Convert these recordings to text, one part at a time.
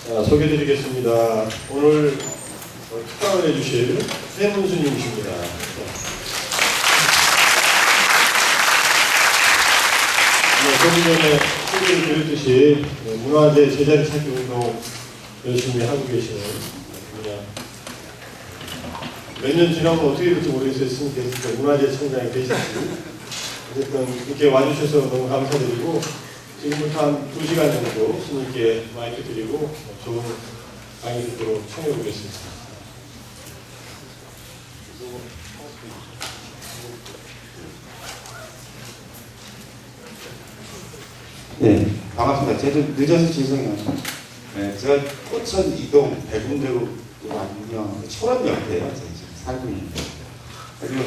소개드리겠습니다. 오늘 특강을 해주실 최문수님이십니다. 조금 전에 소개를 드렸듯이 문화재 제자리 찾기 운동 열심히 하고 계시는 몇 년 지나면 어떻게 될지 모르겠어요. 스님께서 문화재 청장에 계시지. 어쨌든 이렇게 와주셔서 너무 감사드리고, 지금부터 한 2시간 정도 스님께 마이크 드리고 좋은 강의 듣도록 청해 보겠습니다. 네, 반갑습니다. 제가 늦어서 죄송해요. 네, 제가 포천 이동 백운대로 완전 철원 옆에요. 제가 지금 살고 있는데. 그리고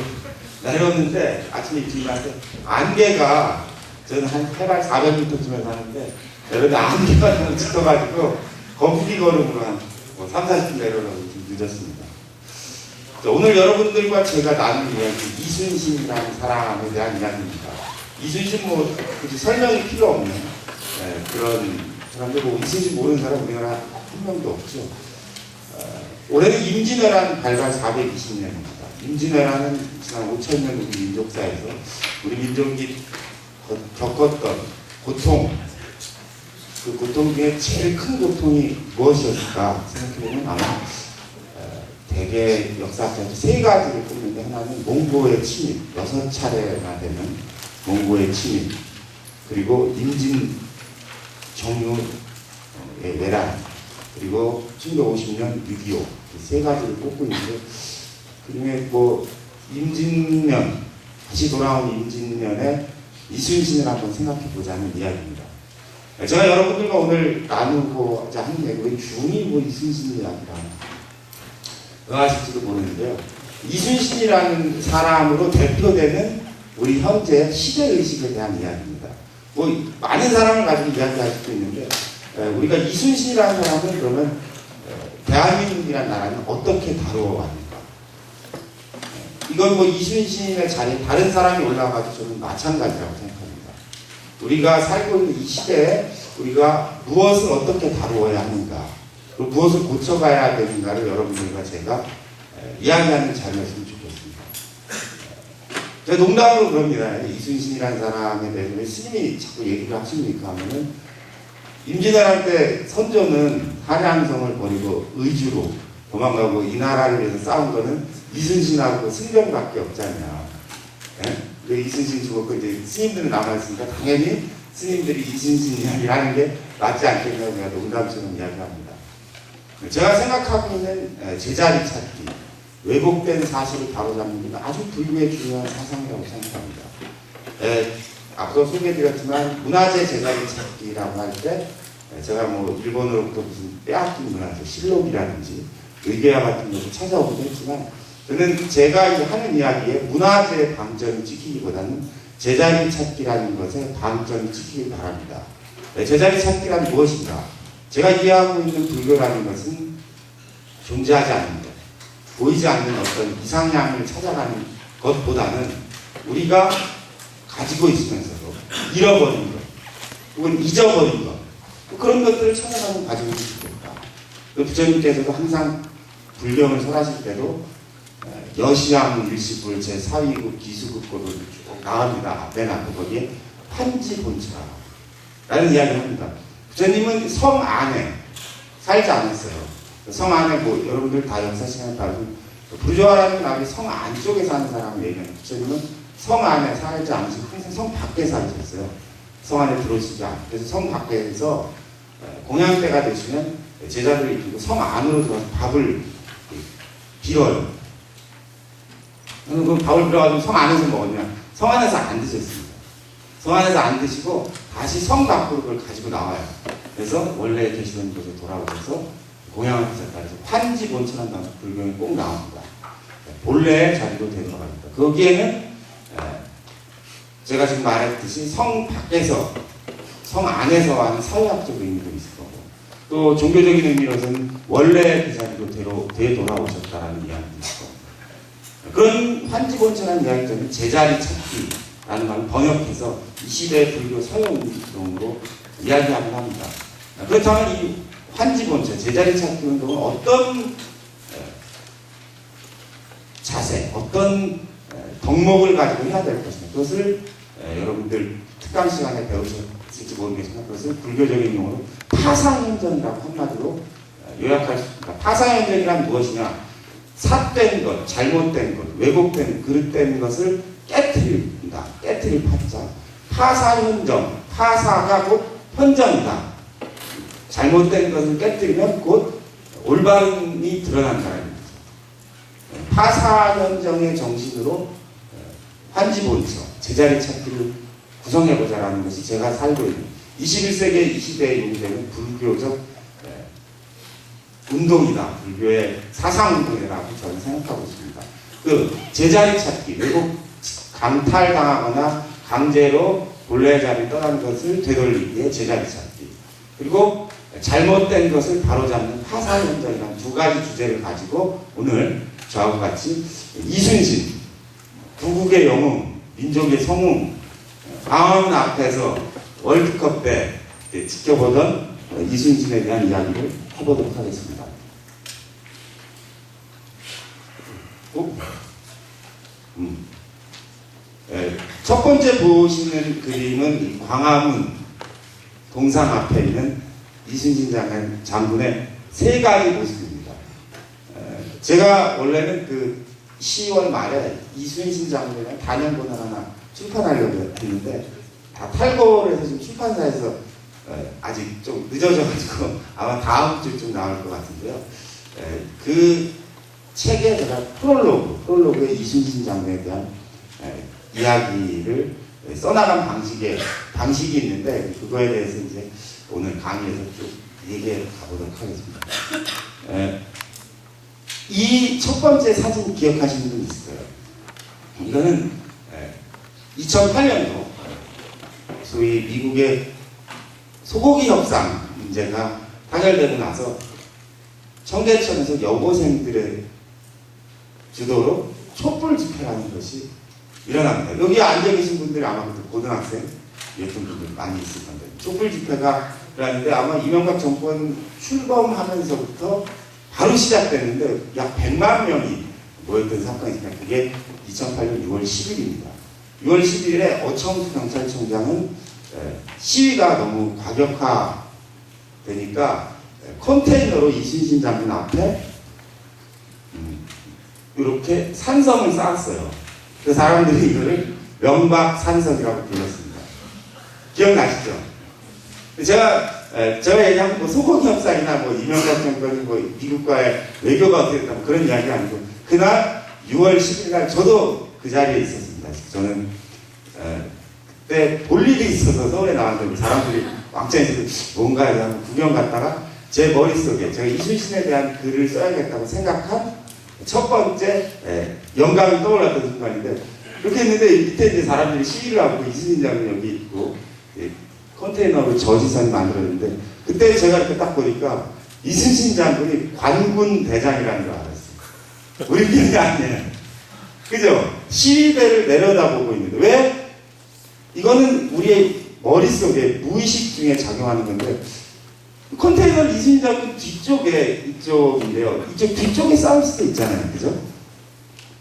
내려왔는데 아침에 일찍 일어났는데 안개가, 저는 한 해발 400m쯤에 사는데 내려오는데 안개가 너무 짙어가지고 거북이 걸음으로 한 30, 40분 내려오려고 좀 늦었습니다. 오늘 여러분들과 제가 나눌 이야기, 이순신이라는 사람에 대한 이야기입니다. 이순신 굳이 설명이 필요 없는 그런 사람들, 이순신 모르는 사람 우리나라 한 명도 없죠. 올해는 임진왜란 발발 420년입니다. 임진왜란은 지난 5000년 우리 민족사에서 우리 민족이 겪었던 고통, 그 고통 중에 제일 큰 고통이 무엇이었을까 생각해보면 아마 대개 역사학자들 3가지를 꼽는데, 하나는 몽고의 침입, 6차례나 되는 몽고의 침입, 그리고 임진 정유의 외란, 그리고 1950년 6.25, 3가지를 꼽고 있는데, 그 중에 임진년, 다시 돌아온 임진년에 이순신을 한번 생각해 보자는 이야기입니다. 제가 여러분들과 오늘 나누고자 하는 내용은 중이 이순신 이야기라 응하실지도 모르는데요. 이순신이라는 사람으로 대표되는 우리 현재 시대의식에 대한 이야기입니다. 많은 사람을 가지고 이야기할 수도 있는데, 우리가 이순신이라는 사람은 그러면 대한민국이라는 나라는 어떻게 다루어왔는가? 이건 이순신의 자리에 다른 사람이 올라가도 저는 마찬가지라고 생각합니다. 우리가 살고 있는 이 시대에 우리가 무엇을 어떻게 다루어야 하는가, 그리고 무엇을 고쳐가야 되는가를 여러분들과 제가 이야기하는 자리였으면 좋겠습니다. 제가 농담으로 그럽니다. 이순신이라는 사람에 대해서 왜 스님이 자꾸 얘기를 하십니까 하면은, 임진왜란 때 선조는 한양성을 버리고 의주로 도망가고 이 나라를 위해서 싸운 거는 이순신하고 승전밖에 없잖아요. 예? 이순신 죽었고 이제 스님들은 남아있으니까 당연히 스님들이 이순신 이야기를 하는 게 맞지 않겠냐고 제가 농담처럼 이야기합니다. 제가 생각하고 있는 제자리 찾기, 왜곡된 사실을 바로잡는 게 아주 불교의 중요한 사상이라고 생각합니다. 앞서 소개해드렸지만 문화재 제자리 찾기라고 할 때 제가 일본으로부터 무슨 빼앗긴 문화재, 실록이라든지 의궤와 같은 것을 찾아오기도 했지만, 저는 제가 하는 이야기에 문화재 방점이 찍히기보다는 제자리 찾기라는 것에 방점이 찍히길 바랍니다. 제자리 찾기란 무엇인가? 제가 이해하고 있는 불교라는 것은 존재하지 않는 것, 보이지 않는 어떤 이상향을 찾아가는 것보다는 우리가 가지고 있으면서도 잃어버린 것, 혹은 잊어버린 것, 그런 것들을 찾아가는 과정이 있습니다. 부처님께서도 항상 불경을 설하실 때도 여시양 일시불 제4위급 기수급고를 쭉 나갑니다. 맨 앞에 거기에 판지본처 라는 이야기를 합니다. 부처님은 성 안에 살지 않았어요. 성 안에 여러분들 다 역사 시간에 따르면 부르주아라는 나라의 성 안쪽에 사는 사람을 얘기하는, 부처님은 성 안에 살지 않으시고 항상 성 밖에 살으셨어요. 성 안에 들어오시지 않고. 그래서 성 밖에서 공양 때가 되시면 제자들을 이끌고 성 안으로 들어가서 밥을 빌어요. 그럼 밥을 빌어가지고 성 안에서 먹었냐? 성 안에서 안 드셨습니다. 성 안에서 안 드시고 다시 성 밖으로 그걸 가지고 나와요. 그래서 원래 계시던 곳에 돌아오셔서 공양을 하셨다. 그래서 판지본처럼 나와서 불경이 꼭 나옵니다. 본래의 자리로 되돌아갑니다. 거기에는 제가 지금 말했듯이 성 밖에서, 성 안에서 하는 사회학적 의미도 있을 거고, 또 종교적인 의미로서는 원래 그 자리로 되돌아오셨다라는 이야기도 있을 거고, 그런 판지본처라는 이야기 때문에 제자리 찾기라는 걸 번역해서 이 시대의 불교 서양 운동으로 이야기하고 합니다. 그렇다면 이 환지본처, 제자리 찾기 운동은 어떤 자세, 어떤 덕목을 가지고 해야 될 것인가. 그것을 여러분들 특강 시간에 배우셨을지 모르겠지만 그것을 불교적인 용어로 파상현전이라고 한마디로 요약할 수 있습니다. 파상현전이란 무엇이냐? 삿된 것, 잘못된 것, 왜곡된, 그릇된 것을 깨트린다. 깨트릴 파자. 파사현정, 파사가 곧 현정이다. 잘못된 것을 깨뜨리면 곧 올바름이 드러난다는 거죠. 파사현정의 정신으로 환지본처, 제자리 찾기를 구성해보자라는 것이 제가 살고 있는 21세기 이 시대에 용되는 불교적 운동이다. 불교의 사상운동이라고 저는 생각하고 있습니다. 그 제자리 찾기, 외국 강탈당하거나 강제로 본래 자리를 떠난 것을 되돌리기에 제자리 찾기, 그리고 잘못된 것을 바로잡는 파사현정이라는 두 가지 주제를 가지고 오늘 저하고 같이 이순신, 구국의 영웅, 민족의 성웅, 강원 앞에서 월드컵 때 지켜보던 이순신에 대한 이야기를 해보도록 하겠습니다. 첫 번째 보시는 그림은 광화문 동상 앞에 있는 이순신 장군의 세 가지 모습입니다. 제가 원래는 그 10월 말에 이순신 장군의 단연본을 하나 출판하려고 했는데 다 탈고를 해서 지금 출판사에서 아직 좀 늦어져가지고 아마 다음 주쯤 나올 것 같은데요. 그 책에 제가 프롤로그에 이순신 장군에 대한 이야기를 써나간 방식이 있는데 그거에 대해서 이제 오늘 강의에서 쭉 얘기해 가보도록 하겠습니다. 이 첫 번째 사진 기억하시는 분 있어요? 이거는 2008년도 소위 미국의 소고기 협상 문제가 타결되고 나서 청계천에서 여고생들의 주도로 촛불 집회라는 것이 일어납니다. 여기 앉아 계신 분들이 아마 고등학생이었던 분들 많이 있을 건데 촛불 집회가 일어났는데 아마 이명박 정권 출범하면서부터 바로 시작됐는데 약 100만 명이 모였던 사건이니까 그게 2008년 6월 10일입니다. 6월 10일에 어청수 경찰청장은 시위가 너무 과격화되니까 컨테이너로 이순신 장군 앞에 이렇게 산성을 쌓았어요. 그 사람들이 이거를 명박산성이라고 불렀습니다. 기억나시죠? 제가 얘기한 뭐 소고기 협상이나 뭐 이명박 정권이 뭐 미국과의 외교가 어떻게 됐다 뭐 그런 이야기가 아니고 그날 6월 10일 날 저도 그 자리에 있었습니다. 저는 그때 볼 일이 있어서 서울에 나왔는데 사람들이 왕창에서 뭔가에 대한 구경 갔다가 제 머릿속에 제가 이순신에 대한 글을 써야겠다고 생각한 첫 번째 영감이 떠올랐던 순간인데 그렇게 했는데 밑에 이제 사람들이 시위를 하고 이순신 장군 여기 있고 컨테이너로 저지선이 만들었는데 그때 제가 이렇게 딱 보니까 이순신 장군이 관군 대장이라는 걸 알았어요. 우리 편이 아니에요. 그죠? 시위대를 내려다보고 있는데 왜? 이거는 우리의 머릿속에 무의식 중에 작용하는 건데 컨테이너를 이순신 장군 뒤쪽에 이쪽인데요. 이쪽 뒤쪽에 쌓을 수도 있잖아요. 그죠?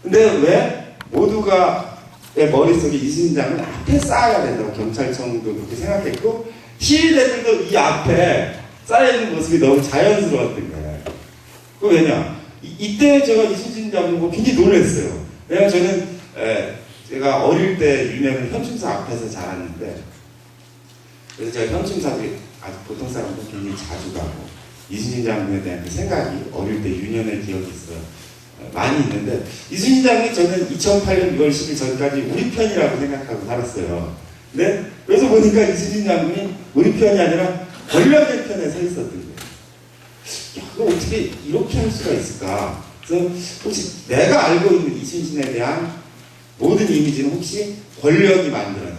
근데 왜 모두가 내 머릿속에 이순신 장군 앞에 쌓아야 된다고 경찰청도 그렇게 생각했고 시위대들도 이 앞에 쌓여있는 모습이 너무 자연스러웠던 거예요. 그 왜냐? 이때 제가 이순신 장군 보고 굉장히 놀랐어요. 왜냐면 저는 제가 어릴 때 유명한 현충사 앞에서 자랐는데 그래서 제가 현충사도 아주 보통 사람들 굉장히 자주 가고 이순신 장군에 대한 그 생각이 어릴 때 유년의 기억이 있어요. 많이 있는데 이순신 장군이 저는 2008년 6월 10일 전까지 우리 편이라고 생각하고 살았어요. 근데 그래서 보니까 이순신 장군이 우리 편이 아니라 권력의 편에 서 있었던 거예요. 야, 그거 어떻게 이렇게 할 수가 있을까? 그래서 혹시 내가 알고 있는 이순신에 대한 모든 이미지는 혹시 권력이 만들어낸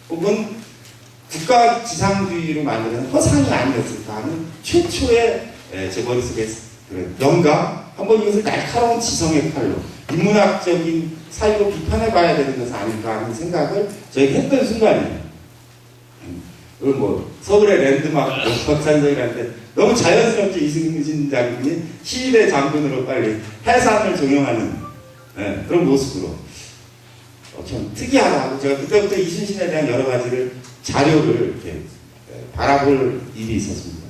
혹은 국가 지상주의로 만드는 허상이 아니었을까 하는 최초의 제 머릿속에 영감, 한번 이것을 날카로운 지성의 칼로 인문학적인 사유로 비판해봐야 되는 것은 아닐까 하는 생각을 저희가 했던 순간이에요. 그리고 뭐 서울의 랜드마크 덕산성이라는데 너무 자연스럽게 이순신 장군이 시위대 장군으로 빨리 해산을 종용하는 그런 모습으로 참 특이하다. 제가 그때부터 이순신에 대한 여러 가지를 자료를 이렇게 바라볼 일이 있었습니다.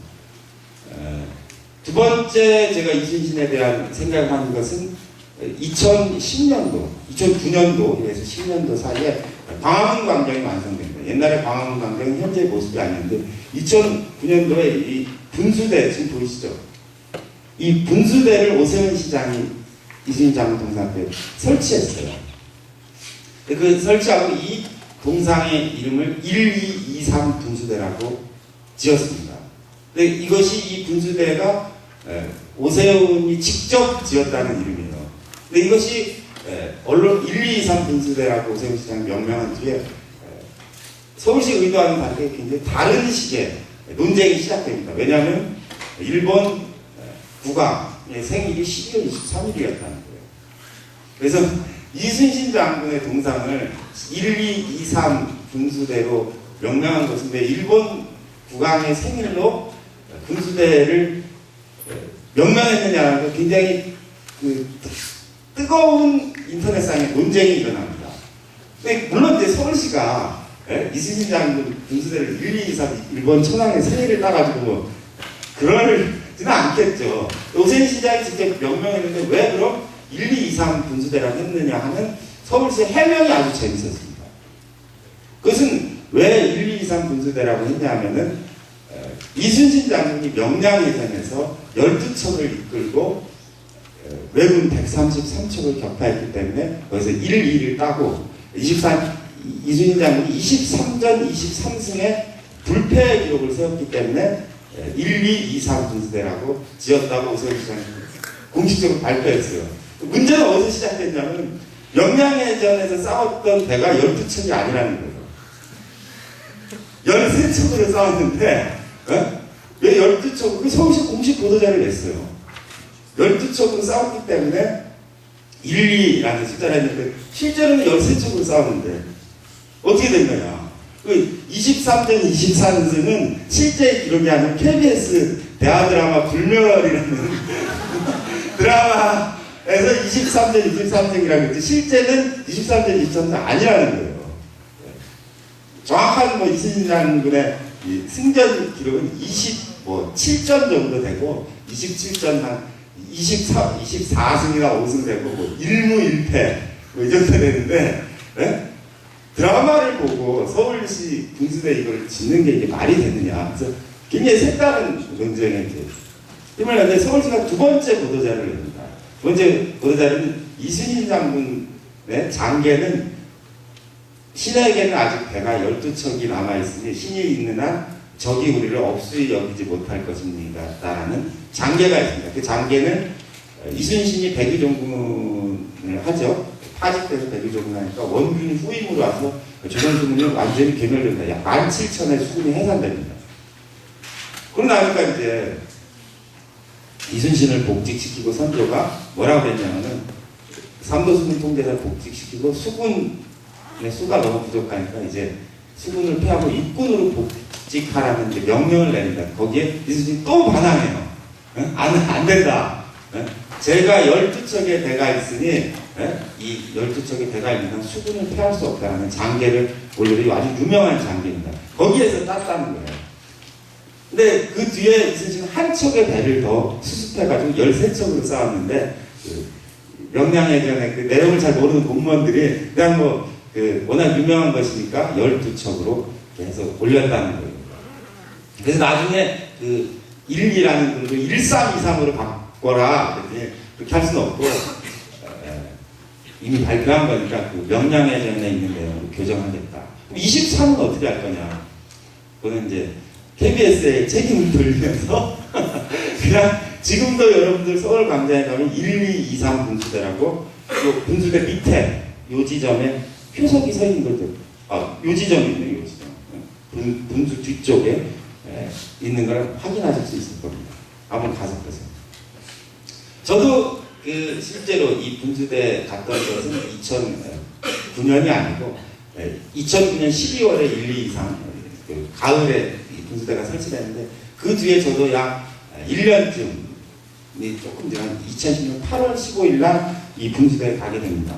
두 번째 제가 이순신에 대한 생각을 하는 것은 2010년도, 2009년도에서 10년도 사이에 광화문 광장이 완성된 거예요. 옛날에 광화문 광장은 현재 모습이 아니었는데 2009년도에 이 분수대 지금 보이시죠? 이 분수대를 오세훈 시장이 이순신 장군 동상 앞에 설치했어요. 그 설치하고 이 동상의 이름을 1223 분수대라고 지었습니다. 근데 이것이 이 분수대가 오세훈이 직접 지었다는 이름이에요. 근데 이것이 언론 1223 분수대라고 오세훈 시장이 명명한 뒤에 서울시 의도와는 다르게 굉장히 다른 식의 논쟁이 시작됩니다. 왜냐하면 일본 국왕의 생일이 12월 23일이었다는 거예요. 그래서 이순신 장군의 동상을 1223 분수대로 명명한 것인데 일본 국왕의 생일로 분수대를 명명했느냐는 굉장히 뜨거운 인터넷상의 논쟁이 일어납니다. 근데 물론 이제 서울시가 이순신 장군 분수대를 1223 일본 천황의 생일을 따가지고 뭐 그러지는 않겠죠. 오세훈 시장이 직접 명명했는데 왜 그럼 1223 분수대라고 했느냐 하는 서울시의 해명이 아주 재밌었습니다. 그것은 왜 1223 분수대라고 했냐면은 이순신 장군이 명량해전에서 12척을 이끌고 왜군 133척을 격파했기 때문에 거기서 1위를 따고 이순신 장군이 23전 23승의 불패 기록을 세웠기 때문에 1223 분수대라고 지었다고 오세훈 시장이 공식적으로 발표했어요. 문제는 어디서 시작됐냐면 명량해전에서 싸웠던 배가 12척이 아니라는 거예요. 13척으로 싸웠는데 왜 12척? 그 서울시 공식 보도자를 냈어요. 12척으로 싸웠기 때문에 1,2라는 숫자를 했는데 실제로는 13척으로 싸웠는데 어떻게 된 거냐? 그 23전 24승은 실제 기록이 아니라 KBS 대하드라마 불멸이라는 드라마에서 23전 23승이라고 했지 실제는 23전 23승 아니라는 거예요. 정확한 뭐 이순신 장군의 승전 기록은 27전 정도 되고 27전 한 24승이나 5승 되고 뭐 1무 1패 뭐 이 정도 되는데 드라마를 보고 서울시 분수대 이걸 짓는 게 이게 말이 되느냐. 그래서 굉장히 색다른 논쟁에 이제 힘을 내는데 서울시가 두 번째 보도자를 냅니다. 두 번째 보도자는 이순신 장군의 장계는 신에게는 아직 배가 12척이 남아있으니 신이 있는 한 적이 우리를 업수히 여기지 못할 것입니다. 라는 장계가 있습니다. 그 장계는 이순신이 백의종군을 하죠. 파직돼서 백의종군을 하니까 원균이 후임으로 와서 조선수군이 완전히 괴멸된다. 약 17,000의 수군이 해산됩니다. 그러고 나니까 이제 이순신을 복직시키고 선조가 뭐라고 했냐면은 삼도수군 통제사를 복직시키고 수군의 수가 너무 부족하니까 이제 수군을 폐하고 입군으로 복직하라는 이제 명령을 내린다. 거기에 이순신이 또 반항해요. 안 된다. 제가 12척의 배가 있으니 이 12척의 배가 있는 한 수군을 폐할 수 없다는 장계를 올려도 아주 유명한 장계입니다. 거기에서 땄다는 거예요. 근데 그 뒤에 이순신은 한 척의 배를 더 수습해가지고 13척으로 싸웠는데 명량해전에 그 내용을 잘 모르는 공무원들이 그냥 뭐 워낙 유명한 것이니까 12척으로 계속 올렸다는 거예요. 그래서 나중에 1,2라는 글을 1323으로 바꿔라. 그렇게 할 수는 없고 이미 발표한 거니까 그 명량해전에 있는 내용으로 교정하겠다. 23은 어떻게 할 거냐? 그거는 이제 KBS에 책임을 돌리면서 그냥 지금도 여러분들 서울 광장에 가면 1223 분수대라고 요 분수대 밑에 요 지점에 표석이 서 있는 거죠. 요 지점이 있네요. 요 지점. 분수 뒤쪽에 있는 걸 확인하실 수 있을 겁니다. 한번 가서 보세요. 저도 실제로 이 분수대 갔던 것은 2009년이 아니고 2009년 12월에 1223 그 가을에 이 분수대가 설치됐는데 그 뒤에 저도 약 1년쯤 조금 전 2010년 8월 15일 날 이 분수대에 가게 됩니다.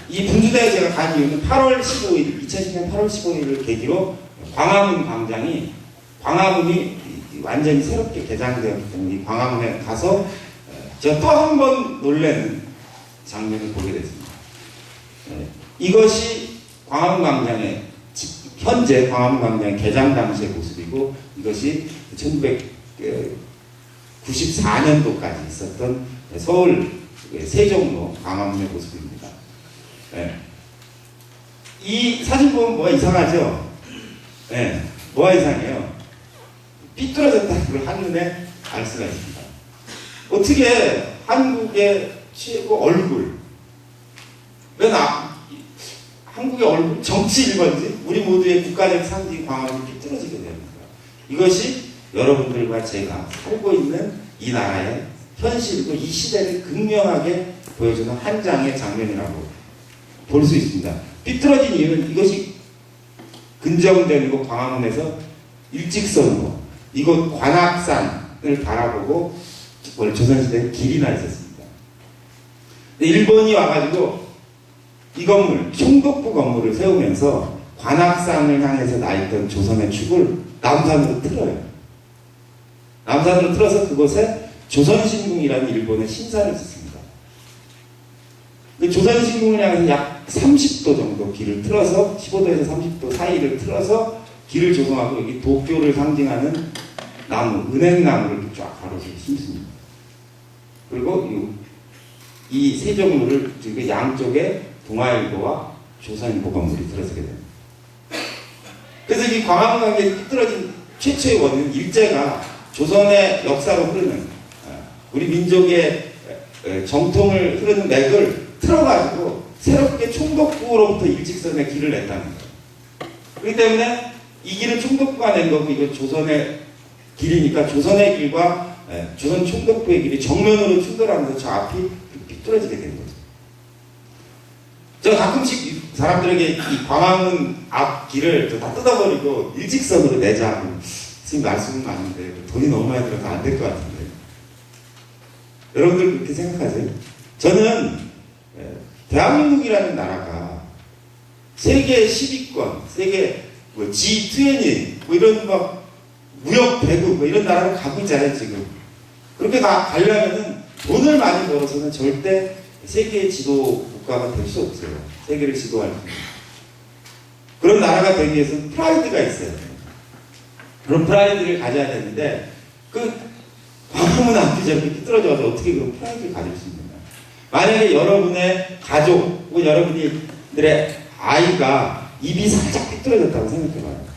이 분수대에 제가 간 이유는 8월 15일, 2010년 8월 15일을 계기로 광화문이 완전히 새롭게 개장되었기 때문에 이 광화문에 가서 제가 또 한 번 놀라는 장면을 보게 됐습니다. 이것이 광화문 광장의 현재 광화문 광장 개장 당시의 모습이고 이것이 1994년도까지 있었던 서울 세종로 광화문의 모습입니다. 이 사진 보면 뭐가 이상하죠? 뭐가 이상해요? 삐뚤어졌다는 걸 한눈에 알 수가 있습니다. 어떻게 한국의 최고 얼굴, 한국의 얼굴, 정치 1번지, 우리 모두의 국가적 상징 광화문이 삐뚤어지게 됩니다. 이것이 여러분들과 제가 살고 있는 이 나라의 현실이고 이 시대를 극명하게 보여주는 한 장의 장면이라고 볼 수 있습니다. 삐뚤어진 이유는 이것이 근정되고 광화문에서 일직선으로 이곳 관악산을 바라보고 원래 조선시대에 길이나 있었습니다. 일본이 와가지고 이 건물, 총독부 건물을 세우면서 관악산을 향해서 나 있던 조선의 축을 남산으로 틀어요. 남산으로 틀어서 그곳에 조선신궁이라는 일본의 신사를 짓습니다. 조선신궁을 향해서 약 30도 정도 길을 틀어서 15도에서 30도 사이를 틀어서 길을 조성하고 여기 도쿄를 상징하는 나무, 은행나무를 쫙 가로서 심습니다. 그리고 이 세종로를 양쪽에 동아일보와 조선일보 건물이 들어서게 됩니다. 그래서 이 광화문강에 삐뚤어진 최초의 원인은 일제가 조선의 역사로 흐르는 우리 민족의 정통을 흐르는 맥을 틀어가지고 새롭게 총독부로부터 일직선의 길을 냈다는 거예요. 그렇기 때문에 이 길은 총독부가 낸 거고 이거 조선의 길이니까 조선의 길과 조선 총독부의 길이 정면으로 충돌하면서 저 앞이 삐뚤어지게 된 거죠. 제가 가끔씩 사람들에게 이 광화문 앞 길을 다 뜯어버리고 일직선으로 내자. 지금 말씀은 많은데 돈이 너무 많이 들어서 안 될 것 같은데. 여러분들 그렇게 생각하세요? 저는 대한민국이라는 나라가 세계 10위권, 세계 G20 이런 막 무역 배국 이런 나라를 가고 있잖아요 지금. 그렇게 가려면은 돈을 많이 벌어서는 절대 세계 지도 국가가 될 수 없어요. 세계를 지도할 수 있는. 그런 나라가 되기 위해서는 프라이드가 있어요. 그런 프라이드를 가져야 되는데 광화문 앞이 저렇게 삐뚤어져서 어떻게 그런 프라이드를 가질 수 있느냐. 만약에 여러분의 가족 혹은 여러분들의 아이가 입이 살짝 삐뚤어졌다고 생각해봐요.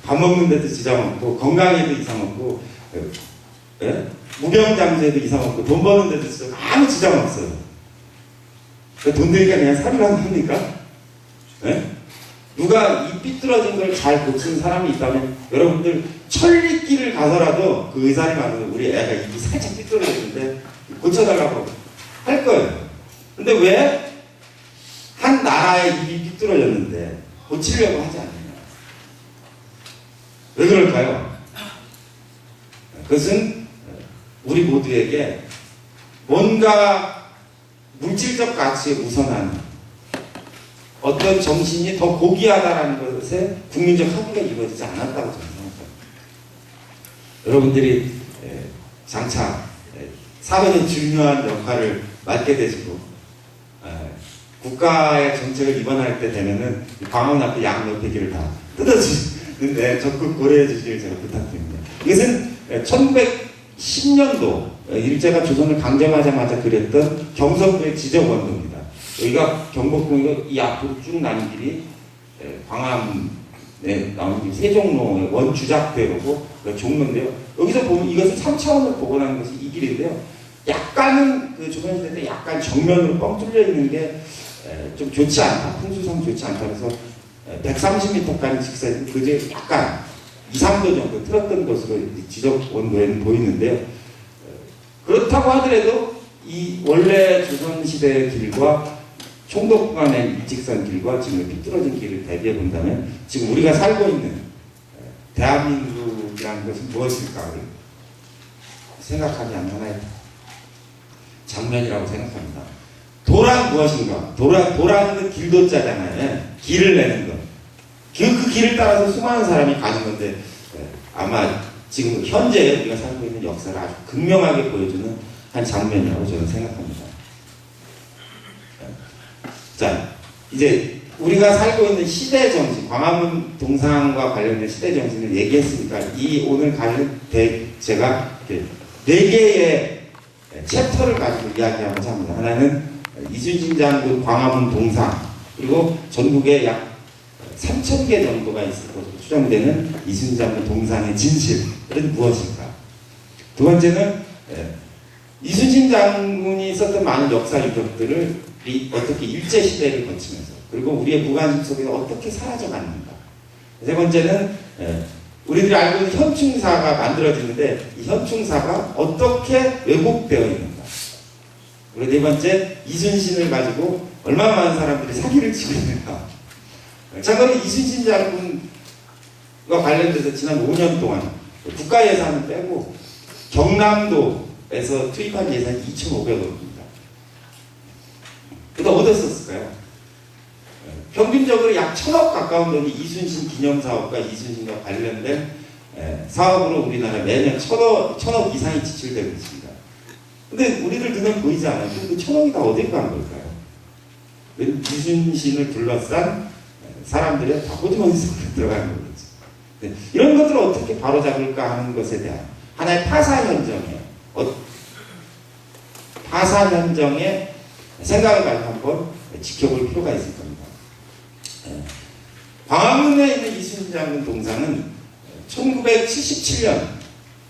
밥 먹는 데도 지장 없고 건강에도 이상 없고 무병장수에도 이상 없고 돈 버는 데도 아무 지장 없어요. 돈 드니까 그냥 살으라고 합니까? 누가 이 삐뚤어진 걸 잘 고치는 사람이 있다면 여러분들 천리길을 가서라도 그 의사를 만나서 우리 애가 입이 살짝 삐뚤어졌는데 고쳐달라고 할 거예요. 근데 왜 한 나라의 입이 삐뚤어졌는데 고치려고 하지 않느냐? 왜 그럴까요? 그것은 우리 모두에게 뭔가 물질적 가치에 우선한 어떤 정신이 더 고귀하다라는 것에 국민적 합의가 이루어지지 않았다고 저는 생각합니다. 여러분들이 장차 사회의 중요한 역할을 맡게 되시고 국가의 정책을 입안할 때 되면은 광화문 앞에 양옆에 길을 다 뜯어주는데 적극 고려해 주시길 제가 부탁드립니다. 이것은 1910년도 일제가 조선을 강점하자마자 그렸던 경성도의 지적원도입니다. 여기가 경복궁이고 이 앞으로 쭉 나는 길이 광화문에 나오는 길 세종로의 원주작대로고 종로인데요. 여기서 보면 이것은 3차원으로 복원하는 것이 이 길인데요. 약간은 그 조선시대 때 약간 정면으로 뻥 뚫려 있는 게 좀 좋지 않다. 풍수상 좋지 않다. 그래서 130m까지 직사해서 그제 약간 2, 3도 정도 틀었던 것으로 지적 원도에는 보이는데요. 그렇다고 하더라도 이 원래 조선시대의 길과 총독 구간의 일직선 길과 지금 이렇게 뚫어진 길을 대비해 본다면 지금 우리가 살고 있는 대한민국이라는 것은 무엇일까 생각하지 않는 하나의 장면이라고 생각합니다. 도란 무엇인가? 도라는 길도자잖아요. 길을 내는 것. 그 길을 따라서 수많은 사람이 가는 건데 아마 지금 현재 우리가 살고 있는 역사를 아주 극명하게 보여주는 한 장면이라고 저는 생각합니다. 자, 이제 우리가 살고 있는 시대 정신, 광화문 동상과 관련된 시대 정신을 얘기했으니까 이 오늘 제가 이렇게 4개의 챕터를 가지고 이야기하고자 합니다. 하나는 이순신 장군 광화문 동상, 그리고 전국에 약 3,000개 정도가 있을 것으로 추정되는 이순신 장군 동상의 진실은 무엇인가? 두 번째는 이순신 장군이 썼던 많은 역사 유적들을 어떻게 일제시대를 거치면서 그리고 우리의 무관심 속에 어떻게 사라져갔는가. 세 번째는 우리들이 알고 있는 현충사가 만들어지는데 이 현충사가 어떻게 왜곡되어 있는가. 그리고 네 번째, 이순신을 가지고 얼마나 많은 사람들이 사기를 치고 있는가. 참고로 이순신 장군과 관련돼서 지난 5년 동안 국가 예산을 빼고 경남도에서 투입한 예산이 2,500억입니다. 그다 어디서 썼을까요? 평균적으로 약 1,000억 가까운 돈이 이순신 기념사업과 이순신과 관련된 사업으로 우리나라 매년 1,000억 이상이 지출되고 있습니다. 근데 우리들 눈에 보이지 않아요. 그 1,000억이 다 어딜 간 걸까요? 이순신을 둘러싼 사람들의 다 호주머니 속에 들어가는 거겠죠. 이런 것들을 어떻게 바로잡을까 하는 것에 대한 하나의 파사 현정의 생각을 가지고 한번 지켜볼 필요가 있을 겁니다. 광화문에 있는 이순신 장군 동상은 1977년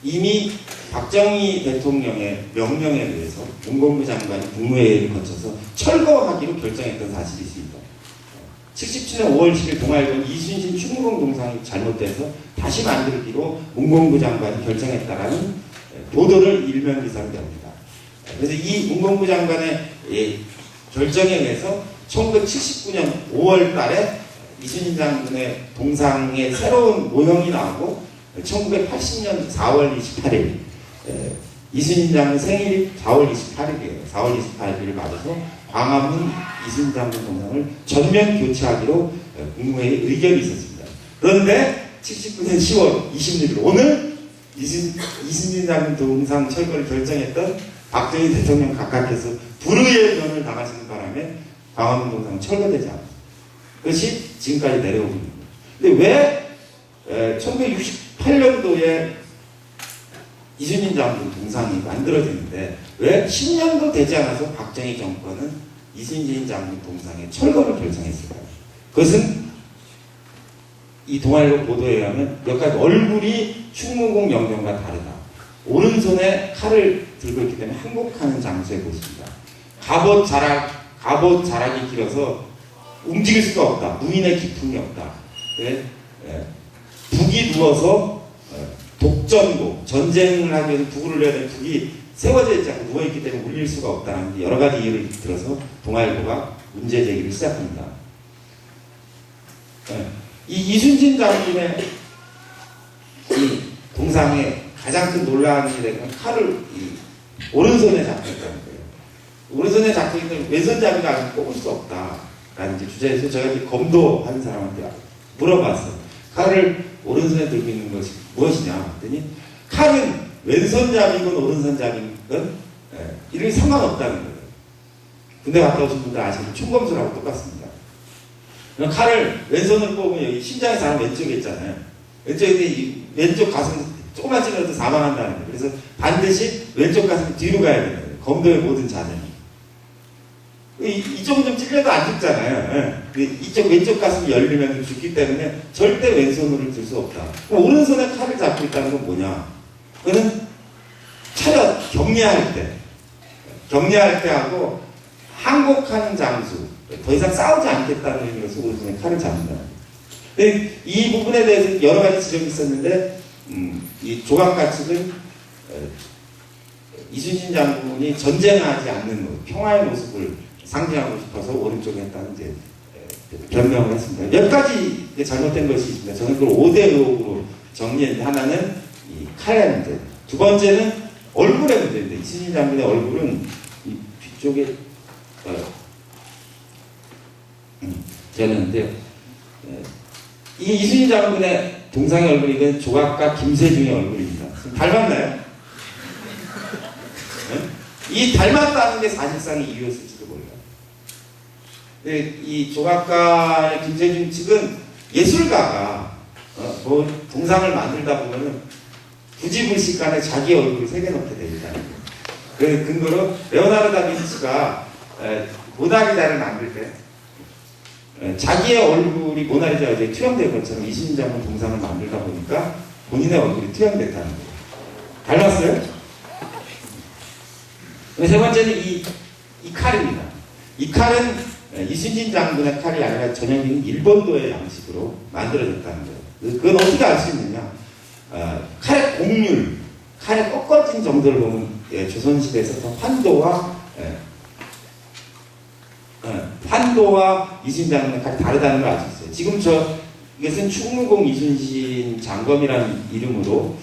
이미 박정희 대통령의 명령에 의해서 문공부 장관이 국무회의를 거쳐서 철거하기로 결정했던 사실이 있습니다. 77년 5월 7일 동아일보는 이순신 충무공 동상이 잘못돼서 다시 만들기로 문공부 장관이 결정했다라는 보도를 일면 기사로 냅니다. 그래서 이 문공부 장관의 결정에 의해서 1979년 5월 달에 이순신 장군의 동상의 새로운 모형이 나오고 1980년 4월 28일 이순신 장군 생일이 4월 28일이에요. 4월 28일을 맞아서 광화문 이순신 장군 동상을 전면 교체하기로 국무회의 의결이 있었습니다. 그런데 79년 10월 26일 오늘 이순신 장군 동상 철거를 결정했던 박정희 대통령 각하께서 불의의 변을 당하시는 바람에 광화문 동상은 철거되지 않았습니다. 그것이 지금까지 내려오고 있는 거예요. 근데 왜 1968년도에 이순신 장군 동상이 만들어지는데 왜 10년도 되지 않아서 박정희 정권은 이순신 장군 동상의 철거를 결정했을까요? 그것은 이 동아일보 보도에 의하면 몇 가지 얼굴이 충무공 영정과 다르다. 오른손에 칼을 들고 있기 때문에 항복하는 장소의 모습이다. 갑옷 자락이 길어서 움직일 수가 없다. 무인의 기품이 없다. 북이 누워서 독전고, 전쟁을 하기 위해서 북을 내야 되는 북이 세워져 있지 않고 누워있기 때문에 울릴 수가 없다는 여러 가지 이유를 들어서 동아일보가 문제 제기를 시작합니다. 이 이순신 장군의 이 동상의 가장 큰 논란이 되는 칼을 오른손에 잡고 있다는 거예요. 오른손에 잡고 있는 왼손잡이가 아직 뽑을 수 없다라는 주제에서 제가 이제 검도하는 사람한테 물어봤어요. 칼을 오른손에 들고 있는 것이 무엇이냐 했더니 칼은 왼손잡이건 오른손잡이건 이런 상관없다는 거예요. 군대 갔다 오신 분들 아시는 총검술하고 똑같습니다. 칼을 왼손으로 뽑으면 여기 심장의 사람 왼쪽에 있잖아요. 왼쪽에 왼쪽 가슴 조금만 찔러도 사망한다는 거예요. 그래서 반드시 왼쪽 가슴 뒤로 가야 되는 거예요. 검도의 모든 자세는. 이쪽은 좀 찔려도 안 죽잖아요. 이쪽 왼쪽 가슴이 열리면 죽기 때문에 절대 왼손으로 들 수 없다. 그럼 오른손에 칼을 잡고 있다는 건 뭐냐? 그거는 차렷 경례할 때 하고 항복하는 장수, 더 이상 싸우지 않겠다는 의미로서 오른손에 칼을 잡는다. 이 부분에 대해서 여러 가지 지적이 있었는데 이 조각가 측은 이순신 장군이 전쟁하지 않는 평화의 모습을 상징하고 싶어서 오른쪽에 했다는 이제 변명을 했습니다. 몇 가지 잘못된 것이 있습니다. 저는 그걸 5대 의혹으로 정리했는데, 하나는 이 칼의 문제, 두 번째는 얼굴의 문제인데, 이순신 장군의 얼굴은 이 뒤쪽에 되는데요. 이 이순신 장군의 동상의 얼굴이, 이건 조각가 김세중의 얼굴입니다. 닮았나요? 이 닮았다는 게 사실상의 이유였을지도 몰라요. 이 조각가 김세중 측은 예술가가 뭐 동상을 만들다 보면은 부지불식간에 자기 얼굴을 새겨놓게 돼 있다는 거예요. 그 근거로 레오나르도 다빈치가 모나리자를 만들 때 자기의 얼굴이 모나리자가 이제 투영된 것처럼 이순신 장군 동상을 만들다 보니까 본인의 얼굴이 투영됐다는 거예요. 닮았어요? 세 번째는 이 칼입니다. 이 칼은 이순신 장군의 칼이 아니라 전형적인 일본도의 양식으로 만들어졌다는 거예요. 그건 어떻게 알 수 있느냐? 칼의 곡률, 칼의 꺾어진 정도를 보면 조선시대에서 판도와 이순신 장군의 칼이 다르다는 걸 알 수 있어요. 지금 이것은 충무공 이순신 장검이라는 이름으로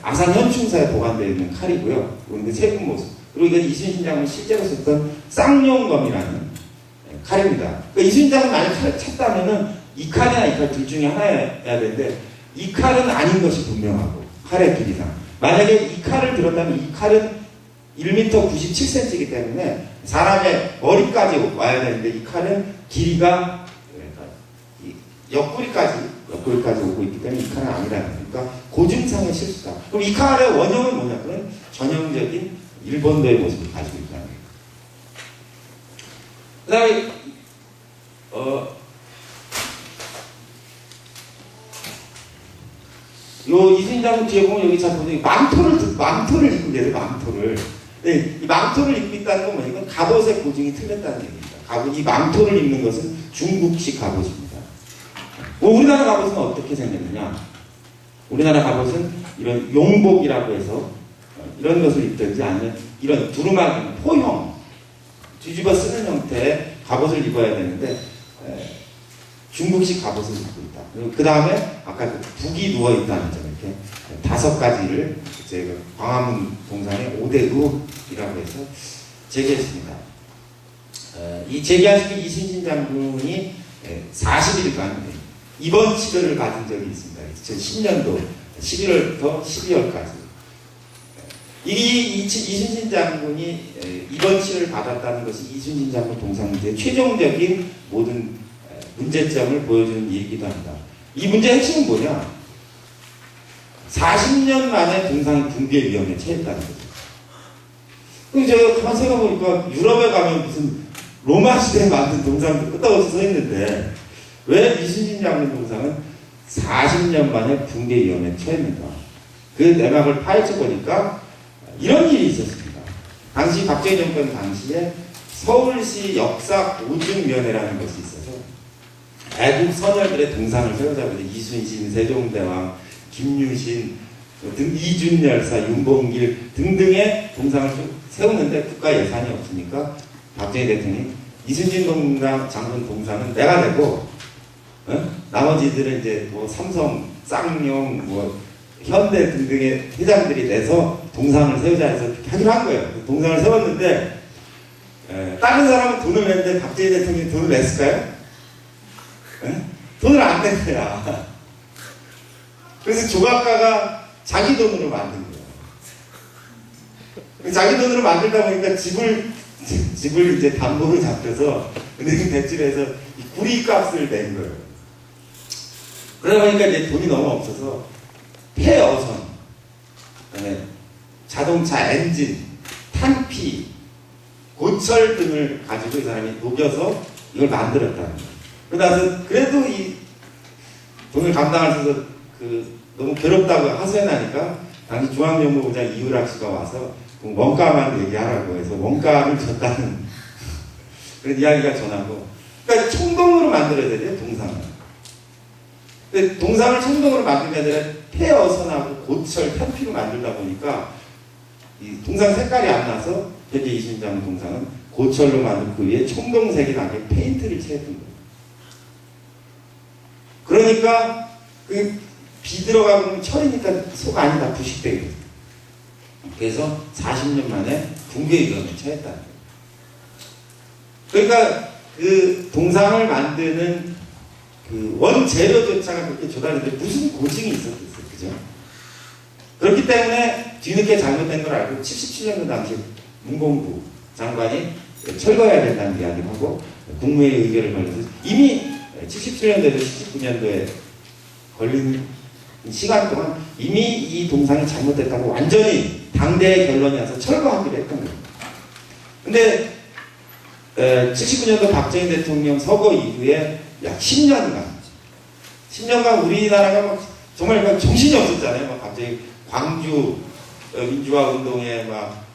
아산 현충사에 보관되어 있는 칼이고요. 이건 세분 모습. 그리고 이건 이순신 장군이 실제로 썼던 쌍용검이라는 칼입니다. 그러니까 이순신 장군이 만약 칼을 찼다면은 이 칼이나 이 칼 둘 중에 하나여야 되는데, 이 칼은 아닌 것이 분명하고, 칼의 길이상. 만약에 이 칼을 들었다면 이 칼은 1m 97cm이기 때문에 사람의 머리까지 와야 되는데, 이 칼은 길이가 옆구리까지 오고 있기 때문에 이 칼은 아니라는 거예요. 그러니까 고증상의 실수다. 그럼 이 칼의 원형은 뭐냐? 그건 전형적인 일본도의 모습을 가지고 있다는 거예요. 그 다음에 요 이순신 장군 뒤에 보면 여기 잘 보면 망토를 입고 계세요. 망토를. 네, 이 망토를 입고 있다는 건 뭐냐? 이건 갑옷의 고증이 틀렸다는 얘기입니다. 이 망토를 입는 것은 중국식 갑옷입니다. 우리나라 갑옷은 어떻게 생겼느냐? 우리나라 갑옷은 이런 용복이라고 해서 이런 것을 입든지, 아니면 이런 두루마기, 포형, 뒤집어 쓰는 형태의 갑옷을 입어야 되는데, 중국식 갑옷을 입고 있다. 그리고 그 다음에 아까 북이 누워 있다는 점, 이렇게 5가지를 제가 광화문 동상의 5대 의혹이라고 해서 제기했습니다. 이 제기하신 이순신 장군이 40일간 입원 치료를 받은 적이 있습니다. 2010년도 11월부터 12월까지. 이순신 장군이 입원 치료를 받았다는 것이 이순신 장군 동상 문제의 최종적인 모든 문제점을 보여주는 얘기도 합니다. 이 문제의 핵심은 뭐냐? 40년 만에 동상이 붕괴 위험에 처했다는 거죠. 그리고 제가 가만 생각해보니까 유럽에 가면 무슨 로마 시대에 만든 동상도 끄떡없이 서 있는데, 왜 이순신 장군 동상은 40년 만에 붕괴 위험에 처했는가? 그 내막을 파헤쳐보니까 이런 일이 있었습니다. 당시 박정희 정권 당시에 서울시 역사 보증위원회라는 것이 있어서 애국 선열들의 동상을 세우자고 이순신, 세종대왕, 김유신, 이준열사, 윤봉길 등등의 동상을 세우는데 국가 예산이 없으니까 박정희 대통령이 이순신 장군 동상은 내가 되고, 나머지들은 이제 뭐 삼성, 쌍용, 뭐 현대 등등의 회장들이 내서 동상을 세우자 해서 하기로 한 거예요. 동상을 세웠는데, 다른 사람은 돈을 냈는데 박정희 대통령이 돈을 냈을까요? 돈을 안 낸 거야. 그래서 조각가가 자기 돈으로 만든 거예요. 자기 돈으로 만들다 보니까 집을 이제 담보로 잡혀서 은행 대출해서 구리 값을 낸 거예요. 그러다 보니까 이제 돈이 너무 없어서 폐어선, 그다음에 자동차 엔진, 탄피, 고철 등을 가지고 이 사람이 녹여서 이걸 만들었다는 거예요. 그래서 그래도 이 돈을 감당할 수 있어서 너무 괴롭다고 하소연하니까 당시 중앙정보부장 이유락 씨가 와서 원가만 얘기하라고 해서 원가를 줬다는 그런 이야기가 전하고, 그러니까 총동으로 만들어야 되죠, 동상을. 근데 동상을 총동으로 만든 게 아니라 폐어선하고 고철, 탄피로 만들다 보니까 이 동상 색깔이 안 나서 현재 이순신 장군 동상은 고철로 만든 그 위에 청동색이 나게 페인트를 칠했던 거예요. 그러니까 그 비 들어가면 철이니까 속 안이 다 부식되거든요. 그래서 40년 만에 붕괴 위험에 처했다는 거예요. 그러니까 그 동상을 만드는 그 원재료조차가 그렇게 조달했는데 무슨 고증이 있었겠어요. 그죠? 그렇기 때문에 뒤늦게 잘못된 걸 알고 77년도 당시 문공부 장관이 철거해야 된다는 이야기를 하고 국무회의 의결을 걸면서 이미 77년도에서 79년도에 걸린 시간 동안 이미 이 동상이 잘못됐다고 완전히 당대의 결론이 나서 철거하기로 했던 거예요. 근데 79년도 박정희 대통령 서거 이후에 약 10년간 우리나라가 막 정말 막 정신이 없었잖아요. 막 갑자기 광주 민주화 운동에 막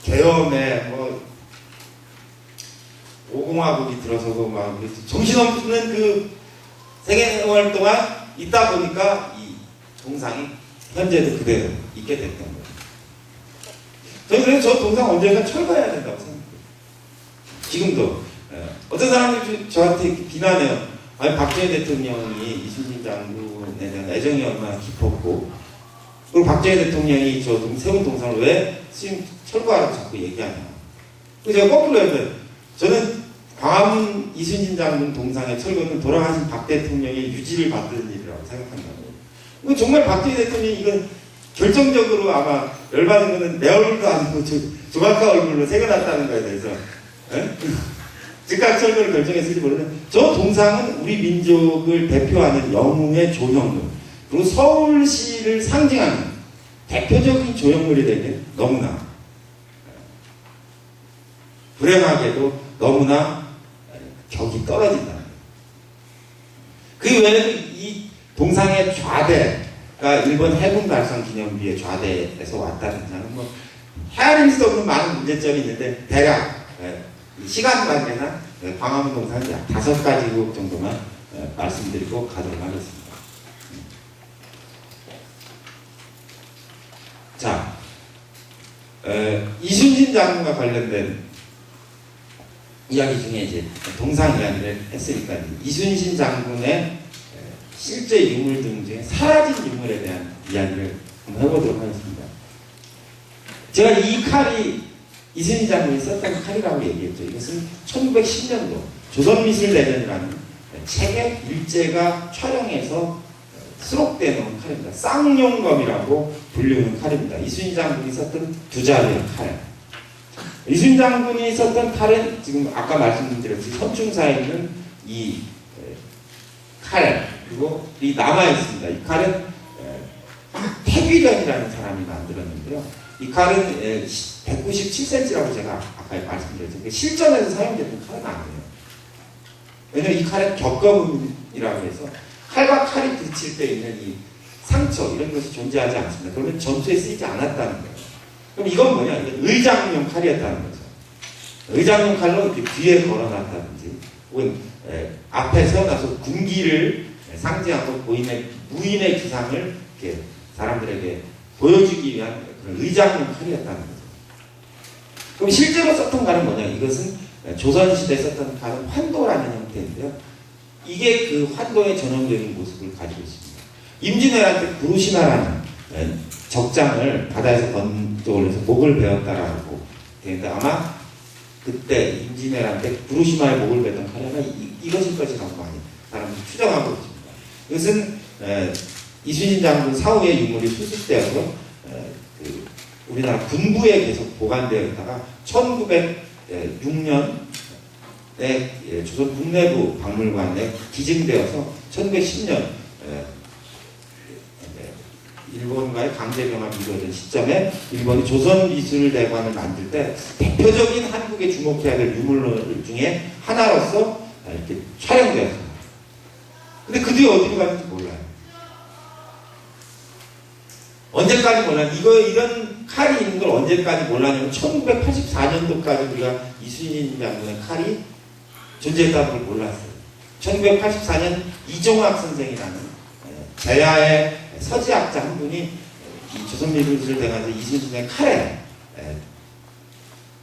계엄에 뭐 오공화국이 들어서고 막 정신없는 그 생애생활 동안 있다 보니까 이 동상이 현재도 그대로 있게 됐던 거예요. 저는 그래서 저 동상 언젠가 철거해야 된다고 생각해요. 지금도 어떤 사람들이 저한테 이렇게 비난해요. 아니 박정희 대통령이 이순신 장군에 대한 애정이 얼마나 깊었고 그리고 박정희 대통령이 저 세운 동상을 왜 지금 철거하라고 자꾸 얘기하냐. 그래서 제가 거꾸로 해요. 저는 광화문 이순신 장군 동상의 철거는 돌아가신 박 대통령의 유지를 받는 일이라고 생각한다고. 정말 박정희 대통령이 이건 결정적으로 아마 열받은 거는 내 얼굴도 아니고 조각가 얼굴로 새겨놨다는 거에 대해서 즉각 철거를 결정했을지 모르는데 저 동상은 우리 민족을 대표하는 영웅의 조형물 그리고 서울시를 상징하는 대표적인 조형물이 되는 너무나 불행하게도 너무나 격이 떨어진다. 그 외에도 이 동상의 좌대가 일본 해군 발상 기념비의 좌대에서 왔다는 점은 뭐 헤아릴 수 없는 많은 문제점이 있는데 대략 시간 관계나 광화문 동상이 약 5가지 의혹 정도만 말씀드리고 가도록 하겠습니다. 자, 이순신 장군과 관련된 이야기 중에 이제 동상 이야기를 했으니까 이순신 장군의 실제 유물 등 중에 사라진 유물에 대한 이야기를 한번 해보도록 하겠습니다. 제가 이 칼이 이순신 장군이 썼던 칼이라고 얘기했죠. 이것은 1910년도 조선미술대전이라는 책의 일제가 촬영해서 수록되어 놓은 칼입니다. 쌍용검이라고 불리는 칼입니다. 이순신 장군이 썼던 두 자루의 칼. 이순신 장군이 썼던 칼은 지금 아까 말씀드렸듯이 선충사에 있는 이 칼, 그리고 이 남아있습니다. 이 칼은 태귀련이라는 사람이 만들었는데요. 이 칼은 197cm라고 제가 아까 말씀드렸죠. 실전에서 사용되는 칼은 아니에요. 왜냐면 이 칼은 격거문이라고 해서 칼과 칼이 부딪힐 때 있는 이 상처 이런 것이 존재하지 않습니다. 그러면 전투에 쓰이지 않았다는 거예요. 그럼 이건 뭐냐? 이건 의장용 칼이었다는 거죠. 의장용 칼로 이렇게 뒤에 걸어놨다든지 혹은 앞에 세워놔서 군기를 상징하고 무인의 기상을 이렇게 사람들에게 보여주기 위한 그런 의장용 칼이었다는 거죠. 그럼 실제로 썼던 칼은 뭐냐? 이것은 조선시대에 썼던 칼은 환도라는 형태인데요. 이게 그 환도의 전형적인 모습을 가지고 있습니다. 임진왜란 때 구루시나라는 적장을 바다에서 건져올려서 목을 베었다라고 되는데 아마 그때 임진왜란 때 구루시마의 목을 베던 칼이 아마 이것일 것이라고 많이 사람들이 추정하고 있습니다. 이것은 이순신 장군 사후의 유물이 수습되어서 우리나라 군부에 계속 보관되어 있다가 1906년에 조선 국내부 박물관에 기증되어서 1910년 일본과의 강제병합이 이루어진 시점에 일본이 조선미술대관을 만들 때 대표적인 한국에 주목해야 될 유물 중에 하나로서 이렇게 촬영되었습니다. 근데 그 뒤에 어디로 갔는지 몰라요. 언제까지 몰라요? 이런 칼이 있는 걸 언제까지 몰랐냐면 1984년도까지 우리가 이순신 장군의 칼이 존재했다는 걸 몰랐어요. 1984년 이종학 선생이라는 제야의 서지학자 한 분이 이 조선미술대관에서 이순신의 칼에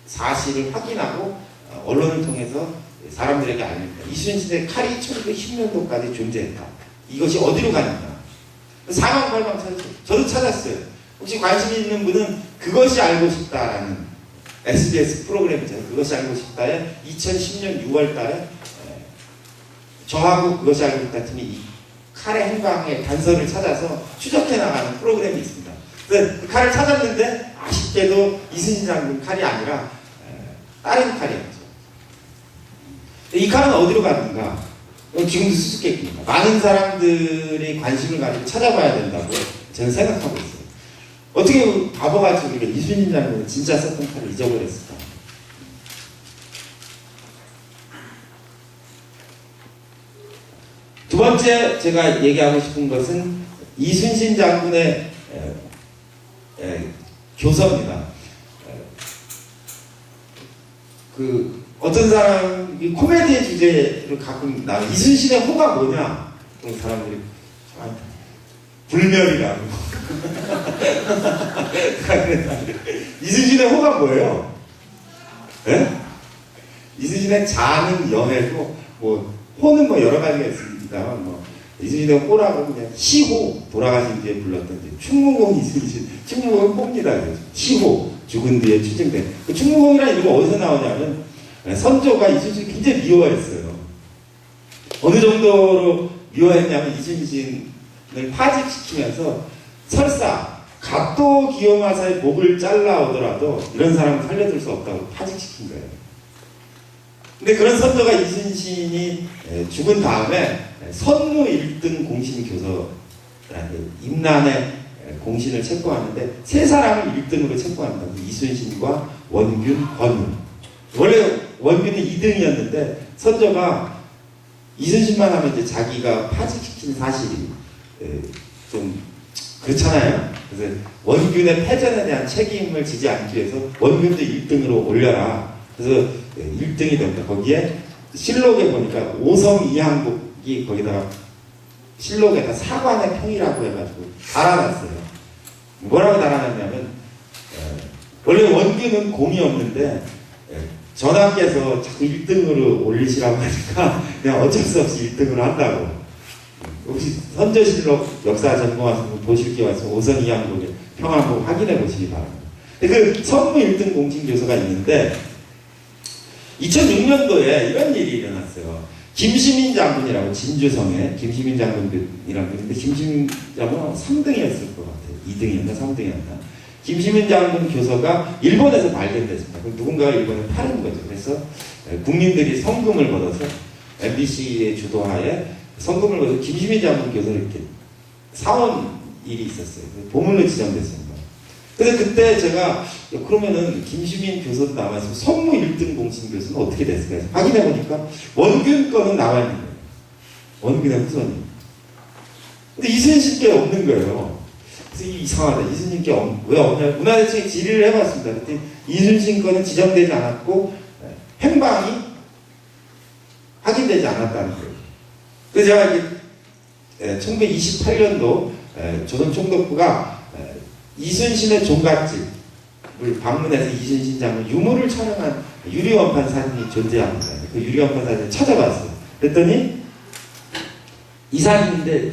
사실을 확인하고 언론을 통해서 사람들에게 알립니다. 이순신의 칼이 1910년도까지 존재했다. 이것이 어디로 갔느냐? 사방팔방 찾았어요. 저도 찾았어요. 혹시 관심 있는 분은 그것이 알고 싶다라는 SBS 프로그램이죠. 그것이 알고 싶다에 2010년 6월 달에 저하고 그것이 알고 싶다 팀이 이 칼의 행방의 단서를 찾아서 추적해 나가는 프로그램이 있습니다. 그래서 그 칼을 찾았는데 아쉽게도 이순신 장군 칼이 아니라 다른 칼이었죠. 이 칼은 어디로 갔는가? 지금도 수수께끼입니다. 많은 사람들이 관심을 가지고 찾아봐야 된다고 저는 생각하고 있어요. 어떻게 바보같이 우리가 이순신 장군이 진짜 썼던 칼을 잊어버렸을까? 두 번째 제가 얘기하고 싶은 것은 이순신 장군의 교서입니다. 그 어떤 사람이 코미디의 주제를 가끔 나 이순신의 호가 뭐냐? 그런 사람들이 저한테 불멸이라고. 이순신의 호가 뭐예요? 네? 이순신의 자는 연애고 뭐 호는 뭐 여러 가지가 있습니다만 뭐 이순신의 호라고 그냥 시호 돌아가신 뒤에 불렀던 충무공 이순신 충무공은 호입니다. 시호 죽은 뒤에 추증된 그 충무공이라는 이름이 어디서 나오냐면 선조가 이순신을 굉장히 미워했어요. 어느 정도로 미워했냐면 이순신을 파직시키면서 설사 각도 기요마사의 목을 잘라오더라도 이런 사람을 살려둘 수 없다고 파직시킨 거예요. 근데 그런 선조가 이순신이 죽은 다음에 선무 1등 공신교서라는 임난의 공신을 체포하는데 세 사람을 1등으로 체포합니다. 이순신과 원균, 권유. 원래 원균은 2등이었는데 선조가 이순신만 하면 이제 자기가 파직시킨 사실이 좀 그렇잖아요. 그래서 원균의 패전에 대한 책임을 지지 않기 위해서 원균도 1등으로 올려라. 그래서 1등이 됩니다. 거기에 실록에 보니까 오성 이항복이 거기다가 실록에다 사관의 평이라고 해가지고 달아놨어요. 뭐라고 달아놨냐면 원래 원균은 공이 없는데 전하께서 자꾸 1등으로 올리시라고 하니까 그냥 어쩔 수 없이 1등으로 한다고. 혹시 선조실록 역사 전공하시는 분 보실 기회 있으면 오성 이항복의 평 한번 확인해 보시기 바랍니다. 그 선무 1등 공신교서가 있는데 2006년도에 이런 일이 일어났어요. 김시민 장군이라고 진주성에 김시민 장군이라고 있는데 김시민 장군은 3등이었을 것 같아요. 2등이었나 3등이었나. 김시민 장군 교서가 일본에서 발견됐습니다. 그럼 누군가가 일본에 팔은 거죠. 그래서 국민들이 성금을 걷어서 MBC의 주도하에 성금을 걷어서 김시민 장군 교서를 이렇게 사온 일이 있었어요. 보물로 지정됐습니다. 그래서 그때 제가 그러면은 김시민 교서도 나와서 선무 1등 공신 교서는 어떻게 됐을까요? 확인해 보니까 원균 거는 나와 있는 거예요. 원균의 후손이. 근데 이순신 게 없는 거예요. 그래서 이상하다. 이순신 게 왜 없냐? 문화재청에 질의를 해봤습니다. 그때 이순신 거는 지정되지 않았고 행방이 확인되지 않았다는 거예요. 그래서 제가 이게 1928년도 조선 총독부가 이순신의 종갓집을 방문해서 이순신 장군 유물을 촬영한 유리원판 사진이 존재합니다. 그 유리원판 사진을 찾아봤어요. 그랬더니 이 사진인데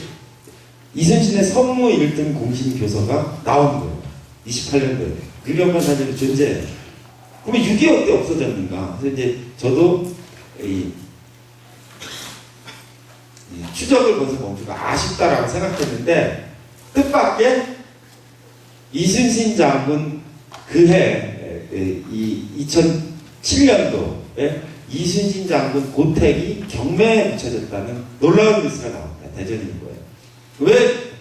이순신의 선무 1등 공신 교서가 나온 거예요. 28년도에. 유리원판 사진이 존재해요. 그러면 6.25 때 없어졌는가? 그래서 이제 저도 이 추적을 거기서 멈추고 아쉽다라고 생각했는데 뜻밖의 이순신 장군 그해 이 2007년도에 이순신 장군 고택이 경매에 붙여졌다는 놀라운 뉴스가 나옵니다. 대전인 거예요. 왜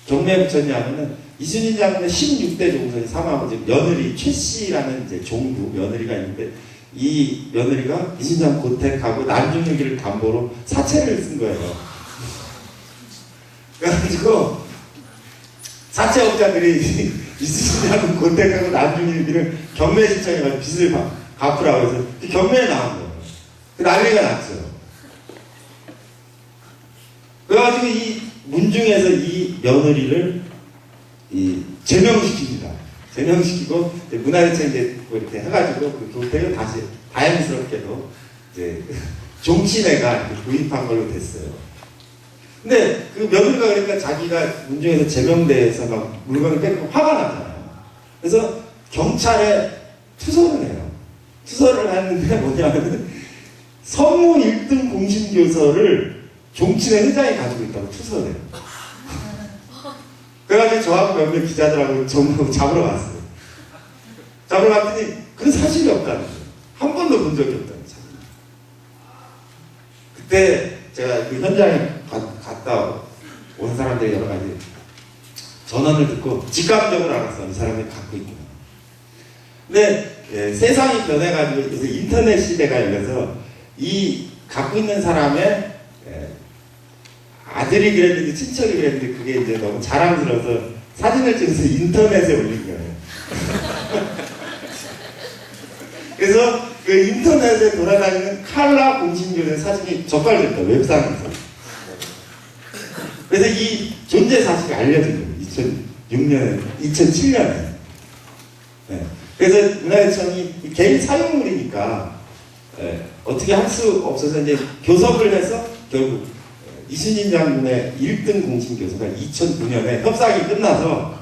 경매에 붙였냐면은 이순신 장군의 16대 종선이 사망하고 지금 며느리 최씨라는 이제 종부 며느리가 있는데 이 며느리가 이순신 장군 고택하고 난중일기를 담보로 사채를 쓴 거예요. 그래가지고 사채업자들이 이순신 장군 고택하고 난중일기를 경매 신청해가지고 빚을 갚으라고 해서 경매에 나온 거예요. 그 난리가 났어요. 그래가지고 이 문중에서 이 며느리를 제명시킵니다. 제명시키고 문화재청 이제 뭐 이렇게 해가지고 그 교태를 다시 다행스럽게도 이제 종친회가 이렇게 도입한 걸로 됐어요. 근데 그 며느리가 그러니까 자기가 문중에서 제명대에서 막 물건을 뺏고 화가 나잖아요. 그래서 경찰에 투서를 해요. 투서를 하는데 뭐냐면은 성모 1등 공신교서를 종친회 회장이 가지고 있다고 투서를 해요. 그래가지고 저하고 몇몇 기자들하고 전부 잡으러 갔어요. 잡으러 갔더니 그런 사실이 없다는 거예요. 한 번도 본 적이 없다는 거예요. 그때 제가 그 현장에 갔다 온 사람들이 여러 가지 전언을 듣고 직감적으로 알았어. 이 사람이 갖고 있구나. 근데 세상이 변해가지고 이제 인터넷 시대가 열려서 이 갖고 있는 사람의 아들이 그랬는지 친척이 그랬는지 그게 이제 너무 자랑스러워서 사진을 찍어서 인터넷에 올린 거예요. 그래서 그 인터넷에 돌아다니는 칼라 공신교의 사진이 적발됐다, 웹상에서. 그래서 이 존재 사실이 알려진 거예요. 2006년에, 2007년에. 네. 그래서 문화재청이 개인 사용물이니까 어떻게 할 수 없어서 이제 교섭을 해서 결국 이순신 장군의 1등 공신교서가 2009년에 협상이 끝나서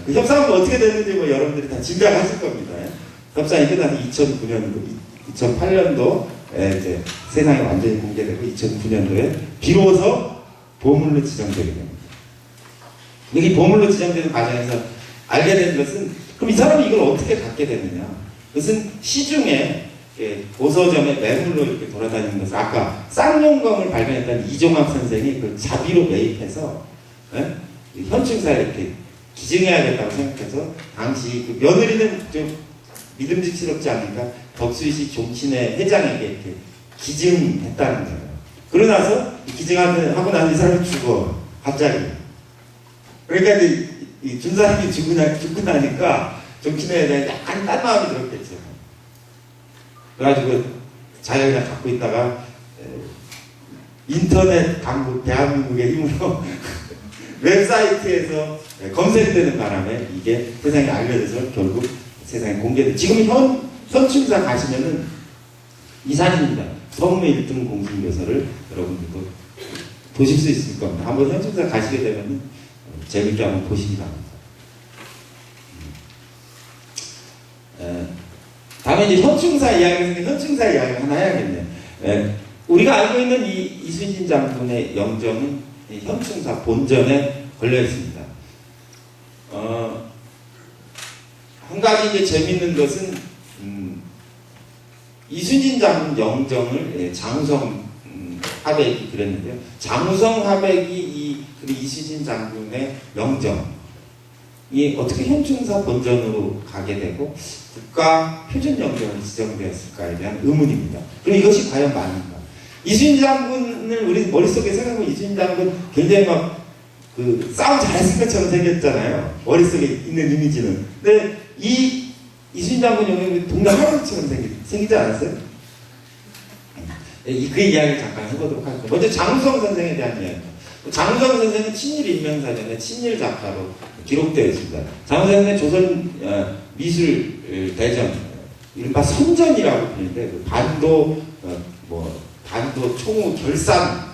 그 협상은 어떻게 됐는지 뭐 여러분들이 다 짐작하실 겁니다. 협상이 끝나서 2009년도, 2008년도 이제 세상에 완전히 공개되고 2009년도에 비로소 보물로 지정되게 됩니다. 여기 보물로 지정되는 과정에서 알게 된 것은 그럼 이 사람이 이걸 어떻게 갖게 되느냐? 그것은 시중에 고서점에 매물로 이렇게 돌아다니는 것을 아까 쌍용검을 발견했던 이종학 선생이 그 자비로 매입해서 현충사에 이렇게 기증해야겠다고 생각해서 당시 그 며느리는 좀 믿음직스럽지 않으니까 덕수이시 종친회 회장에게 이렇게 기증했다는 거예요. 그러고 나서 기증하고 나서 이 사람이 죽어. 갑자기. 그러니까 이제 준 사람이 죽고 나니까 종친회에 대한 약간 딴 마음이 들었겠죠. 그래가지고 자기가 갖고 있다가 인터넷 강국 대한민국의 힘으로 웹사이트에서 검색되는 바람에 이게 세상에 알려져서 결국 세상에 공개돼. 지금 현충사 가시면은 이 사진입니다. 성모 1등 공신교서를 여러분들도 보실 수 있을 겁니다. 한번 현충사 가시게 되면 재밌게 한번 보시기 바랍니다. 다음에 이제 현충사 이야기에서 현충사 이야기 하나 해야겠네요. 우리가 알고 있는 이 이순신 장군의 영정은 현충사 본전에 걸려 있습니다. 한 가지 이제 재밌는 것은 이순신 장군 영정을 장우성 화백이 그랬는데요. 장우성 화백이 이순신 장군의 영정이 어떻게 현충사 본전으로 가게 되고 국가 표준 영정으로 지정되었을까에 대한 의문입니다. 그럼 이것이 과연 맞는가? 이순신 장군을 우리 머릿속에 생각하면 이순신 장군 굉장히 막 그 싸움 잘했을 것처럼 생겼잖아요. 머릿속에 있는 이미지는. 근데 이 이순신 장군 영정이 동네 할아버지처럼 생기지 않았어요? 그 이야기를 잠깐 해보도록 하겠습니다. 먼저 장우성 선생에 대한 이야기입니다. 장우성 선생은 친일 인명사전의 친일 작가로 기록되어 있습니다. 장우성 선생은 조선 미술 대전, 이른바 선전이라고 부르는데 그 반도 반도 총무 결산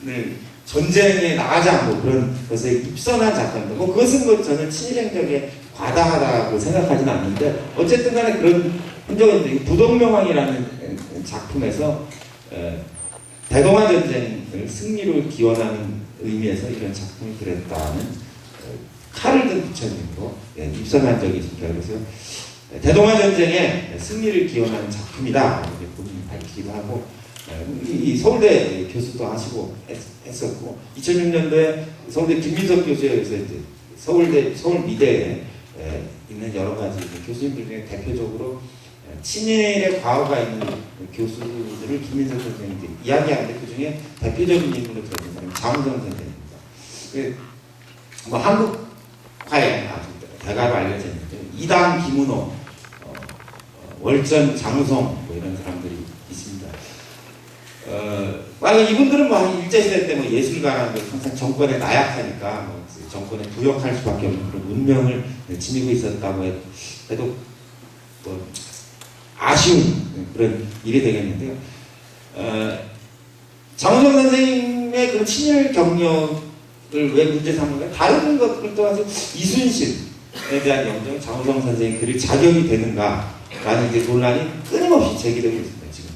를 전쟁에 나가자 그런 것에 입선한 작가입니다. 그것은 저는 친일 행적에 과다하다고 생각하지는 않는데 어쨌든 간에 그런 흔적이 있는데 부동명왕이라는 작품에서 대동아 전쟁을 승리로 기원하는 의미에서 이런 작품을 그렸다는 칼을 든 부처님으로 입선한 적이 있습니다. 그래서 대동아 전쟁의 승리를 기원하는 작품이다 이렇게 본인이 밝히기도 하고 이 서울대 교수도 하시고 했었고 2006년도에 서울대 김민석 교수에서 이제 서울미대에 있는 여러 가지 교수님들 중에 대표적으로 친일의 과거가 있는 교수들을 김민석 선생님이 이야기하는데 그 중에 대표적인 인물로 들어있는 사람이 장우성 선생님입니다. 한국화에 아주 대가로 알려져 있는데 이당 김은호, 월전 장우성 이런 사람들이 있습니다. 만약 이분들은 뭐 일제시대 때 뭐 예술가라는 게 항상 정권에 나약하니까 뭐 정권에 부역할 수밖에 없는 그런 운명을 지니고 있었다고 해도 뭐 아쉬운 그런 일이 되겠는데요. 장우정 선생님의 그 친일 경력을 왜 문제 삼는가? 다른 것들 떠나서 이순신에 대한 영정이 장우정 선생이 그릴 자격이 되는가라는 이제 논란이 끊임없이 제기되고 있습니다. 지금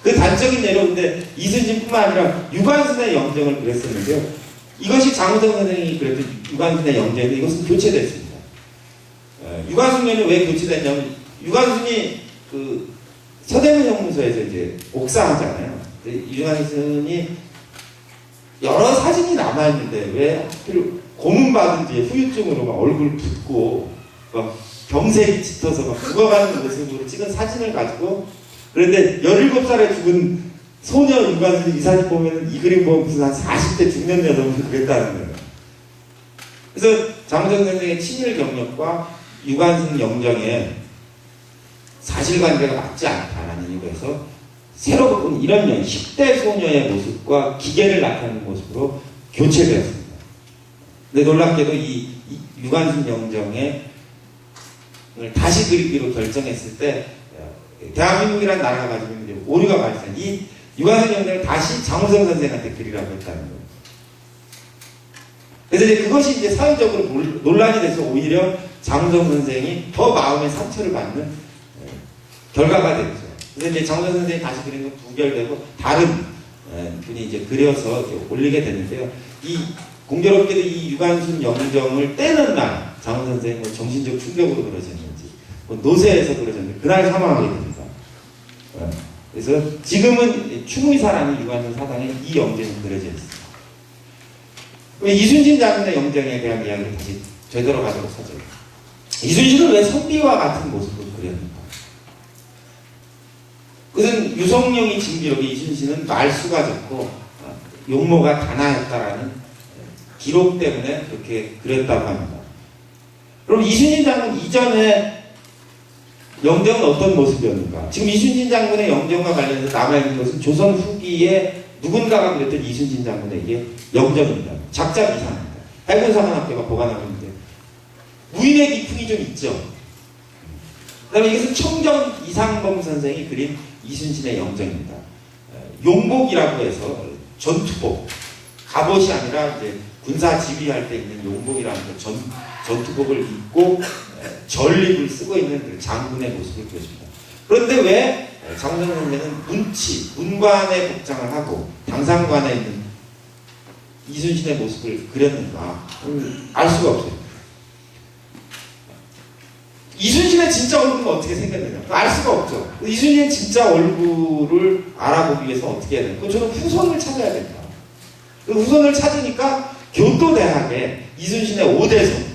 그 단적인 예로인데 이순신뿐만 아니라 유관순의 영정을 그렸었는데요. 이것이 장우정 선생이 그랬던 유관순의 영정인데 이것은 교체됐습니다. 유관순에는 왜 교체됐냐면 유관순이 그 서대문 형무소에서 이제 옥사하잖아요. 유관순이 여러 사진이 남아있는데 왜 하필 고문받은 뒤에 후유증으로 막 얼굴 붓고 막 병색이 짙어서 막 죽어가는 모습으로 찍은 사진을 가지고 그런데 17살에 죽은 소녀 유관순이 이 사진 보면 이 그림 보면 무슨 한 40대 중년 여성이 그랬다는 거예요. 그래서 장우정 선생의 친일 경력과 유관순 영정의 사실관계가 맞지 않다라는 이유에서 새로 본 이런 10대 소녀의 모습과 기계를 나타내는 모습으로 교체되었습니다. 근데 놀랍게도 이 유관순 영정을 다시 그리기로 결정했을 때 대한민국이라는 나라가 가지고 있는 오류가 발생. 이 유관순 영정을 다시 장우정 선생한테 그리라고 했다는 거예요. 그래서 이제 그것이 이제 사회적으로 논란이 돼서 오히려 장우정 선생이 더 마음의 상처를 받는 결과가 되죠. 그래서 이제 장우정 선생이 다시 그린 건 부결되고 다른 분이 이제 그려서 이렇게 올리게 되는데요. 이 공교롭게도 이 유관순 영정을 떼는 날 장우정 선생이 뭐 정신적 충격으로 그려졌는지 뭐 노쇠해서 그려졌는데 그날 사망하게 됩니다. 그래서 지금은 추무이사라는 유관순 사당에 이 영정이 그려져 있습니다. 이순신 장군의 영정에 대한 이야기를 다시 되돌아가도록 하죠. 이순신은 왜 선비와 같은 모습을 그렸는가? 그것은 유성룡이 징기록에 이순신은 말수가 적고 용모가 단아했다라는 기록 때문에 그렇게 그렸다고 합니다. 그럼 이순신 장군 이전에 영정은 어떤 모습이었는가? 지금 이순신 장군의 영정과 관련해서 남아있는 것은 조선 후기에 누군가가 그랬던 이순신 장군의 이게 영정입니다. 작작 이상입니다. 해군사관학교가 보관하고 있는데 무인의 기풍이 좀 있죠. 그 다음에 이것은 청정 이상범 선생이 그린 이순신의 영정입니다. 용복이라고 해서 전투복, 갑옷이 아니라 이제 군사 지휘할 때 입는 용복이라는 전투복을 입고 전립을 쓰고 있는 그 장군의 모습을 보여줍니다. 그런데 왜 장우정 선생은 문관의 복장을 하고 당상관에 있는 이순신의 모습을 그렸는가? 알 수가 없어요. 이순신의 진짜 얼굴은 어떻게 생겼느냐? 알 수가 없죠. 이순신의 진짜 얼굴을 알아보기 위해서 어떻게 해야 되나? 저는 후손을 찾아야 된다. 그 후손을 찾으니까 교토대학에 이순신의 5대손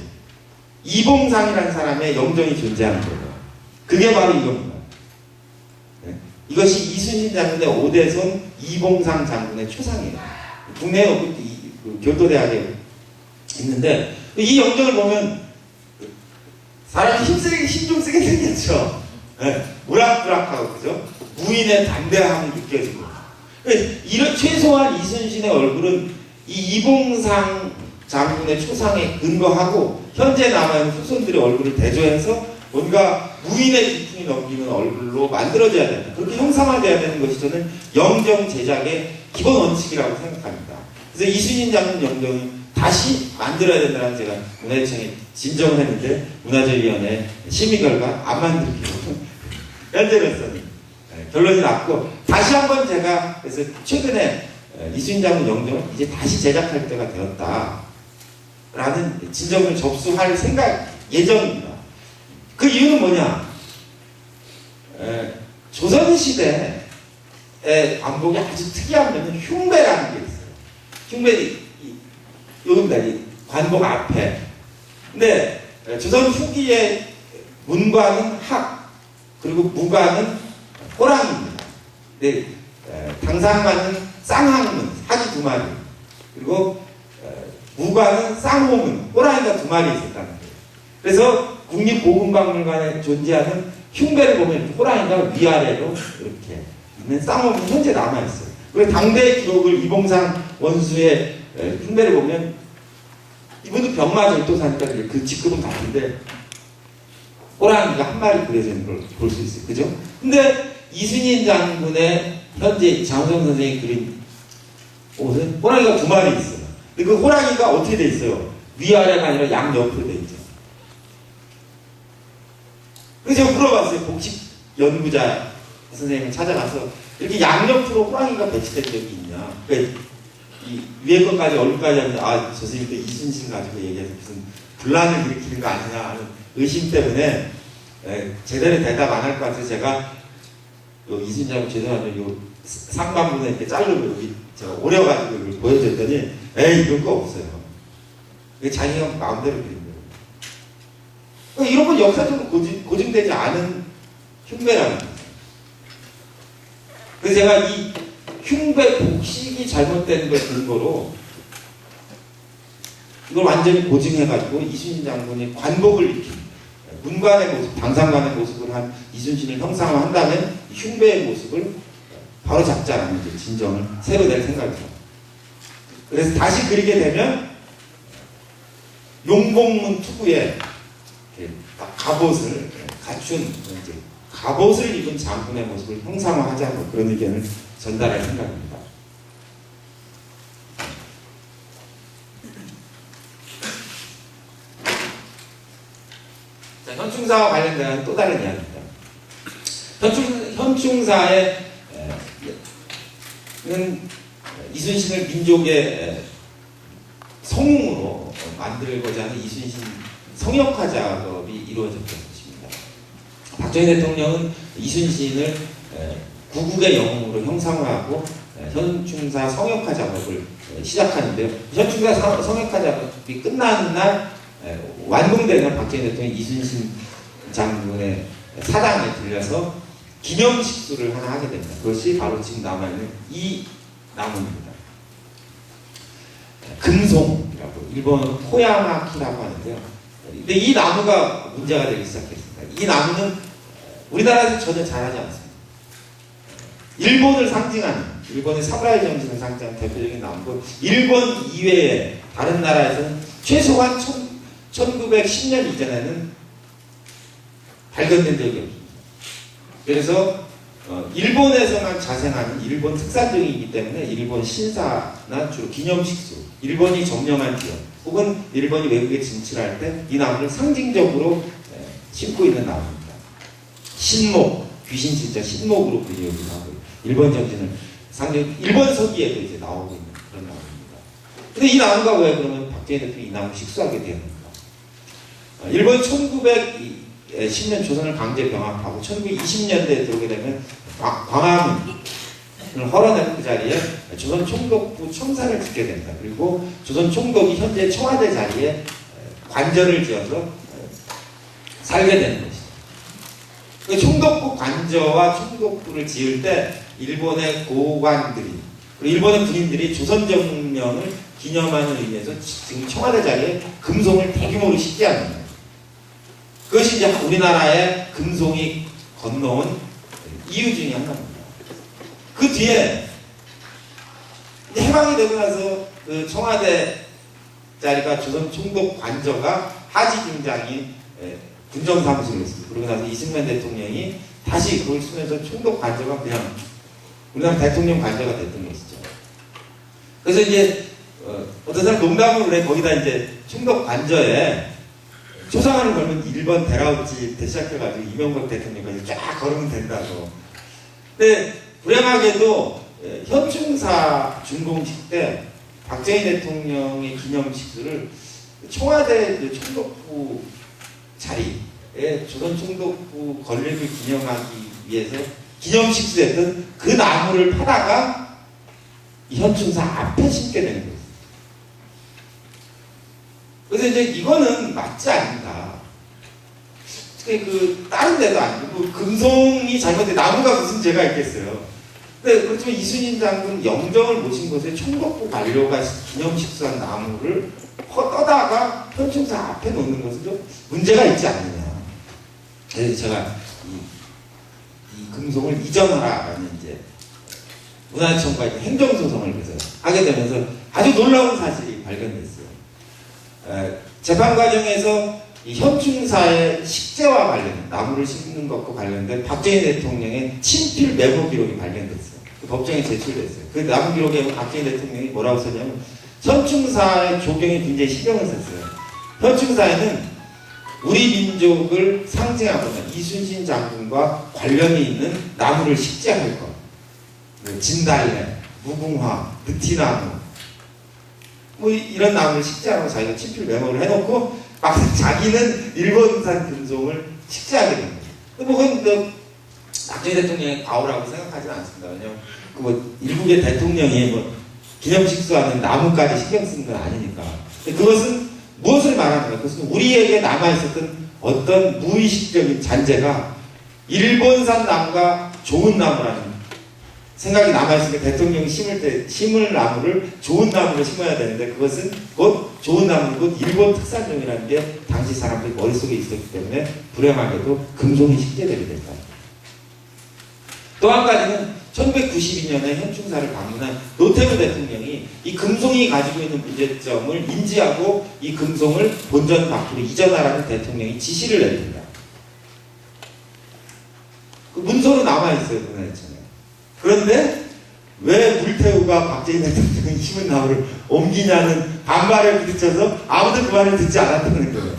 이봉상이라는 사람의 영정이 존재하는 거예요. 그게 바로 이겁니다. 네? 이것이 이순신 장군의 5대손 이봉상 장군의 초상이에요. 국내에 교토대학에 있는데 이 영정을 보면 사람이 힘 좀 쓰게 생겼죠. 네, 우락부락하고 그죠? 무인의 담대함이 느껴지고. 이런 최소한 이순신의 얼굴은 이 이봉상 장군의 초상에 근거하고 현재 남아있는 후손들의 얼굴을 대조해서 뭔가 무인의 기풍이 넘기는 얼굴로 만들어져야 된다. 그렇게 형상화되어야 되는 것이 저는 영정 제작의 기본 원칙이라고 생각합니다. 그래서 이순신 장군 영정을 다시 만들어야 된다는 제가 문화재청에 진정을 했는데 문화재위원회 심의 결과 안 만들기로 현재로서는 결론이 났고 다시 한번 제가 그래서 최근에 이순신 장군 영정을 이제 다시 제작할 때가 되었다 라는 진정을 접수할 생각 예정입니다. 그 이유는 뭐냐? 조선시대의 관복이 아주 특이한 면은 흉배라는 게 있어요. 흉배이 여기입니다. 이 관복 앞에. 근데 조선 후기의 문관은 학, 그리고 무관은 호랑입니다. 근데 당상관은 쌍학문, 학이 2마리, 그리고 무관은 쌍호문, 호랑이가 2마리 있었다는 거예요. 그래서 국립고궁박물관에 존재하는 흉배를 보면 호랑이가 위아래로 이렇게 있는 쌍호문이 현재 남아있어요. 그리고 당대의 기록을 이봉상 원수의 흉내를 보면 이분도 병마절도 사니까 그 직급은 같은데 호랑이가 한 마리 그려져 있는 걸 볼 수 있어요. 그죠? 근데 이순신 장군의 현재 장우성 선생이 그린 옷은 호랑이가 두 마리 있어요. 근데 그 호랑이가 어떻게 돼 있어요? 위아래가 아니라 양옆으로 돼 있죠. 그래서 제가 물어봤어요. 복식 연구자 선생님을 찾아가서 이렇게 양옆으로 호랑이가 배치된 적이 있냐. 그러니까 이 위에 것까지 얼굴까지 하면 저 선생님 또 이순신 가지고 얘기해서 무슨 분란을 일으키는 거 아니냐 하는 의심 때문에 제대로 대답 안 할 것 같아서 제가 요 이순신하고 죄송한데 요 상반부는 이렇게 자르고 여기 제가 오려가지고 이걸 보여줬더니 이런 거 없어요. 이게 자기가 마음대로 그린 거예요. 그러니까 이런 건 역사적으로 고증되지 않은 흉배라는 거예요. 그래서 제가 이 흉배 복식이 잘못된 걸 근거로 이걸 완전히 고증해가지고 이순신 장군이 관복을 일으킨 문관의 모습, 당상관의 모습을 한 이순신을 형상화한다면 흉배의 모습을 바로 잡자라는 이제 진정을 새로 낼 생각이죠. 그래서 다시 그리게 되면 용봉문 투구에 갑옷을 갖춘 이제 갑옷을 입은 장군의 모습을 형상화하자 뭐 그런 의견을 전달할 생각입니다. 자, 현충사와 관련된 또 다른 이야기입니다. 현충사의 이순신을 민족의 성웅으로 만들고자 하는 이순신 성역화 작업이 이루어졌던 것입니다. 박정희 대통령은 이순신을 구국의 영웅으로 형상화하고 현충사 성역화 작업을 시작하는데요. 현충사 성역화 작업이 끝나는 날 완공되는 박정희 대통령이 이순신 장군의 사당에 들려서 기념식수를 하나 하게 됩니다. 그것이 바로 지금 남아있는 이 나무입니다. 금송이라고 일본 코야마키라고 하는데요. 근데 이 나무가 문제가 되기 시작했습니다. 이 나무는 우리나라에서 전혀 자라지 않습니다. 일본을 상징하는, 일본의 사무라이 정신을 상징하는 대표적인 나무고 일본 이외에 다른 나라에서는 최소한 1910년 이전에는 발견된 적이 없습니다. 그래서 일본에서만 자생하는 일본 특산종이기 때문에 일본 신사나 주로 기념식수, 일본이 점령한 지역 혹은 일본이 외국에 진출할 때 이 나무를 상징적으로 심고 있는 나무입니다. 신목, 귀신 진짜 신목으로 불리우기도 하고 일본 정신을 상징, 일본 서기에도 이제 나오고 있는 그런 나무입니다. 근데 이 나무가 왜 그러면 박정희 대통령이 이 나무 식수하게 되었는가? 일본 1910년 조선을 강제 병합하고 1920년대에 들어오게 되면 광화문을 헐어내는 그 자리에 조선 총독부 청사를 짓게 된다. 그리고 조선 총독이 현재 청와대 자리에 관저를 지어서 살게 되는 것이죠. 그 총독부 관저와 총독부를 지을 때 일본의 고관들이 그리고 일본의 군인들이 조선 정명을 기념하는 의미에서 지금 청와대 자리에 금송을 대규모로 식재하는 거예요. 그것이 이제 우리나라에 금송이 건너온 이유 중에 하나입니다. 그 뒤에 해방이 되고 나서 그 청와대 자리가 조선 총독 관저가 하지 중장이 군정사무실을 했습니다. 그러고 나서 이승만 대통령이 다시 그걸 쓰면서 총독 관저가 그냥 우리나라 대통령 관저가 됐던 것이죠. 그래서 이제 어떤 사람 농담으로 그래 거기다 이제 총독 관저에 초상화를 걸면 1번 대라우지 시작해가지고 이명박 대통령까지 쫙 걸으면 된다고. 근데 불행하게도 현충사 준공식 때 박정희 대통령의 기념식수를 청와대 그 총독부 자리에 조선 총독부 건립을 기념하기 위해서 기념식수했던 그 나무를 파다가 이 현충사 앞에 심게 되는 거예요. 그래서 이제 이거는 맞지 않는다. 그 다른 데도 아니고 금송이 잘못된 나무가 무슨 죄가 있겠어요. 근데 그렇지만 이순신 장군 영정을 모신 곳에 총독부 관료가 기념식수한 나무를 떠다가 현충사 앞에 놓는 것은 좀 문제가 있지 않느냐. 그래서 제가 이 금송을 이전하라라는 이제 문화청과 행정소송을 그래서 하게 되면서 아주 놀라운 사실이 발견됐어요. 재판 과정에서 이 현충사의 식재와 관련된 나무를 심는 것과 관련된 박정희 대통령의 친필 메모 기록이 발견됐어요. 그 법정에 제출됐어요. 그 나무 기록에 박정희 대통령이 뭐라고 썼냐면 현충사의 조경에 굉장히 신경을 썼어요. 현충사에는 우리 민족을 상징하거나 이순신 장군과 관련이 있는 나무를 식재할 것, 진달래, 무궁화, 느티나무 뭐 이런 나무를 식재하고 자기가 친필 메모를 해놓고 막상 자기는 일본산 금송을 식재하게 됩니다. 뭐 그건 박정희 대통령의 과오라고 생각하지는 않습니다. 왜냐면 뭐 일국의 대통령이 뭐 기념식수하는 나무까지 신경 쓰는 건 아니니까. 그것은 무엇을 말하는가? 그것은 우리에게 남아있었던 어떤 무의식적인 잔재가 일본산 나무가 좋은 나무라는 생각이 남아있으니까 대통령이 심을 나무를 좋은 나무를 심어야 되는데 그것은 곧 좋은 나무는 곧 일본 특산종이라는 게 당시 사람들 머릿속에 있었기 때문에 불행하게도 금송이 식재되게 됐다. 또 한 가지는 1992년에 현충사를 방문한 노태우 대통령이 이 금송이 가지고 있는 문제점을 인지하고 이 금송을 본전 밖으로 이전하라는 대통령이 지시를 내립니다. 그 문서로 남아있어요, 문화재청에. 그런데 왜 물태우가 박정희 대통령이 심은 나무를 옮기냐는 반발에 부딪혀서 아무도 그 말을 듣지 않았다는 거예요.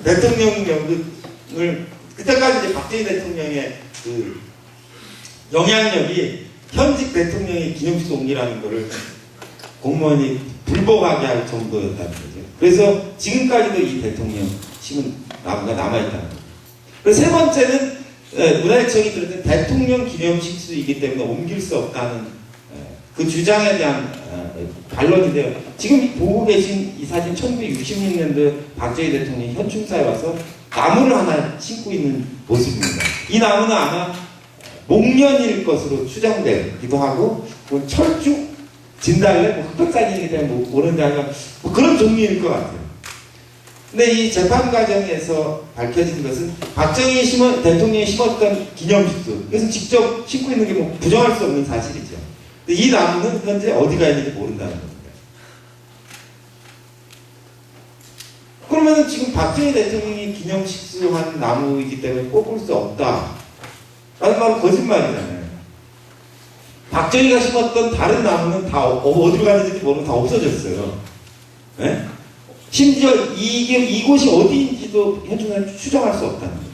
대통령을 그때까지 이제 박정희 대통령의 그 영향력이 현직 대통령의 기념식 옮기라는 거를 공무원이 불복하게 할 정도였다는 거죠. 그래서 지금까지도 이 대통령 심은 나무가 남아있다는 거죠. 그리고 세 번째는 문화재청이 들었던 대통령 기념식수이기 때문에 옮길 수 없다는 그 주장에 대한 반론인데요. 지금 보고 계신 이 사진 1966년도 박정희 대통령이 현충사에 와서 나무를 하나 심고 있는 모습입니다. 이 나무는 아마 목련일 것으로 추정되기도 하고 철쭉, 진달래, 흑백사진이기 때문에 모르는데 아니면 뭐 그런 종류일 것 같아요. 근데 이 재판 과정에서 밝혀진 것은 박정희 대통령이 심었던 기념식수, 이것은 직접 심고 있는 게 뭐 부정할 수 없는 사실이죠. 근데 이 나무는 현재 어디가 있는지 모른다는 겁니다. 그러면 지금 박정희 대통령이 기념식수한 나무이기 때문에 꼽을 수 없다 라는 말은 거짓말이잖아요. 박정희가 심었던 다른 나무는 다 어디로 갔는지 모르면 다 없어졌어요. 네? 심지어 이곳이 어디인지도 현충사는 추정할 수 없다는 거예요.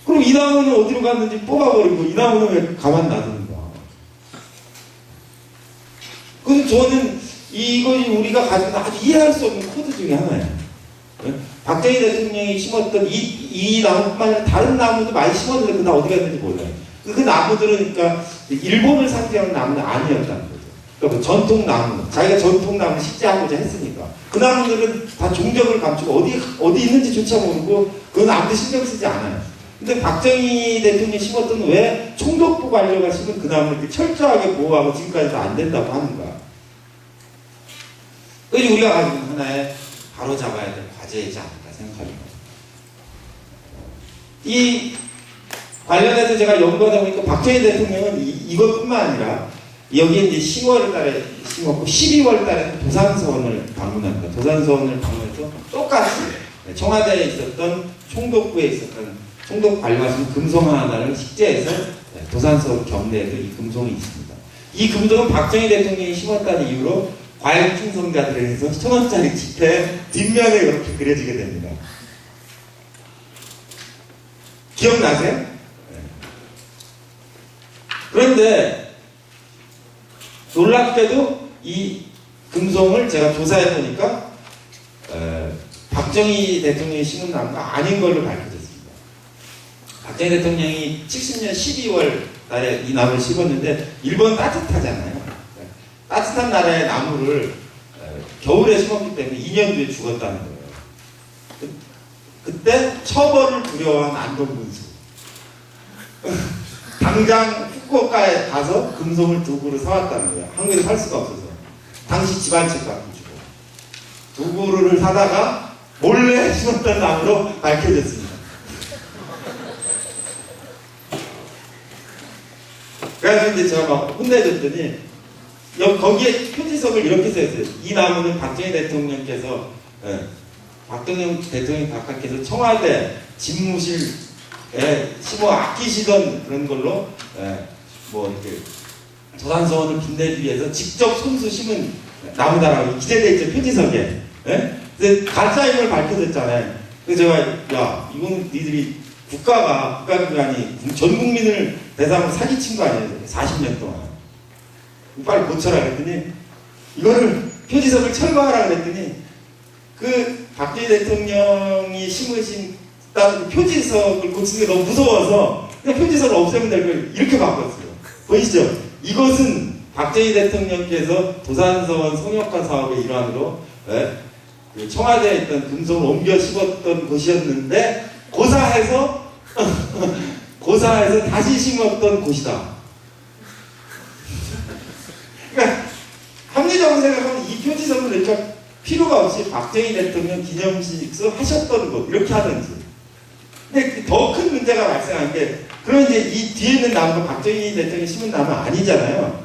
그럼 이 나무는 어디로 갔는지 뽑아버리고 이 나무는 왜 가만 놔두는가? 그래서 저는 이것이 우리가 가지고 아주 이해할 수 없는 코드 중에 하나예요. 네? 박정희 대통령이 심었던 이 나무뿐만 아니라 다른 나무도 많이 심었는데 그 다 어디 갔는지 몰라요. 그 나무들은 그러니까 일본을 상징하는 나무는 아니었다는 거죠. 그러니까 뭐 전통나무, 자기가 전통나무 식재하고자 했으니까 그 나무들은 다 종적을 감추고 어디 있는지조차 모르고 그건 아무도 신경 쓰지 않아요. 근데 박정희 대통령이 심었던 왜 총독부 관료가 심은 그 나무를 이렇게 철저하게 보호하고 지금까지도 안 된다고 하는가? 그것이 우리가 가지고 있는 하나의 바로잡아야 될 과제이지 않을까 생각합니다. 이 관련해서 제가 연구하다 보니까 박정희 대통령은 이것뿐만 아니라 여기에 이제 10월 달에 심었고 12월 달에 도산서원을 방문합니다. 도산서원을 방문해서 똑같이 청와대에 있었던 총독부에 있었던 총독 관료가 심은 금송 하나를 식재해서 도산서원 경내에도 이 금송이 있습니다. 이 금송은 박정희 대통령이 심었다는 이유로 과일충성자들에 의해서 1,000원짜리 지폐 뒷면에 이렇게 그려지게 됩니다. 기억나세요? 네. 그런데 놀랍게도 이 금송을 제가 조사해 보니까 박정희 대통령이 심은 나무가 아닌 걸로 밝혀졌습니다. 박정희 대통령이 70년 12월 달에 이 나무를 심었는데 일본 따뜻하잖아요. 따뜻한 나라의 나무를 겨울에 심었기 때문에 2년 뒤에 죽었다는 거예요. 그때 처벌을 두려워한 안동군수. 당장 후쿠오카에 가서 금송을 두 그루 사왔다는 거예요. 한국에서 살 수가 없어서. 당시 집안책 갖고 주고. 두 그루를 사다가 몰래 심었던 나무로 밝혀졌습니다. 그래가지고 이제 제가 막 혼내줬더니, 거기에 표지석을 이렇게 써있어요. 이 나무는 박정희 대통령께서, 박정희 대통령 각하께서 청와대 집무실에 심어 아끼시던 그런 걸로, 뭐 이렇게 도산서원을 빛내기 위해서 직접 손수 심은 나무다라고 기재되어 있죠, 표지석에. 근데 가짜임을 밝혀졌잖아요. 그래서 제가, 야, 이거는 니들이 국가기관이 전 국민을 대상으로 사기친 거 아니에요? 40년 동안. 빨리 고쳐라 그랬더니, 이거를 표지석을 철거하라 그랬더니, 그 박정희 대통령이 심으신 그 표지석을 고치는 게 너무 무서워서 그냥 표지석을 없애면 될 걸 이렇게 바꿨어요. 보이시죠? 이것은 박정희 대통령께서 도산서원 성역화 사업의 일환으로 그 청와대에 있던 금속을 옮겨 심었던 곳이었는데 고사해서 다시 심었던 곳이다. 그러니까 합리적으로 생각하면 이 표지석을 그러니까 필요가 없이 박정희 대통령 기념식서 하셨던 곳 이렇게 하든지. 근데 더 큰 문제가 발생한 게, 그럼 이제 이 뒤에 있는 나무가 박정희 대통령이 심은 나무 아니잖아요.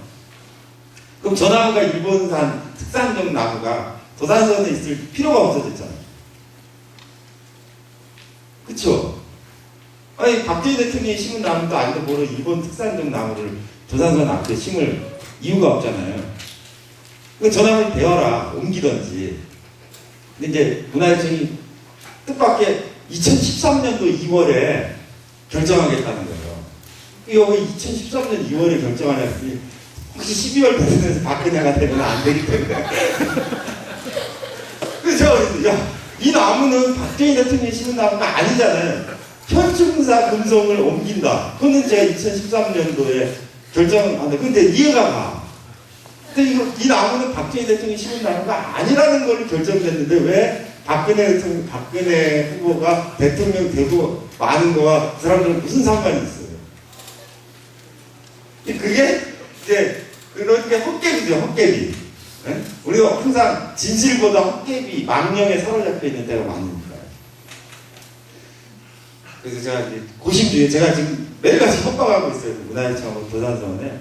그럼 저 나무가 일본산 특산종 나무가 도산서원에 있을 필요가 없어졌잖아요. 그쵸? 아니, 박정희 대통령이 심은 나무도 아니고 뭐로 일본 특산종 나무를 도산서원 앞에 심을 이유가 없잖아요. 저 나무를 베어라, 옮기던지. 근데 이제 문화재청이 뜻밖의 2013년도 2월에 결정하겠다는 거예요. 이거 왜 2013년 2월에 결정하냐니, 혹시 12월 대선에서 박근혜가 되면 안 되기 때문에. 그래서 제가 야, 이 나무는 박정희 대통령이 심은 나무가 아니잖아요. 현충사 금성을 옮긴다. 그거는 제가 2013년도에 결정한다. 근데 이해가 가. 근데 이 나무는 박정희 대통령이 심은 나무가 아니라는 걸 결정됐는데 왜 박근혜 후보가 대통령 되고 마는 거와 그 사람들은 무슨 상관이 있어요? 그게 이제 그런 게 헛개비죠, 헛개비. 네? 우리가 항상 진실보다 헛개비, 망령에 사로잡혀 있는 때가 많으니까. 그래서 제가 이제 고심주의, 제가 지금 매일같이 협박하고 있어요. 문화재청하고 도산서원에.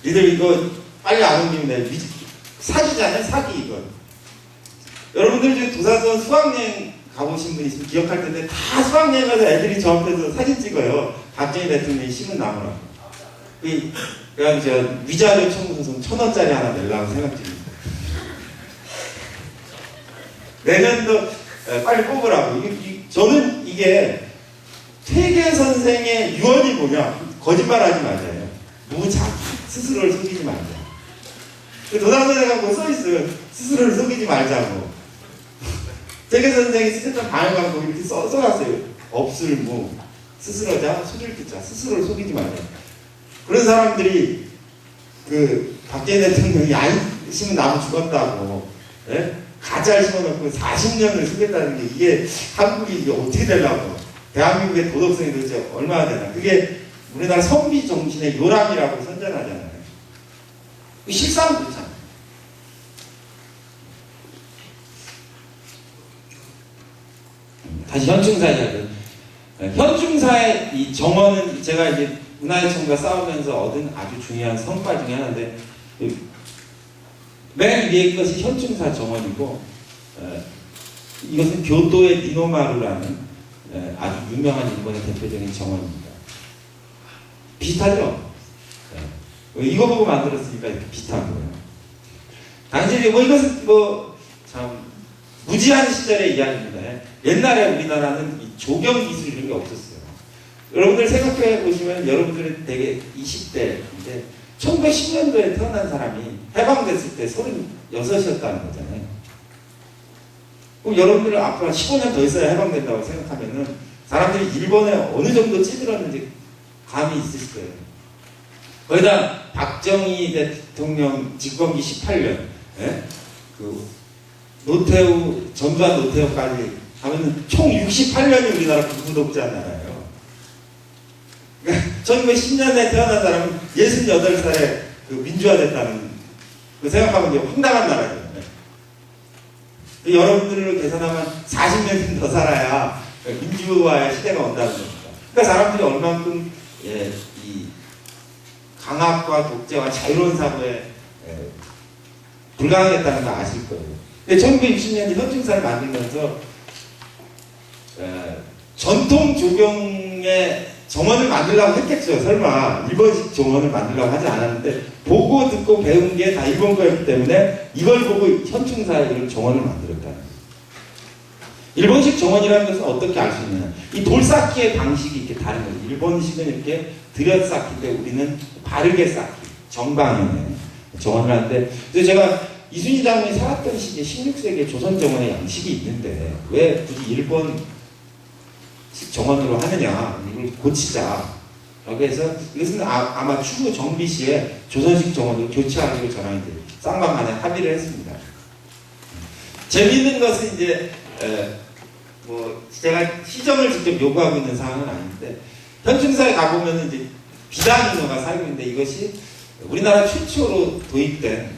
니들 이거 빨리 안 옮기면 돼. 사기잖아요, 사기 이거. 여러분들 중에 도산서원 수학여행 가보신 분 있으면 기억할 텐데 다 수학여행 가서 애들이 저 앞에서 사진 찍어요. 박정희 대통령이 심은 나무라고. 그래가지고 제가 위자료 청구소송 1,000원짜리 하나 내려고 생각 중입니다. 내년도 빨리 뽑으라고. 저는 이게 퇴계 선생의 유언이 뭐냐? 거짓말하지 말자요. 무자기, 스스로를 속이지 말자. 도산서원에 뭐 써있어요. 스스로를 속이지 말자고. 퇴계 선생이 쓰셨던 방에 가고 이렇게 써놨어요. 없을무, 스스로자, 소질기자, 스스로를 속이지 말자. 그런 사람들이 그 박정희 대통령이 안 심은 나무 죽었다고, 예? 가짜를 심어놓고 40년을 속였다는 게 이게 한국이 이게 어떻게 되려고? 대한민국의 도덕성이 도대체 얼마나 되나? 그게 우리나라 선비 정신의 요람이라고 선전하잖아요. 실상은 그렇잖아요. 다시 현충사 이야기. 현충사의 이 정원은 제가 이제 문화재청과 싸우면서 얻은 아주 중요한 성과 중에 하나인데, 맨 위에 것이 현충사 정원이고, 이것은 교토의 니노마루라는 아주 유명한 일본의 대표적인 정원입니다. 비슷하죠? 이거 보고 만들었으니까 이렇게 비슷한 거예요. 당시에 뭐 이것은 뭐 참 무지한 시절의 이야기입니다. 옛날에 우리나라는 이 조경 기술 이런 게 없었어요. 여러분들 생각해 보시면 여러분들은 되게 20대인데 1910년도에 태어난 사람이 해방됐을 때 36이었다는 거잖아요. 그럼 여러분들 앞으로 15년 더 있어야 해방된다고 생각하면은 사람들이 일본에 어느 정도 찌들었는지 감이 있으실 거예요. 거기다 박정희 대통령 집권기 18년, 그 노태우, 전두환 노태우까지 하면은 총 68년이 우리나라 군부독자 나라예요. 그러니까 1910년에 태어난 사람은 68살에 그 민주화됐다는 그 생각하면 이제 황당한 나라죠. 여러분들을 계산하면 40년 더 살아야 민주화의 시대가 온다는 겁니다. 그러니까 사람들이 얼만큼 이 강압과 독재와 자유로운 사고에 불가능했다는 거 아실 거예요. 근데 1960년에 현충사를 만들면서 전통 조경의 정원을 만들려고 했겠죠. 설마 일본식 정원을 만들려고 하지 않았는데 보고 듣고 배운 게 다 일본 거였기 때문에 이걸 보고 현충사의 정원을 만들었다는 거예요. 일본식 정원이라는 것은 어떻게 알 수 있느냐. 이 돌쌓기의 방식이 이렇게 다른 거죠. 일본식은 이렇게 들여쌓기인데 우리는 바르게 쌓기, 정방향의 정원을 하는데, 그래서 제가 이순신 장군이 살았던 시기에 16세기에 조선 정원의 양식이 있는데 왜 굳이 일본식 정원으로 하느냐, 이걸 고치자 라고 해서 이것은 아마 추후 정비 시에 조선식 정원으로 교체하기로 저랑 이제 쌍방간에 합의를 했습니다. 재미있는 것은 이제 뭐 제가 시정을 직접 요구하고 있는 상황은 아닌데, 현충사에 가보면 이제 비단인어가 살고 있는데 이것이 우리나라 최초로 도입된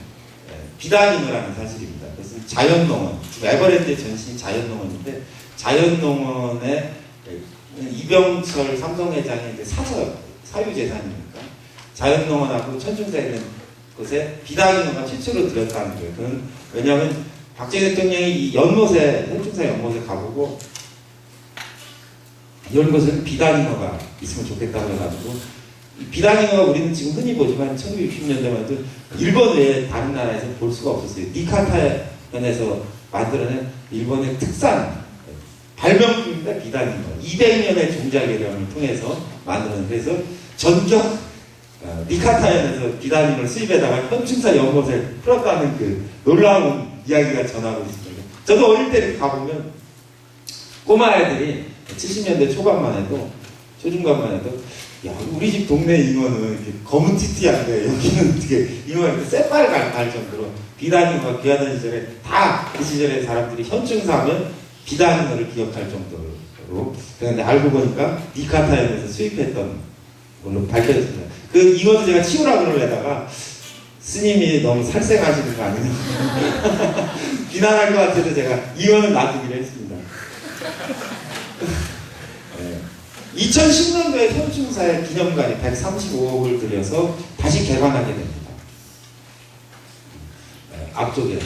비단인어라는 사실입니다. 그래서 자연농원, 에버랜드의 전신이 자연농원인데, 자연농원의 이병철 삼성회장의 이제 사유재산이니까 자연농원하고 천충사에 있는 곳에 비단인어가 최초로 들었다는 거예요. 그건 왜냐하면 박정희 대통령이 이 연못에, 현충사 연못에 가보고 이런 곳은 비단인어가 있으면 좋겠다고 해가지고, 이 비단인어가 우리는 지금 흔히 보지만 1960년대만 해도 일본 외에 다른 나라에서 볼 수가 없었어요. 니카타현에서 만들어낸 일본의 특산 발명품입니다. 비단인어. 200년의 종자개량을 통해서 만드는, 그래서 전격 니카타현에서 비단인어를 수입해다가 현충사 연못에 풀었다는 그 놀라운 이야기가 전하고 있습니다. 저도 어릴 때 이렇게 가보면 꼬마 애들이 70년대 초반만 해도, 초중반만 해도, 야, 우리 집 동네 잉어는 이렇게 검은 티티한데 여기는 어떻게 잉어가 이렇게 새빨 갈 정도로 비단인어가 귀하던 시절에 다 그 시절에 사람들이 현충사하면 비단인어를 기억할 정도로. 그런데 알고 보니까 니카타현에서 수입했던 걸로 밝혀졌습니다. 그 잉어도 제가 치우라 그러려다가 스님이 너무 살생하시는 거 아니냐 비난할 것 같아서 제가 잉어는 놔두기로 했습니다. 2010년도에 현충사의 기념관이 135억을 들여서 다시 개관하게 됩니다. 앞쪽에.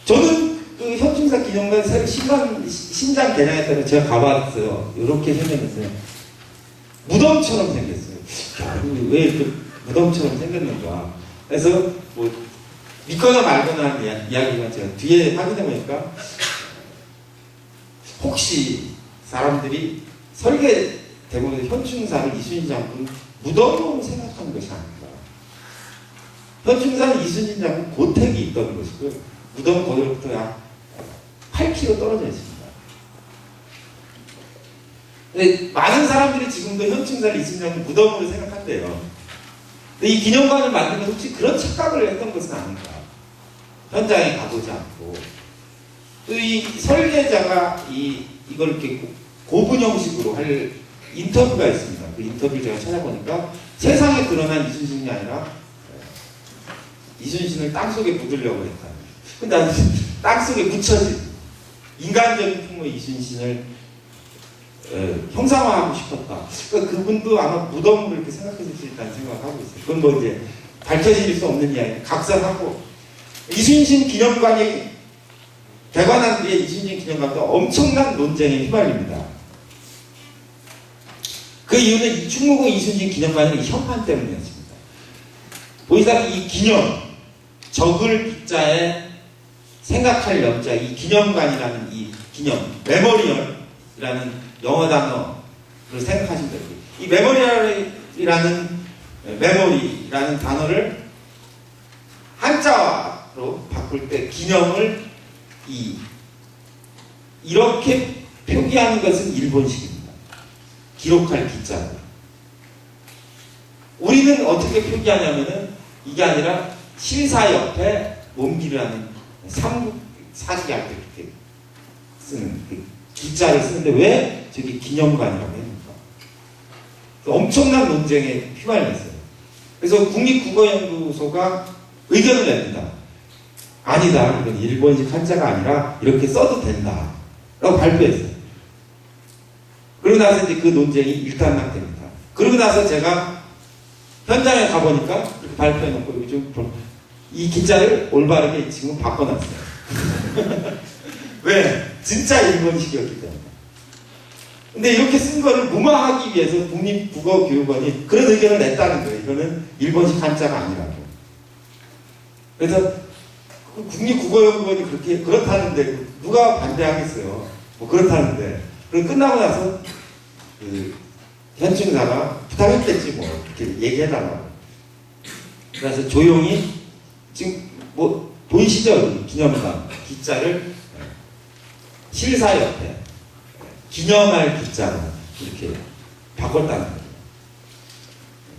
저는 그 현충사 기념관 새로 신장 개량했다고 제가 가봤어요. 이렇게 생겼어요. 무덤처럼 생겼어요. 왜 이렇게 무덤처럼 생겼는가. 그래서 뭐 믿거나 말거나 하는 이야기가 제가 뒤에 확인해 보니까 혹시 사람들이 설계 대부분 현충사를 이순신 장군 무덤으로 생각하는 것이 아닌가. 현충사는 이순신 장군 고택이 있던 것이고 무덤은 거기로부터 약 8km 떨어져 있습니다. 근데 많은 사람들이 지금도 현충사를 이순신 장군 무덤으로 생각한대요. 근데 이 기념관을 만들면서 혹시 그런 착각을 했던 것은 아닌가. 현장에 가보지 않고. 또 이 설계자가 이걸 이렇게 고분 형식으로 할 인터뷰가 있습니다. 그 인터뷰를 제가 찾아보니까 세상에 드러난 이순신이 아니라 이순신을 땅속에 묻으려고 했다. 근데 나는 땅속에 묻혀진 인간적인 풍모의 이순신을 형상화하고 싶었다. 그러니까 그분도 아마 무덤으로 이렇게 생각했을 수 있다는 생각하고 있어요. 그건 뭐 이제 밝혀질 수 없는 이야기. 각설하고 이순신 기념관이 개관한 뒤에 이순신 기념관도 엄청난 논쟁에 휘말립니다. 그 이유는 충무공 이순신 기념관의 현판 때문이었습니다. 보시다시피 이 기념, 적을 기자에 생각할 염자, 이 기념관이라는 이 기념, 메모리얼이라는 영어 단어를 생각하시면 됩니다. 이 메모리라는 단어를 한자로 바꿀 때 기념을 이렇게 표기하는 것은 일본식입니다. 기록할 기자로. 우리는 어떻게 표기하냐면은 이게 아니라 실사 옆에 몸기라는 사직이 할 때 이렇게 쓰는 그 기자를 쓰는데 왜 저기 기념관이라고 합니까? 엄청난 논쟁에 휘말렸어요. 그래서 국립국어연구소가 의견을 냅니다. 아니다. 이건 일본식 한자가 아니라 이렇게 써도 된다. 라고 발표했어요. 그러고 나서 이제 그 논쟁이 일단락됩니다. 그러고 나서 제가 현장에 가보니까 이렇게 발표해놓고 여기 이 기자를 올바르게 지금 바꿔놨어요. 왜? 진짜 일본식이었기 때문에. 근데 이렇게 쓴 거를 무마하기 위해서 국립국어교육원이 그런 의견을 냈다는 거예요. 이거는 일본식 한자가 아니라고. 그래서 국립국어연구원이 그렇다는데 누가 반대하겠어요? 뭐 그렇다는데. 그리고 끝나고 나서 현충사가 부탁했겠지 뭐 이렇게 얘기해달라고. 그래서 조용히 지금 뭐 보이시죠? 기념관 기자를 실사 옆에 기념할 기자로 이렇게 바꿨다는 거예요.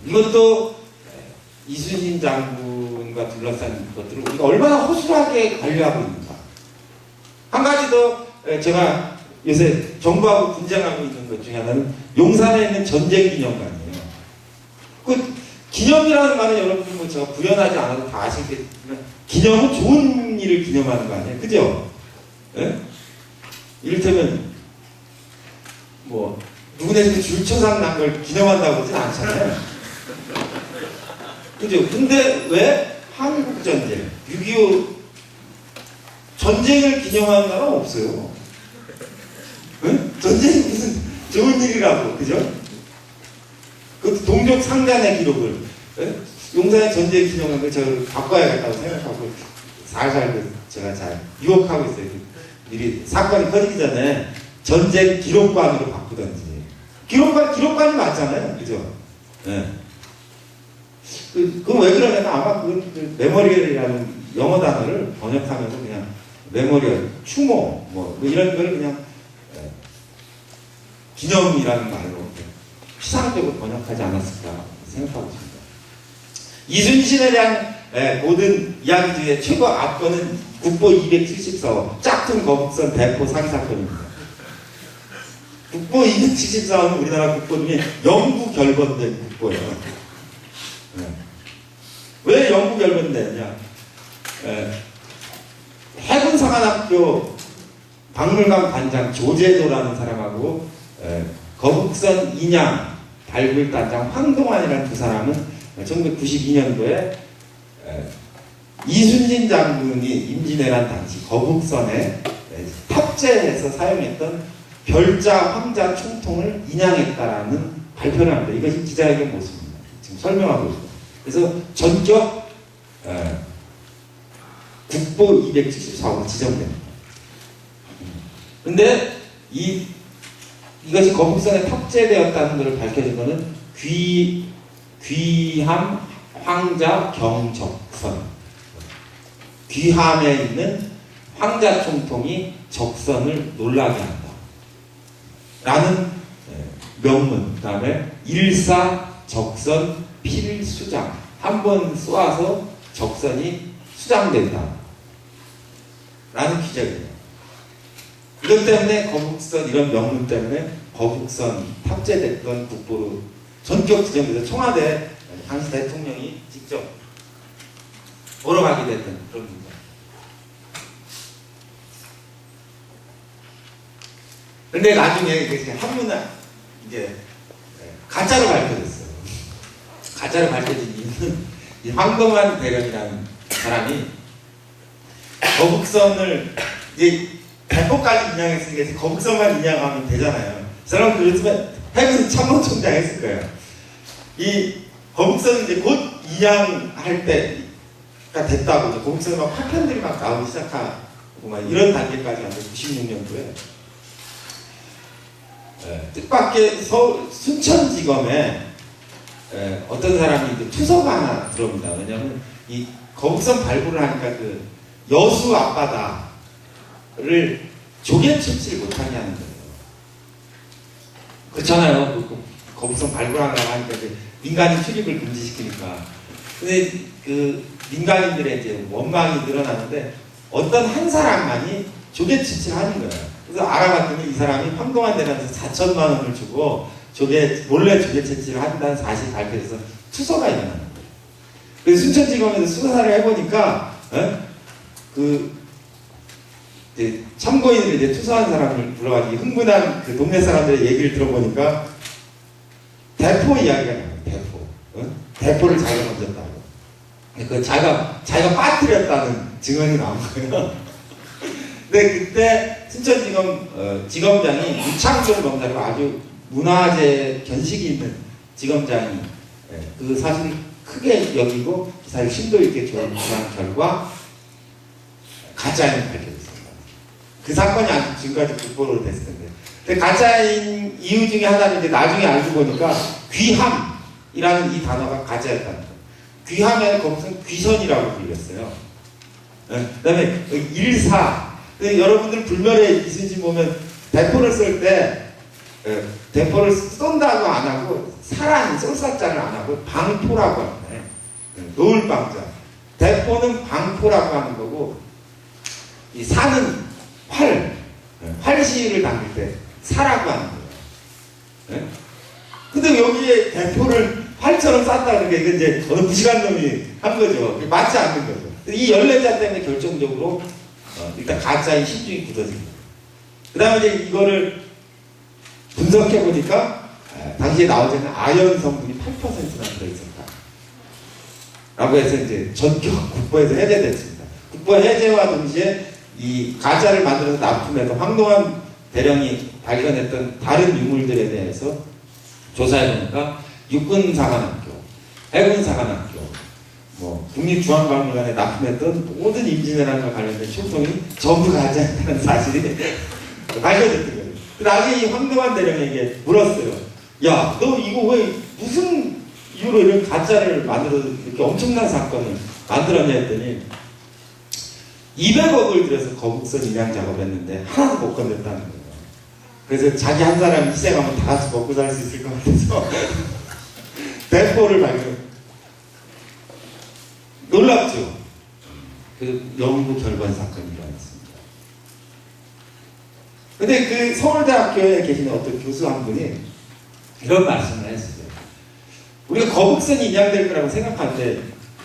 이것도 이순신 장군과 둘러싼 것들을 우리가 얼마나 허술하게 관리하고 있는가. 한 가지 더 제가 요새 정부하고 분쟁하고 있는 것 중에 하나는 용산에 있는 전쟁기념관이에요. 그 기념이라는 말은 여러분 뭐 제가 구현하지 않아도 다 아시겠지만 기념은 좋은 일을 기념하는 거 아니에요? 그죠? 예? 이를테면 뭐 누구네 집에 줄초상 난 걸 기념한다고 하진 않잖아요. 그죠? 근데 왜 한국전쟁, 6.25 전쟁을 기념하는 나라는 없어요. 응? 전쟁이 무슨 좋은 일이라고, 그죠? 그 동족 상잔의 기록을 용산의 전쟁 기념한 걸 제가 바꿔야겠다고 생각하고 살살 제가 잘 유혹하고 있어요. 미리 사건이 커지기 전에 전쟁 기록관으로 바꾸던지. 기록관이 맞잖아요, 그죠? 네. 그건 왜 그러냐면 아마 그 메모리얼이라는 영어 단어를 번역하면서 그냥 메모리얼, 추모 뭐 이런 걸 그냥 기념이라는 말로 피상적으로 번역하지 않았을까 생각하고 있습니다. 이순신에 대한 모든 이야기 중에 최고 압권은 국보 274호 짝퉁 거북선 대포 사기 사건입니다. 국보 274호는 우리나라 국보 중에 영구 결번된 국보예요. 왜 영구 결번되느냐? 해군사관학교 박물관 관장 조재도라는 사람하고 거북선 인양 발굴단장 황동환이라는 두 사람은 1992년도에 이순신 장군이 임진왜란 당시 거북선에 탑재해서 사용했던 별자 황자 총통을 인양했다라는 발표를 합니다. 이것이 기자회견 모습입니다. 지금 설명하고 있습니다. 그래서 전격 국보 274호가 지정됩니다. 그런데 이것이 거북선에 탑재되었다는 것을 밝혀진 것은 귀함 황자 경적선. 귀함에 있는 황자 총통이 적선을 놀라게 한다. 라는 명문, 그 다음에 일사적선 필수장. 한 번 쏘아서 적선이 수장된다. 라는 기적이에요. 이것 때문에 거북선, 이런 명문 때문에 거북선 탑재됐던 국보로 전격 지정돼서 청와대 당시 대통령이 직접 보러 가게 됐던 그런 문제. 근데 나중에 이게 한문화 이제 가짜로 밝혀졌어요. 가짜로 밝혀진 이유는 이 황동환 대령이라는 사람이 거북선을 이제 대포까지 인양했으니까 거북선만 인양하면 되잖아요. 그 사람은 그랬으면 해군 참모총장 했을 거예요. 이 거북선은 이제 곧 인양할 때가 됐다고 이제 거북선에 막 파편들이 막 나오기 시작하고 막 이런 단계까지 왔는데 96년도에 뜻밖의 순천지검에 어떤 사람이 이제 투서가 하나 들어옵니다. 왜냐하면 이 거북선 발굴을 하니까 그 여수 앞바다를 조개 채취를 못하게 하는 거예요. 그렇잖아요. 거북선 발굴하려고 하니까 민간인 출입을 금지시키니까. 근데 그 민간인들의 이제 원망이 늘어나는데 어떤 한 사람만이 조개 채취를 하는 거예요. 그래서 알아봤더니 이 사람이 황동환 대령한테 4천만 원을 주고 몰래 조개 채취를 한다는 사실이 밝혀져서 투서가 일어나는 거예요. 그래서 순천지검에서 수사를 해보니까 참고인을 이제 투서한 사람을 불러가지고 흥분한 그 동네 사람들의 얘기를 들어보니까 대포 이야기가 나와요. 대포. 대포를 자기가 던졌다고. 그 자기가 빠뜨렸다는 증언이 나온 거예요. 근데 그때 순천지검 지검장이 유창종 검사라고 아주 문화재 견식이 있는 지검장이 그 사실을 크게 여기고 기사를 심도 있게 조사한 결과 가짜임을 밝혀졌습니다. 그 사건이 아직 지금까지 국보로 됐을 텐데. 근데 가짜인 이유 중에 하나는 이제 나중에 알고 보니까 귀함이라는 이 단어가 가짜였다는 거예요. 귀함에는 거기서 귀선이라고 불렸어요. 그 다음에 일사. 여러분들 불멸의 이순신 보면 대포를 쏠 때 대포를 쏜다고 안 하고 사란, 쏠사자를 안 하고 방포라고 합니다. 노을방자. 대포는 방포라고 하는 거고 이 사는 활시를 당길 때 사라고 하는 거예요. 근데 여기에 대포를 활처럼 쐈다는 게 이건 이제 어느 무식한 놈이 한 거죠. 맞지 않는 거죠. 이 14자 때문에 결정적으로 일단 가짜의 심중이 굳어집니다. 그 다음에 이제 이거를 분석해 보니까 당시에 나오자는 아연 성분이 8%나 들어있었다. 라고 해서 이제 전격 국보에서 해제됐습니다. 국보 해제와 동시에 이 가짜를 만들어서 납품해서 황동안 대령이 발견했던 다른 유물들에 대해서 조사해 보니까 육군사관학교, 해군사관학교, 국립중앙박물관에 납품했던 모든 임진왜란과 관련된 충성이 전부 가짜였다는 사실이 발견됐던 거예요. 나중에 이 황동안 대령에게 물었어요. 야, 너 이거 왜 무슨 이유로 이런 가짜를 만들어 이렇게 엄청난 사건을 만들었냐 했더니 200억을 들여서 거북선 인양 작업을 했는데 하나도 못 건졌다는 거예요. 그래서 자기 한 사람이 희생하면 다 같이 먹고 살 수 있을 것 같아서 대포를 발견. 놀랍죠? 그 영구 결번 사건이 일어났습니다. 근데 그 서울대학교에 계시는 어떤 교수 한 분이 이런 말씀을 했어요. 우리가 거북선이 인양될 거라고 생각할 때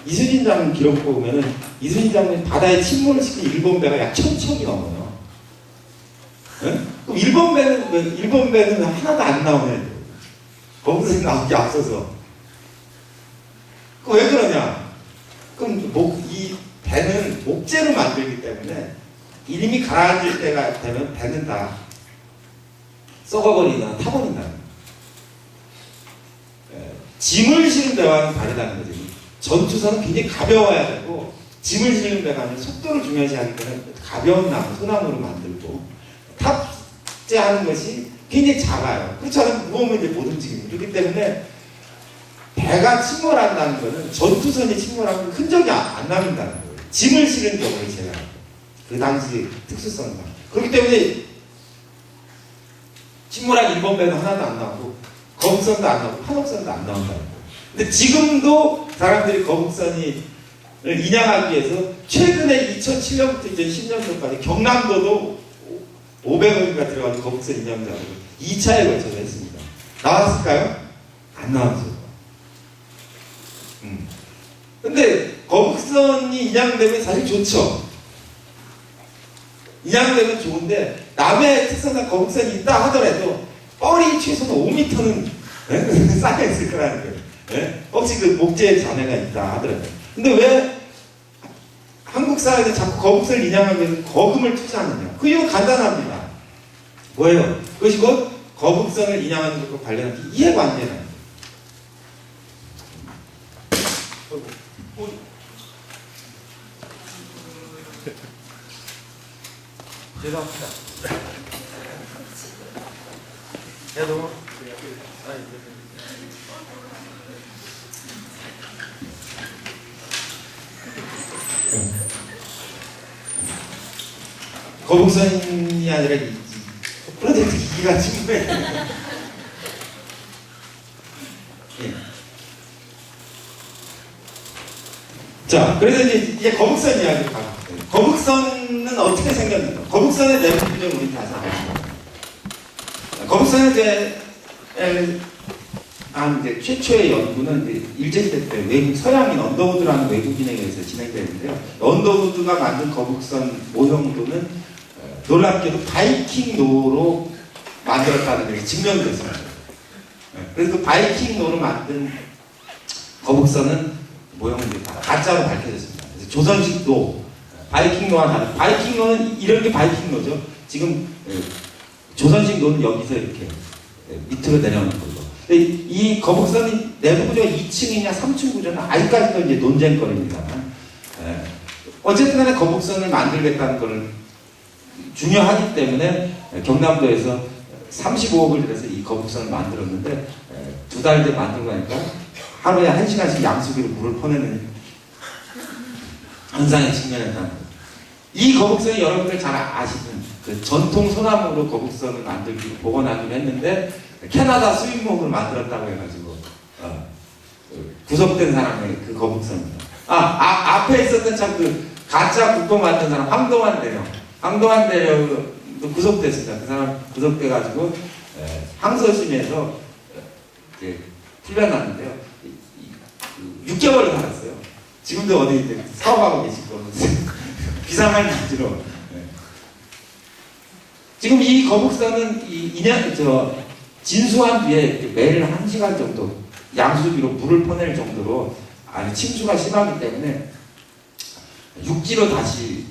이순신 장군 기록 보면은 이순신 장군이 바다에 침몰을 시킨 일본 배가 약 1000척이 넘어요. 그럼 일본 배는 하나도 안 나오네. 거북선이 나오기 앞서서. 왜 그러냐? 그럼 이 배는 목재로 만들기 때문에 이름이 가라앉을 때가 되면 배는 다 썩어버리거나 타버린다는 거예요. 짐을 실은 배와는 다르다는 거죠. 전투선은 굉장히 가벼워야 되고 짐을 실은 배가 아니라 속도를 중요시하기 때문에 가벼운 나무, 소나무로 만들고 탑재하는 것이 굉장히 작아요. 그렇지 않으면 무거우면 이제 못 움직입니다. 그렇기 때문에 배가 침몰한다는 것은 전투선이 침몰하면 흔적이 안 남는다는 거예요. 짐을 실은 경우를 제외하고 그 당시 특수성과 그렇기 때문에 침몰한 일본 배는 하나도 안 나오고 거북선도 안 나오고 한옥선도 안 나온다는 거예요. 근데 지금도 사람들이 거북선을 인양하기 위해서 최근에 2007년부터 2010년도까지 경남도도 500억인가 들어가는 거북선 인양 작업을 2차에 걸쳐서 했습니다. 나왔을까요? 안 나왔죠. 근데 거북선이 인양되면 사실 좋죠. 인양되면 좋은데 남의 특성상 거북선이 있다 하더라도 뻘이 최소한 5m는 쌓여 있을 거라는 거예요. 혹시 그 목재에 잔해가 있다 하더라도. 근데 왜 한국 사회에서 자꾸 거북선을 인양하기 위해서 거금을 투자하느냐? 그 이유가 간단합니다. 뭐예요? 그것이 곧 거북선을 인양하는 것과 관련한 이해관계는. 죄송합니다. 야, 너무. 거북선이 아니라 이 프로젝트 기기가 친구예요. 예. 자, 그래서 이제 거북선 이야기를 가볼게요. 거북선은 어떻게 생겼는가? 거북선의 내부 구조를 우리 다시 알겠습니다. 거북선에 대해 이제 최초의 연구는 이제 일제시대 때 외국 서양인 언더우드라는 외국인에 의해서 진행되는데요. 언더우드가 만든 거북선 모형도는 놀랍게도 바이킹 노로 만들었다는 것이 증명됐습니다. 그래서 그 바이킹 노로 만든 거북선은 모형을 다 가짜로 밝혀졌습니다. 그래서 조선식도 바이킹노와 다른, 바이킹노는 이런 게 바이킹노죠. 지금 조선식 노는 여기서 이렇게 밑으로 내려오는 거죠. 근데 이 거북선이 내부 구조가 2층이냐 3층 구조는 아직까지도 이제 논쟁거리입니다만, 어쨌든 간에 거북선을 만들겠다는 것을 중요하기 때문에 경남도에서 35억을 들여서 이 거북선을 만들었는데, 2달 뒤에 만들고 나니까 하루에 1시간씩 양수기로 물을 퍼내는 현상에 직면했다는 거예요. 이 거북선이 여러분들 잘 아시는 그 전통 소나무로 거북선을 만들기로 복원하기로 했는데, 캐나다 수입목으로 만들었다고 해가지고 구속된 사람의 그 거북선입니다. 앞에 있었던 참 그 가짜 국보 만든 사람 황동환 대령도 구속됐습니다. 그 사람 구속돼가지고 항소심에서 풀려났는데요. 6개월을 살았어요. 지금도 어디 사업하고 계실 거예요. 비상한 기지로. 지금 이 거북선은 진수한 뒤에 매일 1시간 정도 양수기로 물을 퍼낼 정도로 아주 침수가 심하기 때문에 육지로 다시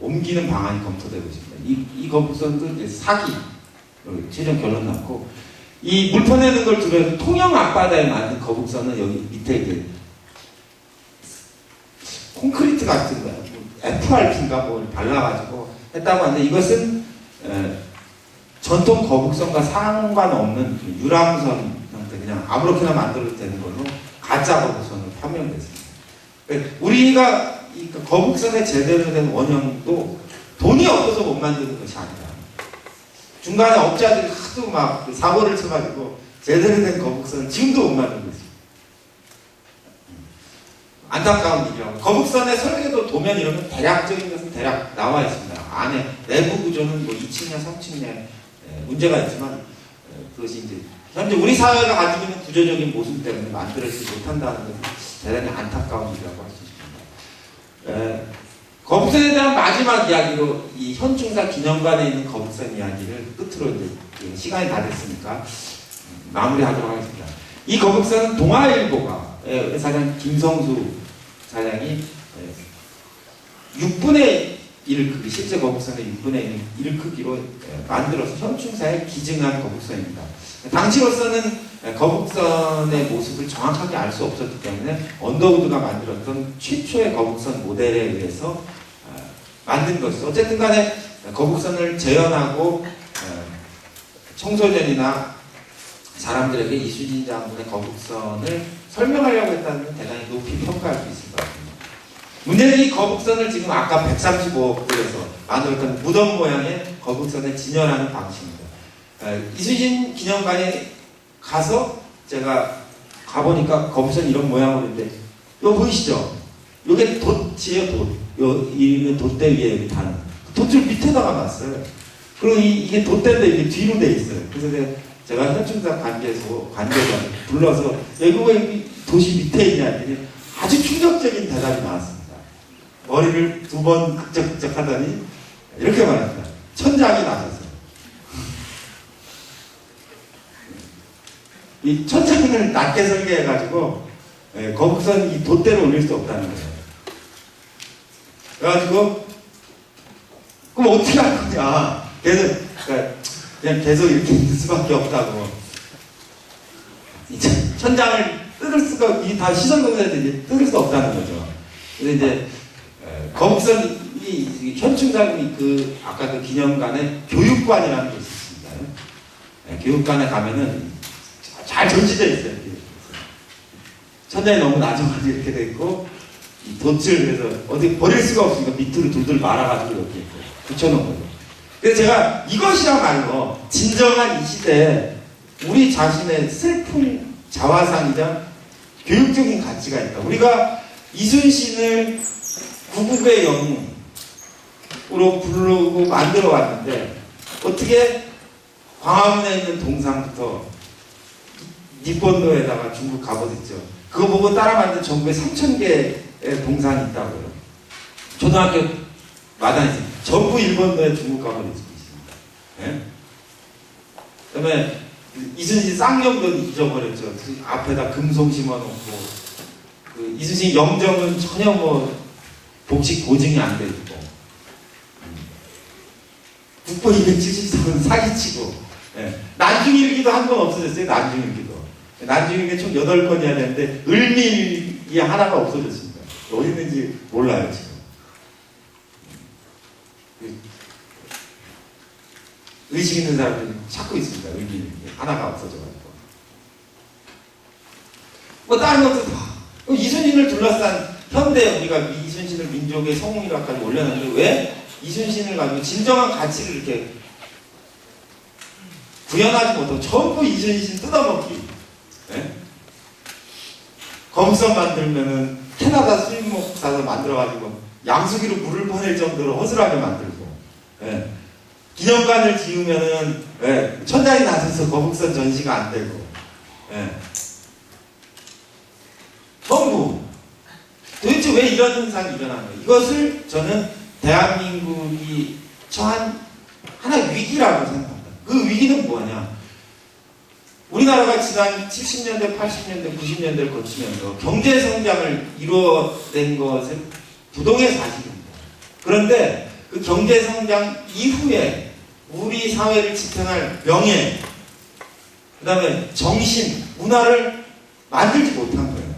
옮기는 방안이 검토되고 있습니다. 이 거북선도 이제 사기 최종 결론 났고, 이 물 퍼내는 걸 두려워서 통영 앞바다에 만든 거북선은 여기 밑에 이제 콘크리트 같은 거, FRP인가 뭘 발라가지고 했다고 하는데, 이것은 전통 거북선과 상관없는 유람선 형태, 그냥 아무렇게나 만들어도 되는 걸로 가짜 거북선으로 판명됐습니다. 우리가 이 거북선의 제대로 된 원형도 돈이 없어서 못 만드는 것이 아니라, 중간에 업자들이 하도 막 사고를 쳐가지고 제대로 된 거북선은 지금도 못 만들고 있습니다. 안타까운 일이라고. 거북선의 설계도 도면 이런 건 대략적인 것은 대략 나와 있습니다. 안에 내부 구조는 뭐 2층이냐 3층이냐 문제가 있지만, 그것이 이제 현재 우리 사회가 가지고 있는 구조적인 모습 때문에 만들어지지 못한다는 것은 대단히 안타까운 일이라고 할 수 있습니다. 거북선에 대한 마지막 이야기로 이 현충사 기념관에 있는 거북선 이야기를 끝으로 이제 시간이 다 됐으니까 마무리하도록 하겠습니다. 이 거북선은 동아일보가 사장 김성수 사장이 6분의 1 크기, 실제 거북선의 6분의 1 크기로 만들어서 현충사에 기증한 거북선입니다. 당시로서는 거북선의 모습을 정확하게 알 수 없었기 때문에 언더우드가 만들었던 최초의 거북선 모델에 의해서 만든 것이죠. 어쨌든 간에 거북선을 재현하고 청소년이나 사람들에게 이수진 장군의 거북선을 설명하려고 했다는 건 대단히 높이 평가할 수 있을 것 같습니다. 문제는 이 거북선을 지금 아까 135억 들여서 만들었던 무덤 모양의 거북선에 진열하는 방식입니다. 이수진 기념관에 가서 제가 가보니까 거북선 이런 모양으로 있는데, 이거 보이시죠? 이게 돛이에요, 돛. 이 돛대 위에 여기 다는 돛을 밑에다가 놨어요. 그리고 이게 돛대인데 이게 뒤로 돼 있어요. 그래서 제가 현충사 관계자 불러서 여기 왜 돛이 밑에 있냐 했더니 아주 충격적인 대답이 나왔습니다. 머리를 2번 극적극적 하더니 이렇게 말합니다. 천장이 나섰어요. 이 천장을 낮게 설계해가지고 거북선 이 돛대를 올릴 수 없다는 거예요. 그래가지고 그럼 어떻게 할 거냐? 그래서 그냥 계속 이렇게 있을 수밖에 없다고. 천장을 뜯을 수가, 이 다 시설공사에서 이제 뜯을 수 없다는 거죠. 그래서 이제 거북선 이 현충장이 아까 그 기념관에 교육관이라는 곳이 있습니다. 교육관에 가면은 잘 전시되어 있어요. 천장이 너무 낮아가지고 이렇게 돼 있고, 이 돛을 그래서 어디 버릴 수가 없으니까 밑으로 둘둘 말아가지고 이렇게 붙여놓은 거죠. 그래서 제가 이것이야말로 진정한 이 시대에 우리 자신의 슬픈 자화상이자 교육적인 가치가 있다. 우리가 이순신을 구국의 영웅으로 부르고 만들어 왔는데, 어떻게 광화문에 있는 동상부터 니폰도에다가 중국 갑옷있죠. 그거 보고 따라 만든 전국에 3,000개의 동상이 있다고요. 초등학교 마당에서 전부 일본도에 중국 갑옷 입고 있습니다. 예? 그 다음에 이순신 쌍용도 잊어버렸죠. 그 앞에다 금송 심어놓고 그 이순신 영정은 전혀 뭐 복식 보증이 안 돼 있고 국보 273은 사기치고 난중일기도 한 번 없어졌어요. 난중일기 총 8건이야 되는데 을밀이 하나가 없어졌습니다. 어디 있는지 몰라요 지금. 의식 있는 사람들이 찾고 있습니다. 을밀 하나가 없어져가지고. 뭐 다른 것도 다 이순신을 둘러싼 현대 우리가 이순신을 민족의 성웅이라까지 올려놨는데 왜 이순신을 가지고 진정한 가치를 이렇게 구현하지 못하고 전부 이순신 뜯어먹기. 검선 만들면은 캐나다 수입목 사서 만들어가지고 양수기로 물을 보낼 정도로 허술하게 만들고, 기념관을 지으면은 천장이 낮아서 거북선 전시가 안 되고, 전부 도대체 왜 이런 현상이 일어나는 거예요? 이것을 저는 대한민국이 처한 하나의 위기라고 생각합니다. 그 위기는 뭐냐? 우리나라가 지난 70년대, 80년대, 90년대를 거치면서 경제 성장을 이루어낸 것은 부동의 사실입니다. 그런데 그 경제 성장 이후에 우리 사회를 지탱할 명예, 그 다음에 정신, 문화를 만들지 못한 거예요.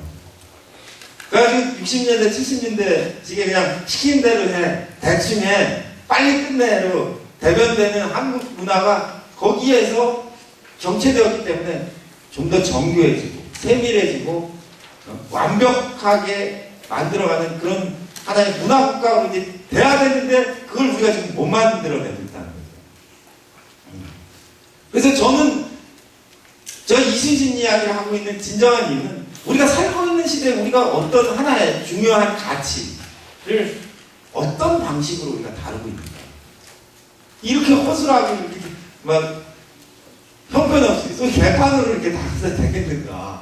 그래가지고 60년대, 70년대 지금 그냥 시킨 대로 해, 대충 해, 빨리 끝내로 대변되는 한국 문화가 거기에서 정체되었기 때문에 좀 더 정교해지고 세밀해지고 완벽하게 만들어가는 그런 하나의 문화국가로 이제 돼야 되는데 그걸 우리가 지금 못 만들어내고 있다는 거죠. 그래서 저는 저 이순신 이야기를 하고 있는 진정한 이유는 우리가 살고 있는 시대에 우리가 어떤 하나의 중요한 가치를 어떤 방식으로 우리가 다루고 있는가. 이렇게 허술하게 이렇게 막 형편없이 또 개판으로 이렇게 다뤄서 되겠는가.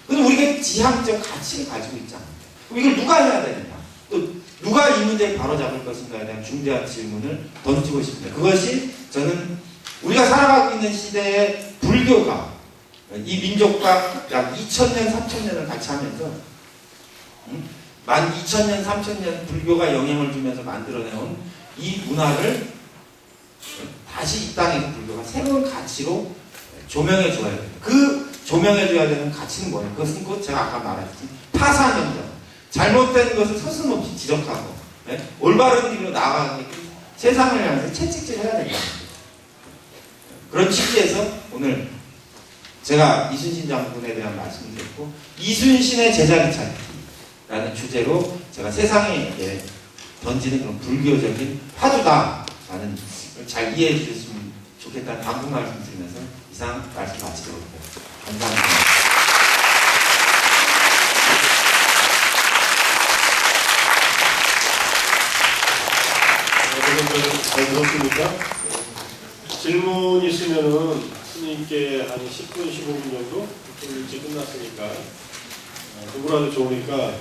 그럼 우리가 지향적 가치를 가지고 있지 않습니까? 그럼 이걸 누가 해야 되느냐. 또 누가 이 문제를 바로잡을 것인가에 대한 중대한 질문을 던지고 싶습니다. 그것이 저는 우리가 살아가고 있는 시대의 불교가 이 민족과 약 2000년, 3000년을 같이 하면서 2000년, 3000년 불교가 영향을 주면서 만들어내온 이 문화를 다시 이 땅에서 불교가 새로운 가치로 조명해 줘야 돼요. 그 조명해 줘야 되는 가치는 뭐예요? 그것은 곧 제가 아까 말했듯이 파산연장. 잘못된 것을 서슴없이 지적하고 올바른 길로 나아가게끔 세상을 향해서 채찍질 해야 된다. 그런 취지에서 오늘 제가 이순신 장군에 대한 말씀을 드렸고 이순신의 제자리 찾기라는 주제로 제가 세상에 던지는 그런 불교적인 화두다라는 잘 이해해 주셨으면 좋겠다는 당부 말씀 드리면서 이상 말씀 마치도록 하겠습니다. 감사합니다. 잘 들었습니까? 질문 있으면은 스님께 한 10분, 15분 정도? 좀 일찍 끝났으니까. 누구라도 좋으니까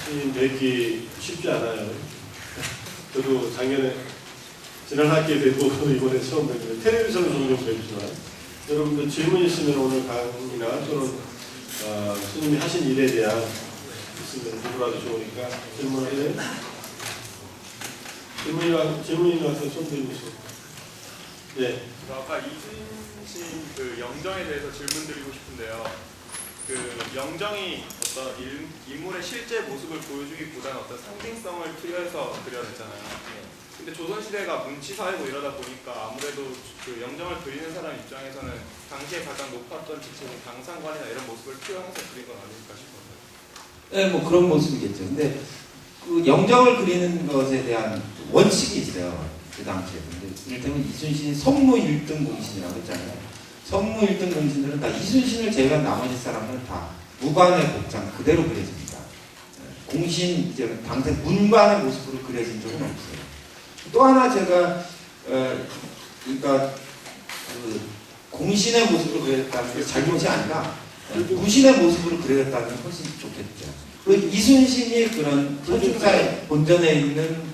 스님 뵙기 쉽지 않아요. 저도 작년에 지난 학기에 뵙고 이번에 처음 뵙는데 텔레비전을 종종 뵙지만 여러분들 질문 있으면 오늘 강의나 또는 스님이 하신 일에 대한 있으면 누구라도 좋으니까 질문하세요. 질문이 와서 손 들으시죠. 네. 아까 이순신 그 영정에 대해서 질문드리고 싶은데요. 그 영정이 어떤 인물의 실제 모습을 보여주기보다는 어떤 상징성을 투여해서 그려냈잖아요. 근데 조선시대가 문치사회고 이러다 보니까 아무래도 그 영정을 그리는 사람 입장에서는 당시에 가장 높았던 직책인 당상관이나 이런 모습을 투영해서 그린 건 아닐까 싶어요. 네, 뭐 그런 모습이겠죠. 근데 그 영정을 그리는 것에 대한 원칙이 있어요. 그 당시에. 근데 이를테면 이순신이 선무 1등 공신이라고 했잖아요. 선무 1등 공신들은 다 이순신을 제외한 나머지 사람들은 다 무관의 복장 그대로 그려집니다. 공신, 이제 당시 문관의 모습으로 그려진 적은 없어요. 또 하나 제가 그러니까 그 공신의 모습으로 그렸다는 게 잘못이 아니라 무신의 모습으로 그렸다는 게 훨씬 좋겠죠. 그리고 이순신이 그런 현충사의 본전에 있는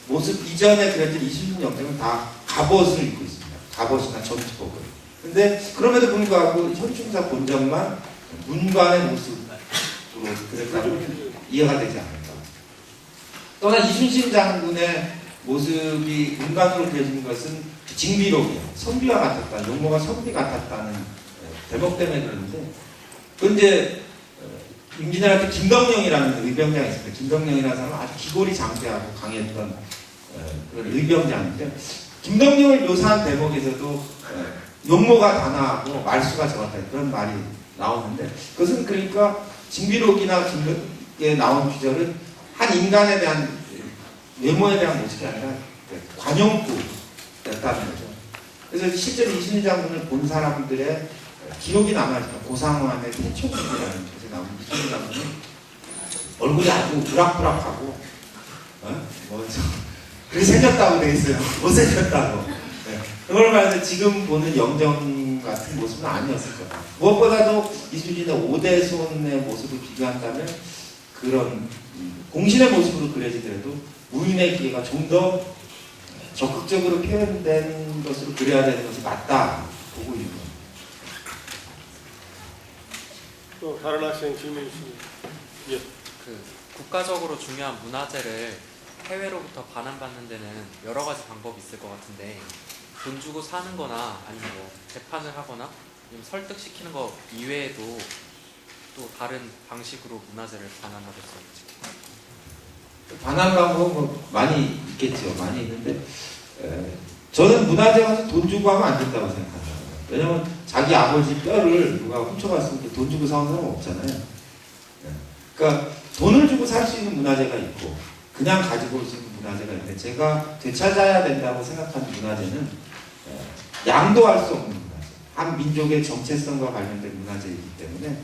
모습 이전에 그렸던 이순신 영정은 다 갑옷을 입고 있습니다. 갑옷이나 전투복을. 근데 그럼에도 불구하고 현충사 본전만 문관의 모습으로 그랬다면 이해가 되지 않을까. 또한 이순신 장군의 모습이 문관으로 그려진 것은 징비록이에요. 선비와 같았다. 용모가 선비 같았다는 대목 때문에 그러는데, 그 이제 임진왜란 때 김덕령이라는 의병장이 있습니다. 김덕령이라는 사람은 아주 기골이 장대하고 강했던 그런 의병장인데, 김덕령을 묘사한 대목에서도 용모가 단아하고 말수가 적었다 그런 말이 나오는데, 그것은 그러니까 징비록이나 김덕에 나온 구절은 한 인간에 대한 외모에 대한 모습이 아니라 관용구였다는 거죠. 그래서 실제로 이순신 장군을 본 사람들의 기록이 남아있어요. 고상환의 태초국이라는 곳에 나오는 이순신 장군은 얼굴이 아주 부락부락하고 그렇게 생겼다고 돼 있어요. 못생겼다고. 네. 그걸 봐서 지금 보는 영정 같은 모습은 아니었을 거다. 무엇보다도 이순신의 오대손의 모습을 비교한다면 그런 공신의 모습으로 그려지더라도 무인의 기회가 좀 더 적극적으로 표현된 것으로 그려야 되는 것이 맞다 보고 있는 겁니다. 또 다른 학생 질문 있습니다. 예. 그 국가적으로 중요한 문화재를 해외로부터 반환받는 데는 여러 가지 방법이 있을 것 같은데, 돈 주고 사는 거나 아니면 뭐 재판을 하거나 아니면 설득시키는 거 이외에도 또 다른 방식으로 문화재를 반환받을 수 있지. 반환 방법은 뭐 많이 있겠죠. 많이 있는데 저는 문화재 가서 돈 주고 하면 안 된다고 생각합니다. 왜냐면 자기 아버지 뼈를 누가 훔쳐갔으면 돈 주고 사온 사람은 없잖아요. 그러니까 돈을 주고 살 수 있는 문화재가 있고 그냥 가지고 올 수 있는 문화재가 있는데, 제가 되찾아야 된다고 생각하는 문화재는 양도할 수 없는 문화재, 한 민족의 정체성과 관련된 문화재이기 때문에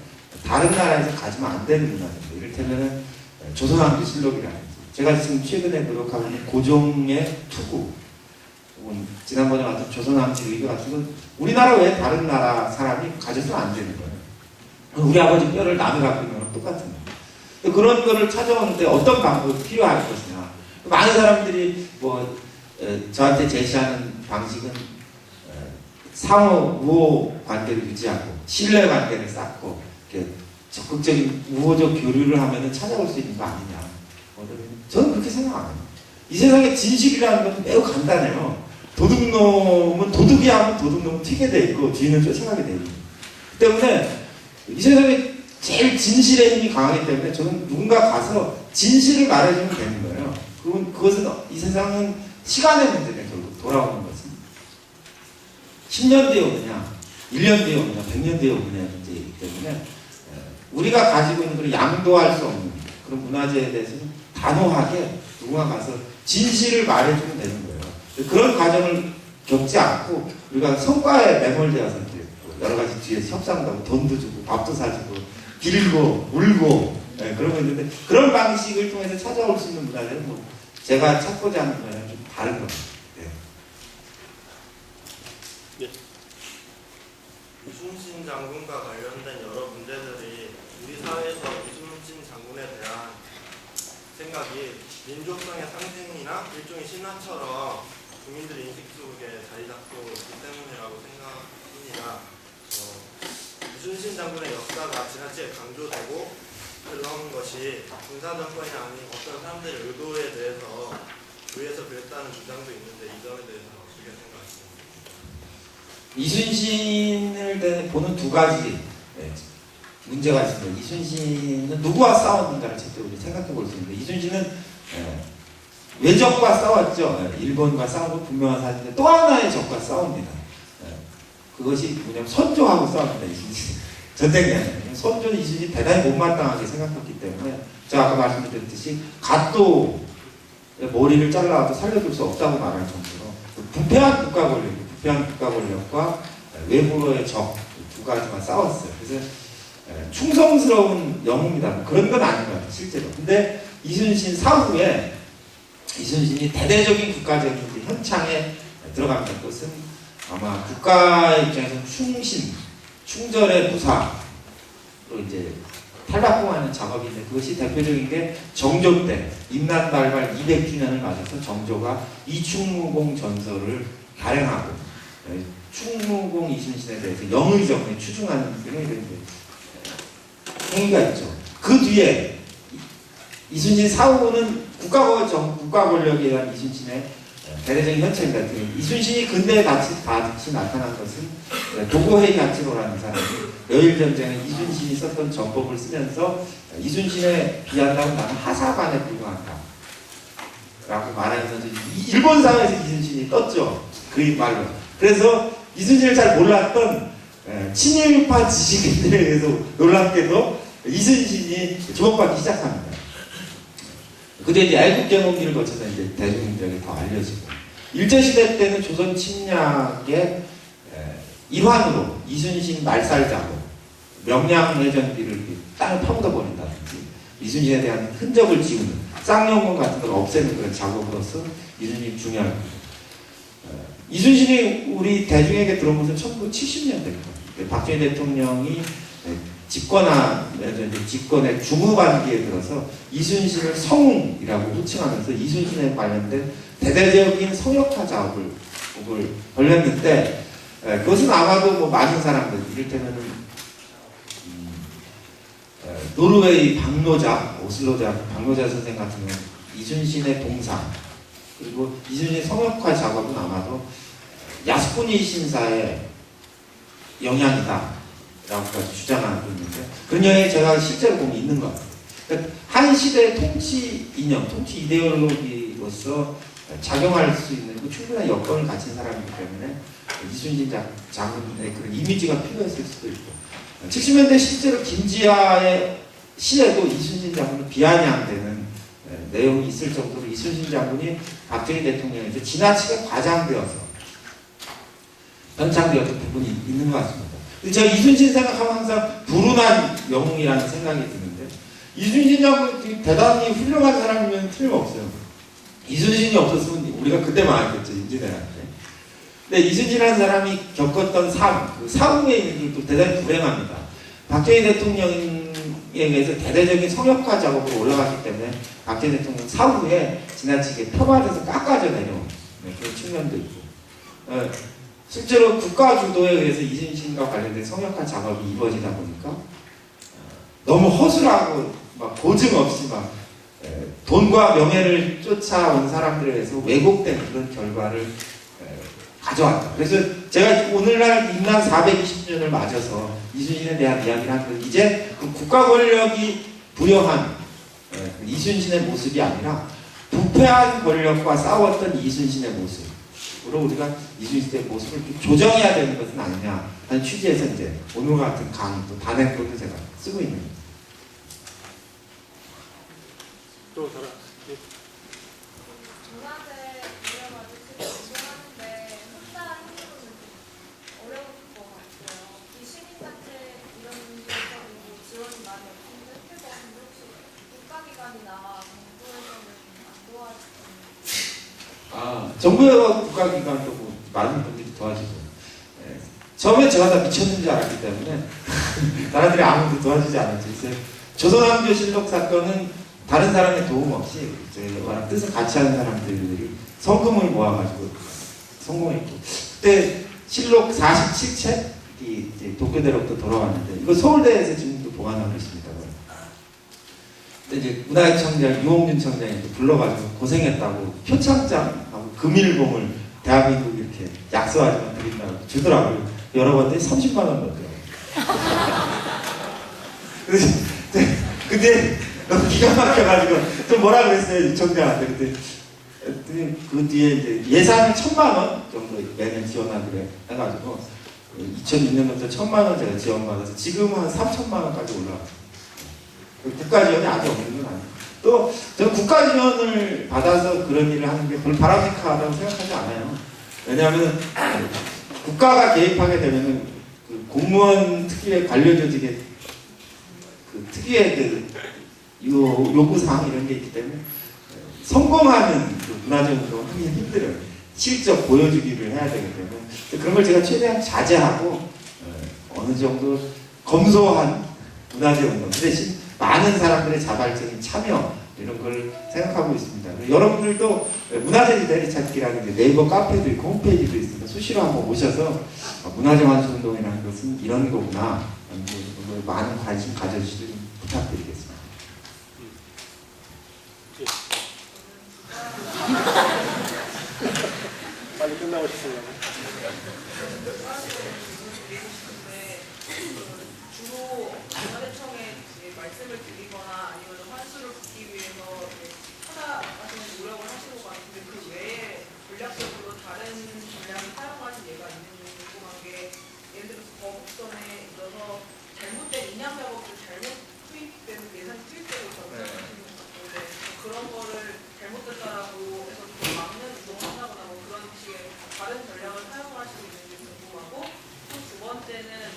다른 나라에서 가지면 안 되는 문화재입니다. 이를테면 조선왕조실록이라든지, 제가 지금 최근에 노력하고 있는 고종의 투구, 지난번에 왔던 조선왕조 의궤 같은 건 우리나라 외에 다른 나라 사람이 가져서는 안 되는 거예요. 우리 아버지 뼈를 남이 갖고 있는 거랑 똑같은 거예요. 그런 거를 찾아오는데 어떤 방법이 필요할 것이냐. 많은 사람들이 저한테 제시하는 방식은 상호 우호 관계를 유지하고 신뢰 관계를 쌓고 적극적인 우호적 교류를 하면 찾아올 수 있는 거 아니냐. 저는 그렇게 생각 안 해요. 이 세상에 진실이라는 건 매우 간단해요. 도둑놈은 도둑이 하면 도둑놈은 튀게 돼 있고 주인은 쫓아가게 돼 있고. 그 때문에 이 세상에 제일 진실의 힘이 강하기 때문에 저는 누군가 가서 진실을 말해주면 되는 거예요. 그것은 이 세상은 시간의 문제네. 결국 돌아오는 것은 10년 뒤에 오느냐 1년 뒤에 오느냐 100년 뒤에 오느냐의 문제이기 때문에 우리가 가지고 있는 그런 양도할 수 없는 그런 문화재에 대해서는 단호하게 누군가 가서 진실을 말해주면 되는 거예요. 그런 과정을 겪지 않고 우리가 성과에 매몰되어서 여러 가지 뒤에서 협상도 하고 돈도 주고 밥도 사주고 빌고 울고 그러고 있는데, 그런 방식을 통해서 찾아올 수 있는 문화재는 제가 찾고자 하는 문화는 좀 다른 겁니다. 네. 이순신 장군과 관련된 여러 문제들이 우리 사회에서 이순신 장군에 대한 생각이 민족성의 상징이나 일종의 신화처럼 국민들 인식 속에 자리 잡고 있기 때문이라고 생각합니다. 이순신 장군의 역사가 지나치게 강조되고 그런 것이 군사정권이 아닌 어떤 사람들의 의도에 대해서 의해서 그랬다는 주장도 있는데, 이 점에 대해서는 어떻게 생각하십니까? 이순신을 보는 두 가지 문제가 있습니다. 이순신은 누구와 싸웠는가를 제대로 생각해 볼 수 있는데, 이순신은 외적과 싸웠죠. 일본과 싸우고 분명한 사실인데 또 하나의 적과 싸웁니다. 그것이 뭐냐면 선조하고 싸웁니다. 이순신. 전쟁이 아니에요. 선조는 이순신이 대단히 못마땅하게 생각했기 때문에 제가 아까 말씀드렸듯이 갓도 머리를 잘라도 살려줄 수 없다고 말할 정도로 부패한 국가 권력, 부패한 국가 권력과 외부로의 적 두 가지만 싸웠어요. 그래서 충성스러운 영웅이다. 그런 건 아닌 것 같아요. 실제로. 근데 이순신 사후에 이순신이 대대적인 국가적인 현창에 들어갑니다. 그것은 아마 국가 입장에서 충절의 무사로 이제 탈바꿈하는 작업인데, 그것이 대표적인 게 정조 때 임난발발 200주년을 맞아서 정조가 이충무공 전설을 발행하고 충무공 이순신에 대해서 영의정에 추중하는 그런 행위가 있죠. 그 뒤에 이순신 사후는 국가 권력에 의한 이순신의 대대적인 현체입니다. 이순신이 근대에 다시 나타난 것은 도고헤이 하치로라는 사람이 여일전쟁에 이순신이 썼던 전법을 쓰면서 이순신에 비한다면 나는 하사관에 불과한다 라고 말하면서 일본 사회에서 이순신이 떴죠. 그 말로. 그래서 이순신을 잘 몰랐던 친일파 지식인들에 의해서 놀랍게도 이순신이 주목받기 시작합니다. 그때 이제 애국경운기를 거쳐서 이제 대중들에게 더 알려지고, 일제시대 때는 조선 침략의 일환으로 이순신 말살 작업, 명량해전비를 땅을 파묻어 버린다든지, 이순신에 대한 흔적을 지우는, 쌍용문 같은 걸 없애는 그런 작업으로서 이순신이 중요합니다. 이순신이 우리 대중에게 들어온 것은 1970년대입니다. 박정희 대통령이 집권의 중후반기에 들어서 이순신을 성웅이라고 호칭하면서 이순신에 관련된 대대적인 성역화 작업을 벌였는데, 그것은 아마도 뭐 많은 사람들, 이를테면 노르웨이 박노자, 오슬로자 박노자 선생 같은 경우는 이순신의 동상, 그리고 이순신 성역화 작업은 아마도 야스쿠니 신사의 영향이다 라고까지 주장하고 있는데, 그녀의 제가 실제로 보면 있는 것 같아요. 그러니까 한 시대의 통치 이념, 통치 이데올로기로서 작용할 수 있는 충분한 여건을 가진 사람이기 때문에 이순신 장군의 그런 이미지가 필요했을 수도 있고, 70년대 실제로 김지아의 시에도 이순신 장군을 비아냥되는 내용이 있을 정도로 이순신 장군이 박정희 대통령에게 지나치게 과장되어서 연창되었던 부분이 있는 것 같습니다. 제가 이순신 생각하면 항상 불운한 영웅이라는 생각이 드는데, 이순신 장군이 대단히 훌륭한 사람이면 틀림없어요. 이순신이 없었으면 우리가 그때 망했겠죠, 임진왜란때. 근데 이순신이라는 사람이 겪었던 그 사후의 일들도 대단히 불행합니다. 박정희 대통령에 의해서 대대적인 성역화 작업으로 올라갔기 때문에 박정희 대통령 사후에 지나치게 표발해서 깎아져 내려온 그런 측면도 있고, 실제로 국가 주도에 의해서 이순신과 관련된 성역화 작업이 이루어지다 보니까 너무 허술하고 막 보증 없이 막 돈과 명예를 쫓아온 사람들에 의해서 왜곡된 그런 결과를 가져왔다. 그래서 제가 오늘날 임난 420주년을 맞아서 이순신에 대한 이야기를 한 건, 이제 그 국가 권력이 부여한 이순신의 모습이 아니라 부패한 권력과 싸웠던 이순신의 모습으로 우리가 이순신의 모습을 좀 조정해야 되는 것은 아니냐 하는 취지에서 이제 오늘과 같은 강의, 또 단행본을 제가 쓰고 있는 거예요. 또 다른 중간에 물려가지고 지원하는데 혼자 힘들면 어려울 것 같아요. 이 시민단체 이런 데서 지원이 많이 없는데 그래서 혹시 국가기관이나 정부에서는 안 도와주는? 정부와 국가기관도 뭐 많은 분들이 도와주고, 처음에 제가 다 미쳤는 줄 알았기 때문에 사람들이 아무도 도와주지 않았지. 조선왕조실록 사건은 다른 사람의 도움 없이 저희와 뜻을 같이 하는 사람들이 성금을 모아가지고 성공했고, 그때 실록 47책이 이제 도쿄대로부터 돌아왔는데, 이거 서울대에서 지금도 보관하고 있습니다. 근데 이제 문화의 청장 유홍준 청장이 불러가지고 고생했다고 표창장하고 금일봉을 대한민국 이렇게 약소하지만 드린다고 주더라고요. 열어봤더니 30만 원 넣더라고요. 근데 너무 기가 막혀가지고 좀 뭐라 그랬어요, 이 청장한테. 그때 그 뒤에 이제 예산이 1,000만 원 정도 매년 지원하기로 해가지고 2006년부터 1,000만 원 제가 지원받아서 지금은 한 3,000만 원까지 올라왔어요. 국가 지원이 아직 없는 건 아니에요. 또 저는 국가 지원을 받아서 그런 일을 하는 게 별로 바람직하다고 생각하지 않아요. 왜냐하면 국가가 개입하게 되면은 그 공무원 특유의 관료 조직의 그 특유의 그 요구사항 이런 게 있기 때문에 성공하는 그 문화적 운동은 하기 힘들어요. 실적 보여주기를 해야 되기 때문에 그런 걸 제가 최대한 자제하고 어느 정도 검소한 문화적 운동, 그 대신 많은 사람들의 자발적인 참여 이런 걸 생각하고 있습니다. 여러분들도 문화재지 대리찾기라는 네이버 카페도 있고 홈페이지도 있습니다. 수시로 한번 오셔서 문화재 완수운동이라는 것은 이런 거구나, 많은 관심 가져주시길 부탁드리겠습니다. 빨리 끝나고 싶으려고. 주로 문화재청에 말씀을 드리거나 아니면 환수를 받기 위해서 찾아가시는 노력을 하시는 것 같은데 그 외에 전략적으로 다른 전략을 사용하신 예가 있는지 궁금한 게 예를 들어서 거북선에 있어서 잘못된 인양 작업을 잘못 투입되는 예산이 투입되고 있다고 생각하시는 것 같은데 그런 거를 잘못됐다라고 해서 좀 막는 운동을 한다거나 뭐 그런 식의 다른 전략을 사용하시고 있는지 궁금하고 또 두 번째는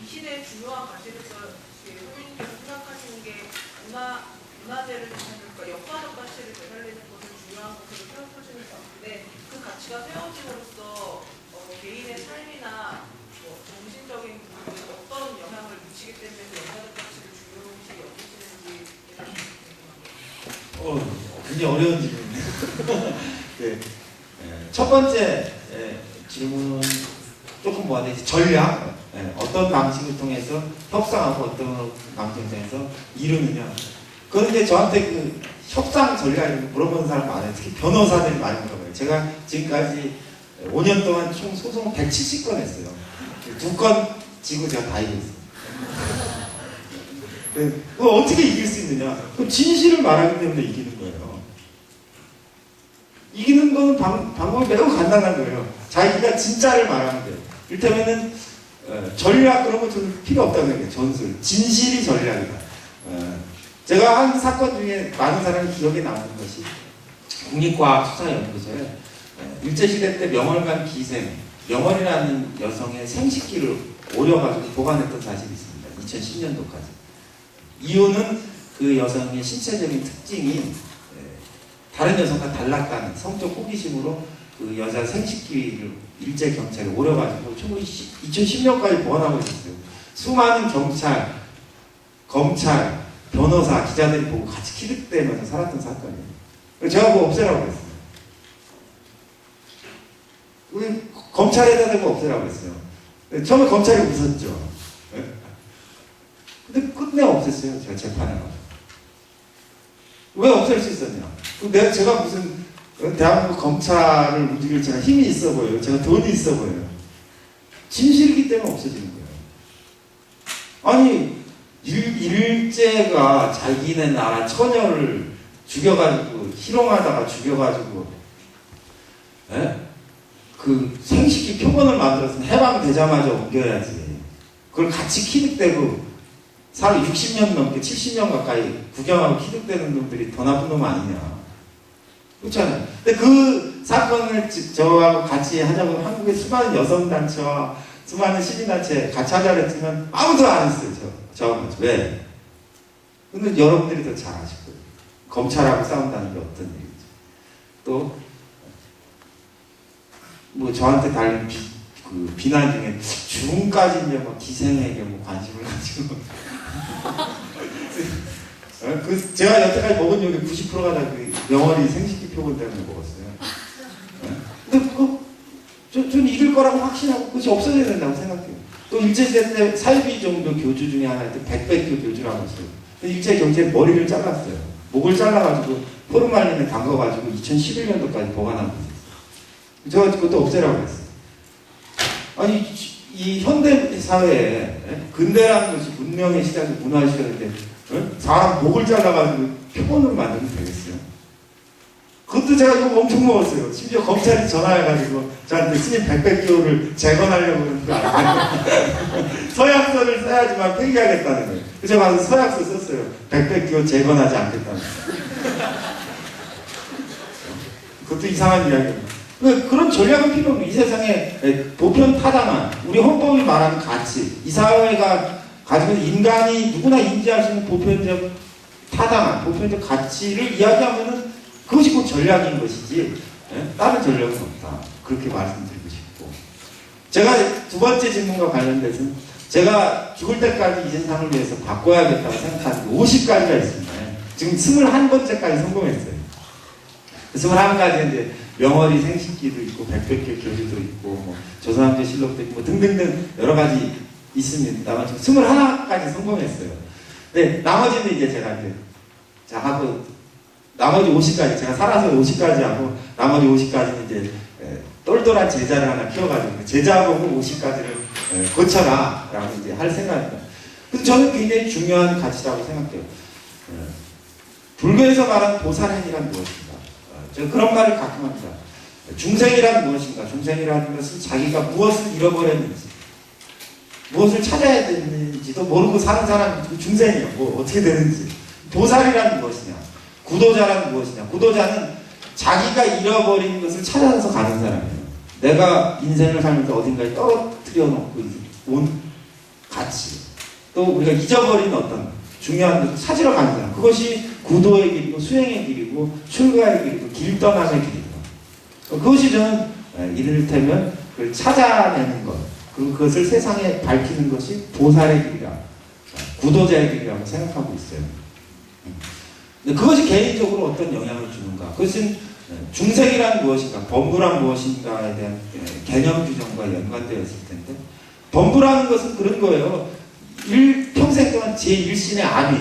이 시대의 중요한 가치로서 선생님께서 생각하시는 게 문화재를 그러니까 역사적 가치를 되살리는 것을 중요한 것으로 생각하시는 것 같은데 그 가치가 세워짐으로써 개인의 삶이나 뭐 정신적인 부분에 어떤 영향을 미치기 때문에 그 역사적 가치를 중요시 여기시는지 궁금합니다. 굉장히 어려운 질문이네요. 네. 첫 번째 질문 조금 뭐하는지 전략, 어떤 방식을 통해서 협상하고 어떤 방식을 통해서 이루느냐. 그런데 저한테 그 협상 전략을 물어보는 사람 많아요. 특히 변호사들이 많이 물어봐요. 제가 지금까지 5년 동안 총 소송 170건 했어요. 2건 지고 제가 다 이겼어요. 그걸 어떻게 이길 수 있느냐? 그럼 진실을 말하기 때문에 이기는 거예요. 이기는 거는 방법이 매우 간단한 거예요. 자기가 진짜를 말하는 거예요. 이를테면은 전략 그런 거 좀 필요 없다고 생각해요. 전술. 진실이 전략이다. 제가 한 사건 중에 많은 사람이 기억에 남는 것이 국립과학수사연구소에 일제시대 때 명월관 기생, 명월이라는 여성의 생식기를 오려가지고 보관했던 사실이 있습니다. 2010년도까지. 이유는 그 여성의 신체적인 특징이 다른 여성과 달랐다는 성적 호기심으로 그 여자 생식기를 일제 경찰에 오려가지고 2010년까지 보관하고 있었어요. 수많은 경찰, 검찰, 변호사, 기자들이 보고 같이 키득대면서 살았던 사건이에요. 그래서 제가 그거 없애라고 그랬어요. 우리 검찰에다 대고 없애라고 했어요. 처음에 검찰이 웃었죠. 근데 끝내 없앴어요. 제가 재판에 가서. 왜 없앨 수 있었냐? 제가 무슨 대한민국 검찰을 움직일 제가 힘이 있어 보여요. 제가 돈이 있어 보여요. 진실이기 때문에 없어지는 거예요. 아니 일제가 자기네 나라 처녀를 죽여가지고 희롱하다가 죽여가지고 그 생식기 표본을 만들어서 해방되자마자 옮겨야지. 그걸 같이 키득대고 사람 60년 넘게 70년 가까이 구경하고 키득대는 놈들이 더 나쁜 놈 아니냐. 그렇잖아요. 근데 그 사건을 저하고 같이 하자고 한국의 수많은 여성단체와 수많은 시민단체 같이 하자고 했지만 아무도 안 했어요. 저하고. 왜? 근데 여러분들이 더 잘 아실 거예요. 검찰하고 싸운다는 게 어떤 얘기죠. 또 뭐 저한테 달린 비난 중에 죽음까지 이제 막 기생에게 뭐 관심을 가지고 제가 여태까지 먹은 요리 90%가 다 명월이 생식기 표본 때문에 먹었어요. 근데 전 이길 거라고 확신하고 그것이 없어져야 된다고 생각해요. 또 일제시대 때 사이비 종교 교주 중에 하나였던 백백교 교주라고 했어요. 일제 경찰이 머리를 잘랐어요. 목을 잘라가지고 포르말린에 담가가지고 2011년도까지 보관하고 있어요. 제가 그것도 없애라고 했어요. 아니 이 현대 사회에 근대라는 것이 문명의 시작이 문화의 시작인데 사람 목을 잘라가지고 표본으로 만들면 되겠어요? 그것도 제가 이거 엄청 먹었어요. 심지어 검찰이 전화해가지고 저한테 스님 백백교를 재건하려고 그러는 거 아니에요? 서약서를 써야지만 폐기하겠다는 거예요. 그래서 제가 가서 서약서 썼어요. 백백교 재건하지 않겠다는 거예요. 그것도 이상한 이야기예요. 그런 전략은 필요 없고 이 세상에 보편 타당한 우리 헌법이 말하는 가치, 이 사회가 가지고 있는 인간이 누구나 인지할 수 있는 보편적 타당한 보편적 가치를 이야기하면은 그것이 곧 전략인 것이지 다른 전략은 없다. 그렇게 말씀드리고 싶고 제가 두 번째 질문과 관련돼서는 제가 죽을 때까지 이 세상을 위해서 바꿔야겠다고 생각하는 50가지가 있습니다. 지금 21번째까지 성공했어요. 21가지 이제 명월이 생식기도 있고 백백교 교주도 있고 뭐 조선왕조 실록도 있고 뭐 등등등 여러 가지 있습니다만 지금 21가지 성공했어요. 네, 나머지는 이제 제가 이제 하고 나머지 50까지 제가 살아서 50까지 하고 나머지 50까지는 이제 똘똘한 제자를 하나 키워가지고 제자보고 50까지를 고쳐라라고 이제 할 생각입니다. 그래서 저는 굉장히 중요한 가치라고 생각해요. 불교에서 말하는 보살행이란 무엇인가? 저는 그런 말을 가끔 합니다. 중생이란 무엇인가? 중생이라는 것은 자기가 무엇을 잃어버렸는지, 무엇을 찾아야 되는지도 모르고 사는 사람이 중생이에요. 뭐 어떻게 되는지. 보살이란 무엇이냐? 구도자란 무엇이냐? 구도자는 자기가 잃어버린 것을 찾아서 가는 사람이에요. 내가 인생을 살면서 어딘가에 떨어뜨려 놓고 온 가치, 또 우리가 잊어버린 어떤 중요한 것을 찾으러 가는 사람. 그것이 구도의 길이고 수행의 길이고 출가의 길이고 길떠남의 길이고, 그것이 저는 이를테면 그걸 찾아내는 것, 그리고 그것을 세상에 밝히는 것이 보살의 길이라, 구도자의 길이라고 생각하고 있어요. 근데 그것이 개인적으로 어떤 영향을 주는가? 그것은 중생이란 무엇인가, 범부란 무엇인가에 대한 개념 규정과 연관되어 있을 텐데, 범부라는 것은 그런 거예요. 평생 동안 제 일신의 안위,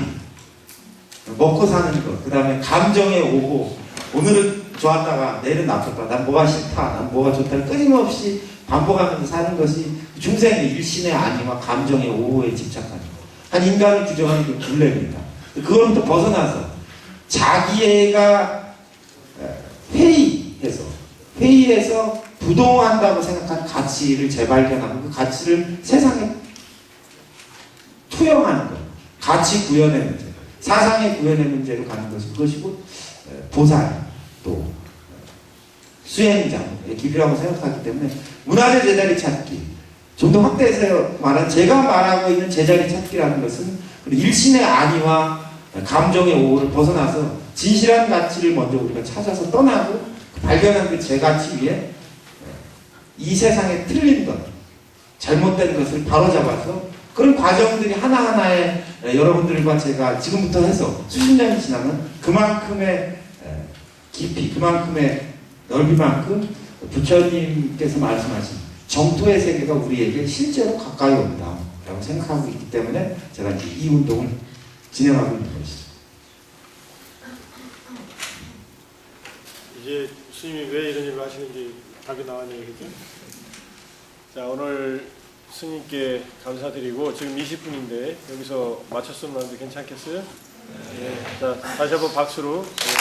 먹고 사는 것, 그 다음에 감정에 오고, 오늘은 좋았다가 내일은 나빴다, 난 뭐가 싫다, 난 뭐가 좋다를 끊임없이 반복하면서 사는 것이 중생의 일신의 안위와 감정의 오호에 집착하는 것. 한 인간을 규정하는 그 굴레입니다. 그거부터 벗어나서 자기애가 회의해서 부동한다고 생각하는 가치를 재발견하고 그 가치를 세상에 투영하는 것, 가치 구현의 문제, 사상의 구현의 문제로 가는 것이 그것이고, 보살, 또 수행자의 길이라고 생각하기 때문에 문화재 제자리 찾기, 좀 더 확대해서 말한 제가 말하고 있는 제자리 찾기라는 것은 일신의 안위와 감정의 오호를 벗어나서 진실한 가치를 먼저 우리가 찾아서 떠나고 발견한 그 제 가치 위에 이 세상에 틀린 것, 잘못된 것을 바로잡아서 그런 과정들이 하나하나에 여러분들과 제가 지금부터 해서 수십 년이 지나면 그만큼의 깊이, 그만큼의 넓이만큼 부처님께서 말씀하신 정토의 세계가 우리에게 실제로 가까이 온다라고 생각하고 있기 때문에 제가 이 운동을 진행하고 있는 것이죠. 이제 스님이 왜 이런 일을 하시는지 답이 나왔네요. 그죠? 자, 오늘 스님께 감사드리고 지금 20분인데 여기서 마쳤으면 하는데 괜찮겠어요? 네. 자, 다시 한번 박수로. 네.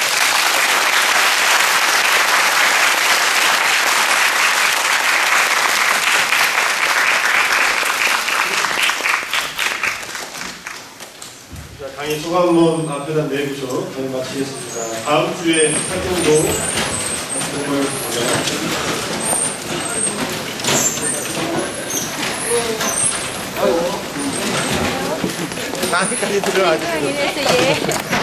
자, 강의 소감문 앞에다 내고서 저희 마치겠습니다. 다음 주에 활동도 정말 강의까지 들어가주시고.